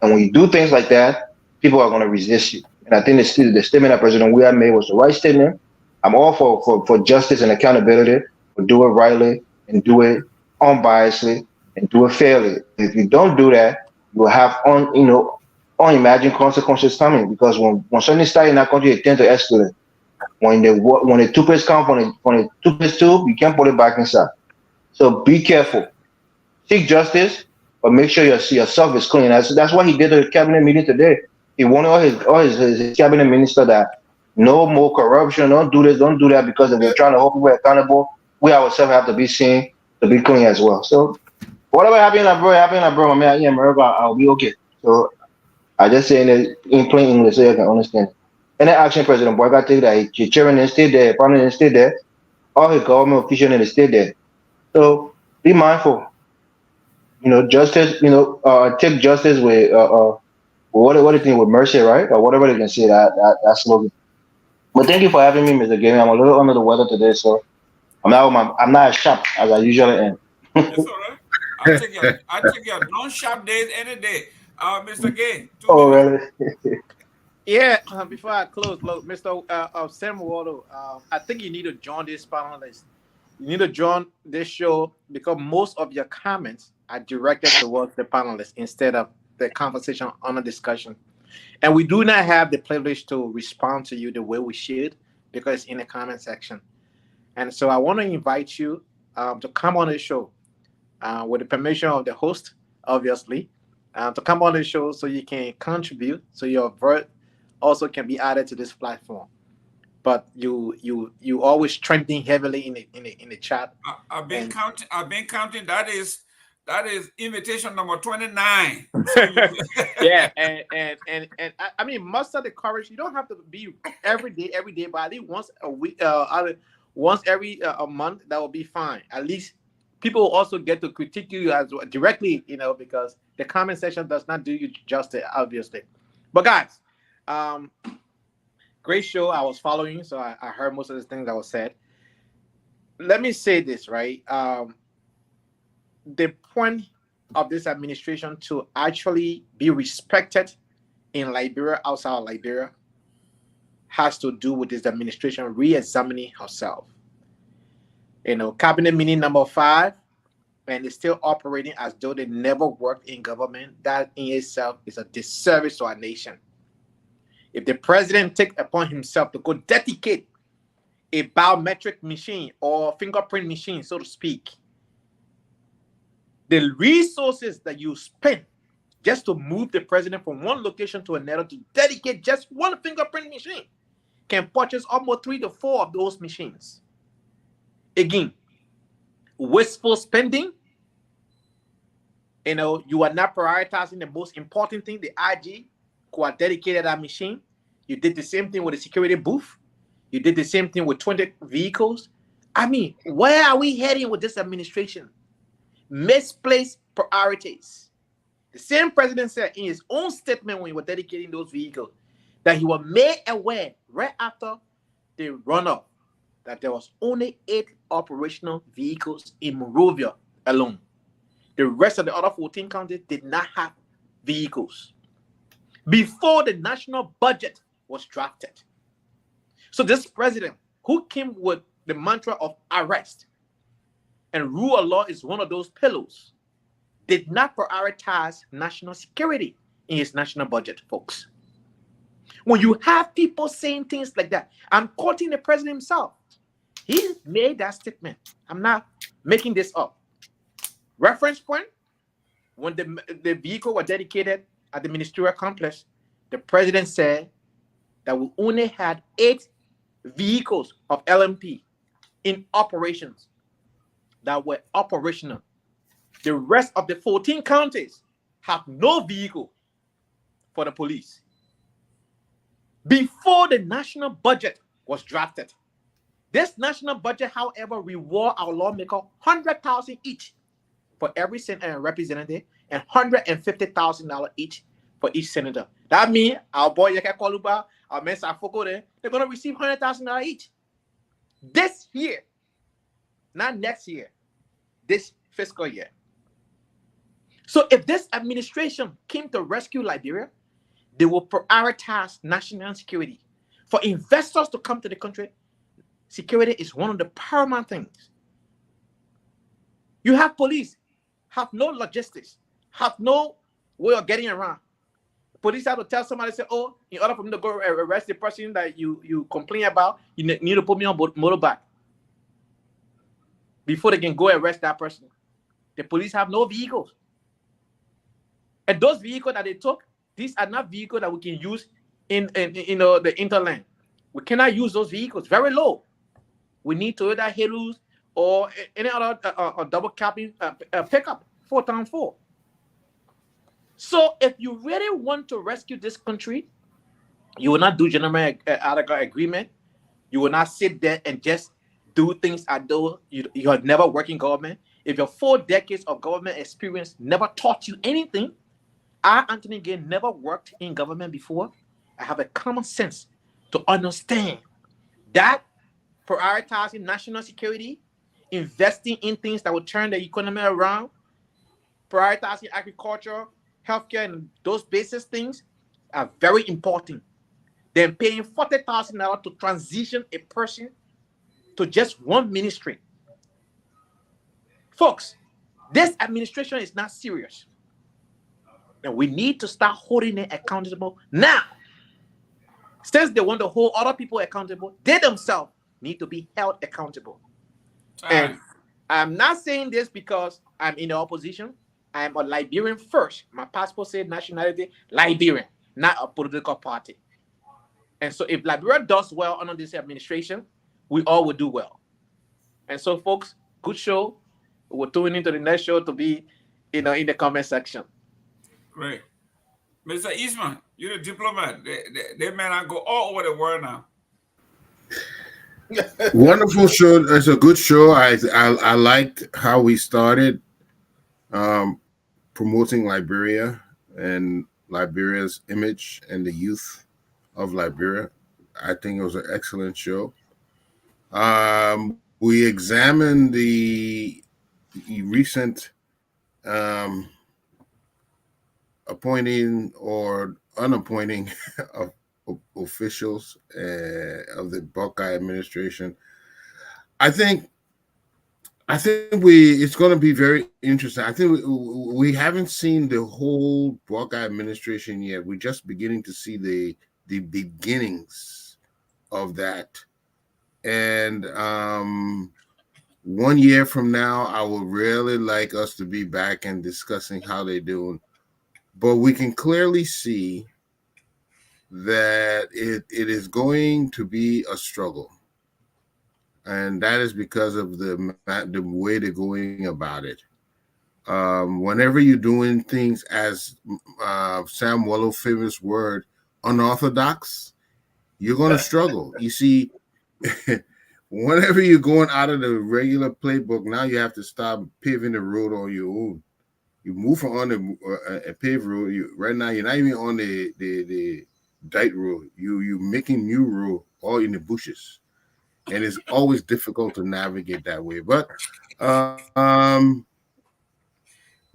And when you do things like that, people are going to resist you. And I think the statement that President Weah made was the right statement. I'm all for justice and accountability, but do it rightly and do it unbiasedly and do it fairly. If you don't do that, you will have unimagined consequences coming, because when something starts in that country, it tends to escalate. When the toothpaste comes from the toothpaste tube, you can't put it back inside. So be careful. Seek justice, but make sure yourself is clean. That's what he did at the cabinet meeting today. He wanted all his cabinet minister that no more corruption, don't do this, don't do that, because if we're trying to hold people accountable, we ourselves have to be seen to be clean as well. So whatever happened in bro, I mean, in America, I'll be okay. So I just saying it in plain English so you can understand. And then action President Boaga take that his chairman didn't stay there, prime minister stay there, all his government officials didn't stay there. So be mindful. Justice, take justice with what do you think, with mercy, right? Or whatever they can say that slogan. But thank you for having me, Mr. Gaming. I'm a little under the weather today, so I'm not as sharp as I usually am. It's all right. I take your non-sharp days any day. Mr. Gay. Oh, really? Yeah, before I close, look, Mr. Samuel, I think you need to join this panelist. You need to join this show because most of your comments are directed towards the panelists instead of the conversation on a discussion. And we do not have the privilege to respond to you the way we should because it's in the comment section. And so I want to invite you to come on the show with the permission of the host, obviously, to come on the show so you can contribute, so your voice also can be added to this platform. But you always trending heavily in the chat. I've been counting. That is invitation number 29. Yeah, and I mean, muster the courage. You don't have to be every day, but at least once a week, once every a month, that will be fine. At least people will also get to critique you as directly, because the comment section does not do you justice, obviously. But guys, great show. I was following, so I heard most of the things that was said. Let me say this, right? The point of this administration to actually be respected in Liberia, outside of Liberia, has to do with this administration re-examining herself. Cabinet meeting number 5, and it's still operating as though they never worked in government. That in itself is a disservice to our nation. If the president takes upon himself to go dedicate a biometric machine or fingerprint machine, so to speak, the resources that you spend just to move the president from one location to another to dedicate just one fingerprint machine can purchase almost 3 to 4 of those machines. Again, wasteful spending. You are not prioritizing the most important thing, the IG, who are dedicated to that machine. You did the same thing with the security booth. You did the same thing with 20 vehicles. I mean, where are we heading with this administration? Misplaced priorities. The same president said in his own statement when he was dedicating those vehicles that he was made aware right after the runoff that there was only 8 operational vehicles in Monrovia alone. The rest of the other 14 counties did not have vehicles before the national budget was drafted. So this president, who came with the mantra of arrest and rule of law is one of those pillars, did not prioritize national security in his national budget, folks. When you have people saying things like that, I'm quoting the president himself. He made that statement. I'm not making this up. Reference point, when the vehicle was dedicated at the ministerial complex, the president said that we only had 8 vehicles of LMP in operations that were operational. The rest of the 14 counties have no vehicle for the police. Before the national budget was drafted, this national budget, however, reward our lawmaker $100,000 each for every representative and $150,000 each for each senator. That means our boy Yeke Koluba, our men Safoko, they're going to receive $100,000 each this year, not next year, this fiscal year. So if this administration came to rescue Liberia, they will prioritize national security. For investors to come to the country, security is one of the paramount things. You have police, have no logistics, have no way of getting around. Police have to tell somebody, say, oh, in order for me to go arrest the person that you complain about, you need to put me on motorbike before they can go arrest that person. The police have no vehicles. And those vehicles that they took, these are not vehicles that we can use in the interland. We cannot use those vehicles. Very low. We need Toyota Hilux or any other double cabin pickup 4x4. So if you really want to rescue this country, you will not do general article agreement. You will not sit there and just do things as though you have never worked in government. If your 4 decades of government experience never taught you anything, I, Anthony Gay, never worked in government before. I have a common sense to understand that prioritizing national security, investing in things that will turn the economy around, prioritizing agriculture, healthcare, and those basic things are very important. Then paying $40,000 to transition a person to just one ministry. Folks, this administration is not serious. And we need to start holding them accountable now. Since they want to hold other people accountable, they themselves need to be held accountable. And I'm not saying this because I'm in the opposition. I'm a Liberian first. My passport says nationality, Liberian, not a political party. And so if Liberia does well under this administration, we all will do well. And so, folks, good show. We're tuning into the next show to be, in the comment section. Great. Mr. Eastman, you're a diplomat. They may not go all over the world now. Wonderful show. It's a good show. I liked how we started promoting Liberia and Liberia's image and the youth of Liberia. I think it was an excellent show. We examined the recent appointing or unappointing of officials of the Buckeye administration. I think it's going to be very interesting. I think we haven't seen the whole Buckeye administration yet. We're just beginning to see the beginnings of that. And 1 year from now, I would really like us to be back and discussing how they're doing. But we can clearly see that it is going to be a struggle. And that is because of the way they're going about it. Whenever you're doing things, as Sam Wallow famous word, unorthodox, you're going to struggle. You see, whenever you're going out of the regular playbook, now you have to start paving the road on your own. You move on a paved road. Right now, you're not even on the dirt road. You're making new road all in the bushes, and it's always difficult to navigate that way. But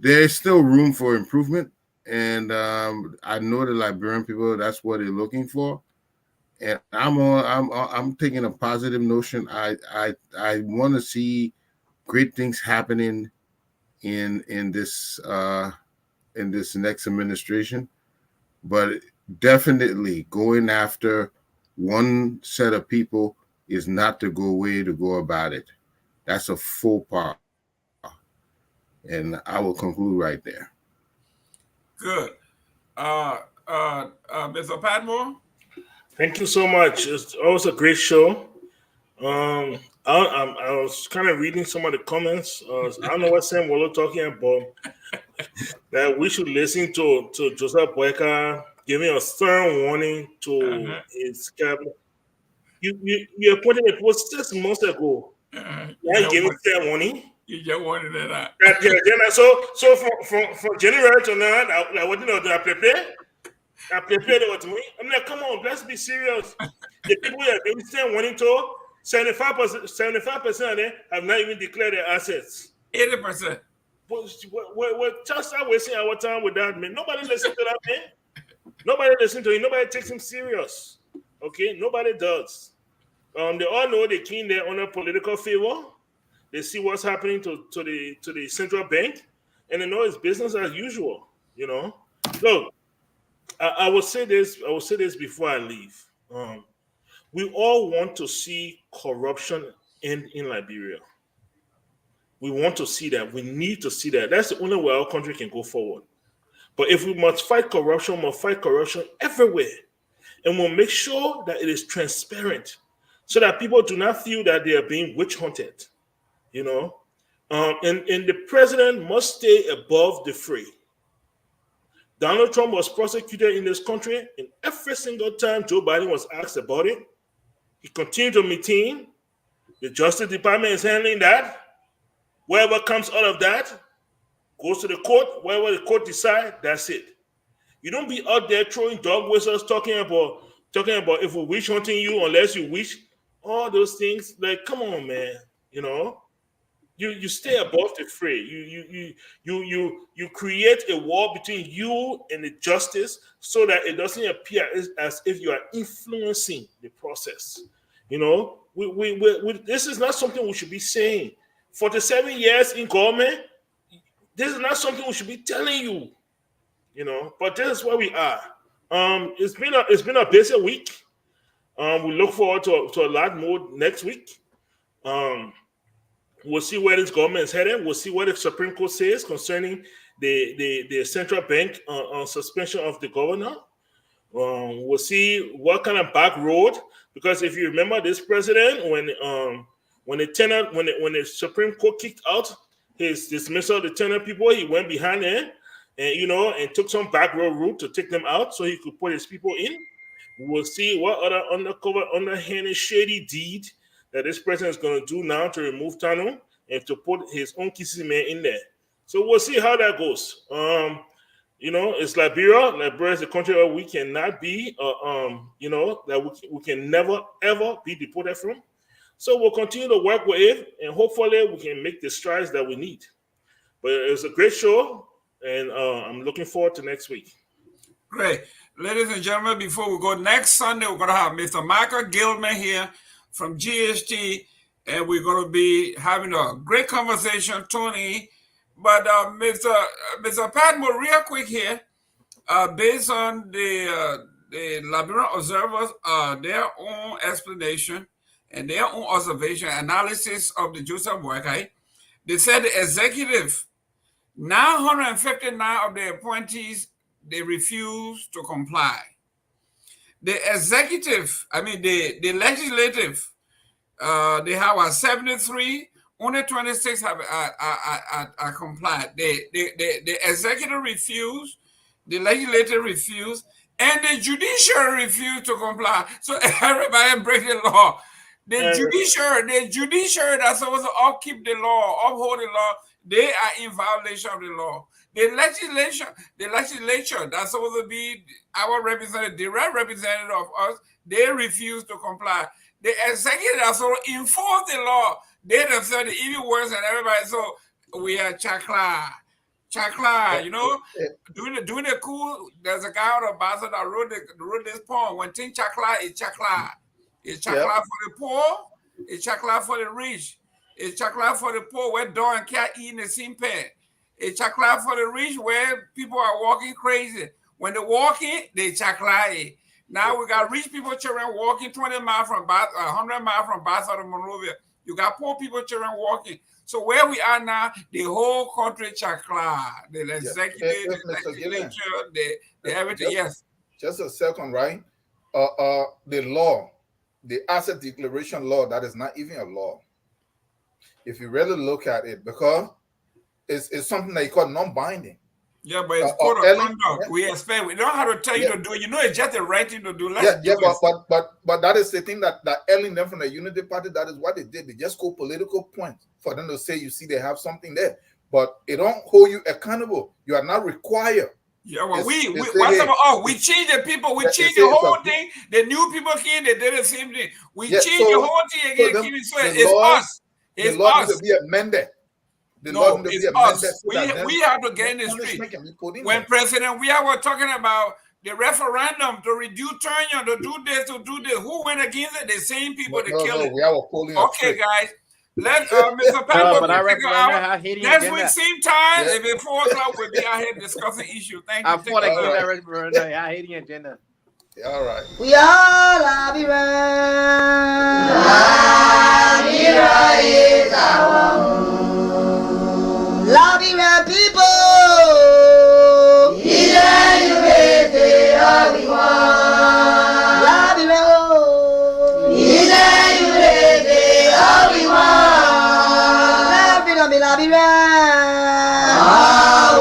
there's still room for improvement, and I know the Liberian people, that's what they're looking for. And I'm taking a positive notion. I want to see great things happening in this next administration, but definitely going after one set of people is not the way to go about it. That's a faux pas. And I will conclude right there. Good. Mr. Padmore? Thank you so much. It's always a great show. I was kind of reading some of the comments. I don't know what Sam Wallo talking about. That we should listen to Joseph Boyka giving a stern warning to his cabinet. You appointed it was 6 months ago. Now you gave me stern warning. You just wanted it out. So from January to now, I what I prepare. I prepared it with me. I'm like, come on, let's be serious. The people that they stern warning to 75% of them have not even declared their assets. 80%. We're just wasting our time with that, man. Nobody listens to that, man. Nobody listens to him. Nobody takes him serious. Okay? Nobody does. They all know they keen there on a political favor. They see what's happening to the central bank, and they know it's business as usual. You know? Look, I will say this before I leave. We all want to see corruption end in Liberia. We want to see that. We need to see that. That's the only way our country can go forward. But if we must fight corruption, we must fight corruption everywhere. And we'll make sure that it is transparent so that people do not feel that they are being witch hunted. You know? And the president must stay above the fray. Donald Trump was prosecuted in this country, and every single time Joe Biden was asked about it, he continued to maintain the Justice Department is handling that. Whatever comes out of that goes to the court. Whatever the court decides, that's it. You don't be out there throwing dog whistles talking about if we're witch hunting you unless you wish. All those things, like, come on, man. You know, you stay above the fray. You create a wall between you and the justice so that it doesn't appear as if you are influencing the process. You know, this is not something we should be saying. 47 years in government, this is not something we should be telling you, you know. But this is where we are. It's been a busy week. We look forward to a lot more next week. We'll see where this government is headed. We'll see what the Supreme Court says concerning the central bank on suspension of the governor. We'll see what kind of back road, because if you remember this president, when the Supreme Court kicked out his dismissal of the tenant people, he went behind them and took some back road route to take them out so he could put his people in. We'll see what other undercover, underhanded, shady deed that this president is going to do now to remove Tano and to put his own kissing man in there. So we'll see how that goes. It's Liberia. Liberia is a country where we cannot be, that we can never, ever be deported from. So we'll continue to work with it, and hopefully we can make the strides that we need. But it was a great show, and I'm looking forward to next week. Great. Ladies and gentlemen, before we go, next Sunday, we're going to have Mr. Michael Gilman here from GST, and we're going to be having a great conversation, Tony. But Mr. Padmore, real quick here, based on the Liberian observers, their own explanation and their own observation analysis of the Joseph Boyka, they said the executive, 959 of the appointees, they refused to comply. The executive, the legislative, they have 73. Only 26 have complied. The executive refused, the legislature refused, and the judiciary refused to comply. So everybody break the law. The judiciary that's supposed to upkeep the law, uphold the law, they are in violation of the law. The legislature that's supposed to be our representative, direct representative of us, they refuse to comply. The executive that's supposed to enforce the law, they themselves even worse than everybody. So we are chakla, you know. During the coup, there's a guy on the Basel that wrote this poem. When think chakla is chakla. It's chakla for the poor, it's chakla for the rich. It's chakla for the poor where dog and cat eating the same pen. It's chakla for the rich where people are walking crazy. When they're walking, they chakla. Now we got rich people children walking 20 miles from 100 miles from Basel to Monrovia. You got poor people children walking. So where we are now, the whole country chakla. The executive, the legislature, the everything. Yes. Just a second, right? The law, the asset declaration law, that is not even a law. If you really look at it, because it's something that you call non-binding. Yeah, but it's code of conduct. We expect. We don't have to tell you to do it. You know, it's just the right thing to do. But that is the thing that ailing them from the Unity Party. That is what they did. They just score political points for them to say, you see, they have something there, but it don't hold you accountable. You are not required. Yeah, well, we change the people. We change the whole thing. The new people came. They did the same thing. We change the whole thing again. It's us. It's us. To be amended. No, it's us. We have to get in the street. When President Weah was talking about the referendum to reduce tenure, to do this, who went against it? The same people that killed it. Okay, guys. Let's, Mr. Pepper, next week, same time, if it's 4 o'clock, we'll be out here discussing issues. Thank you. I fought against that referendum. I hate the agenda. All right. We all love Iran. Iran is our home. Love Iran people. Iran, you raise it all we want. Love Iran. Iran, you raise it all we want. Love Iran. Oh,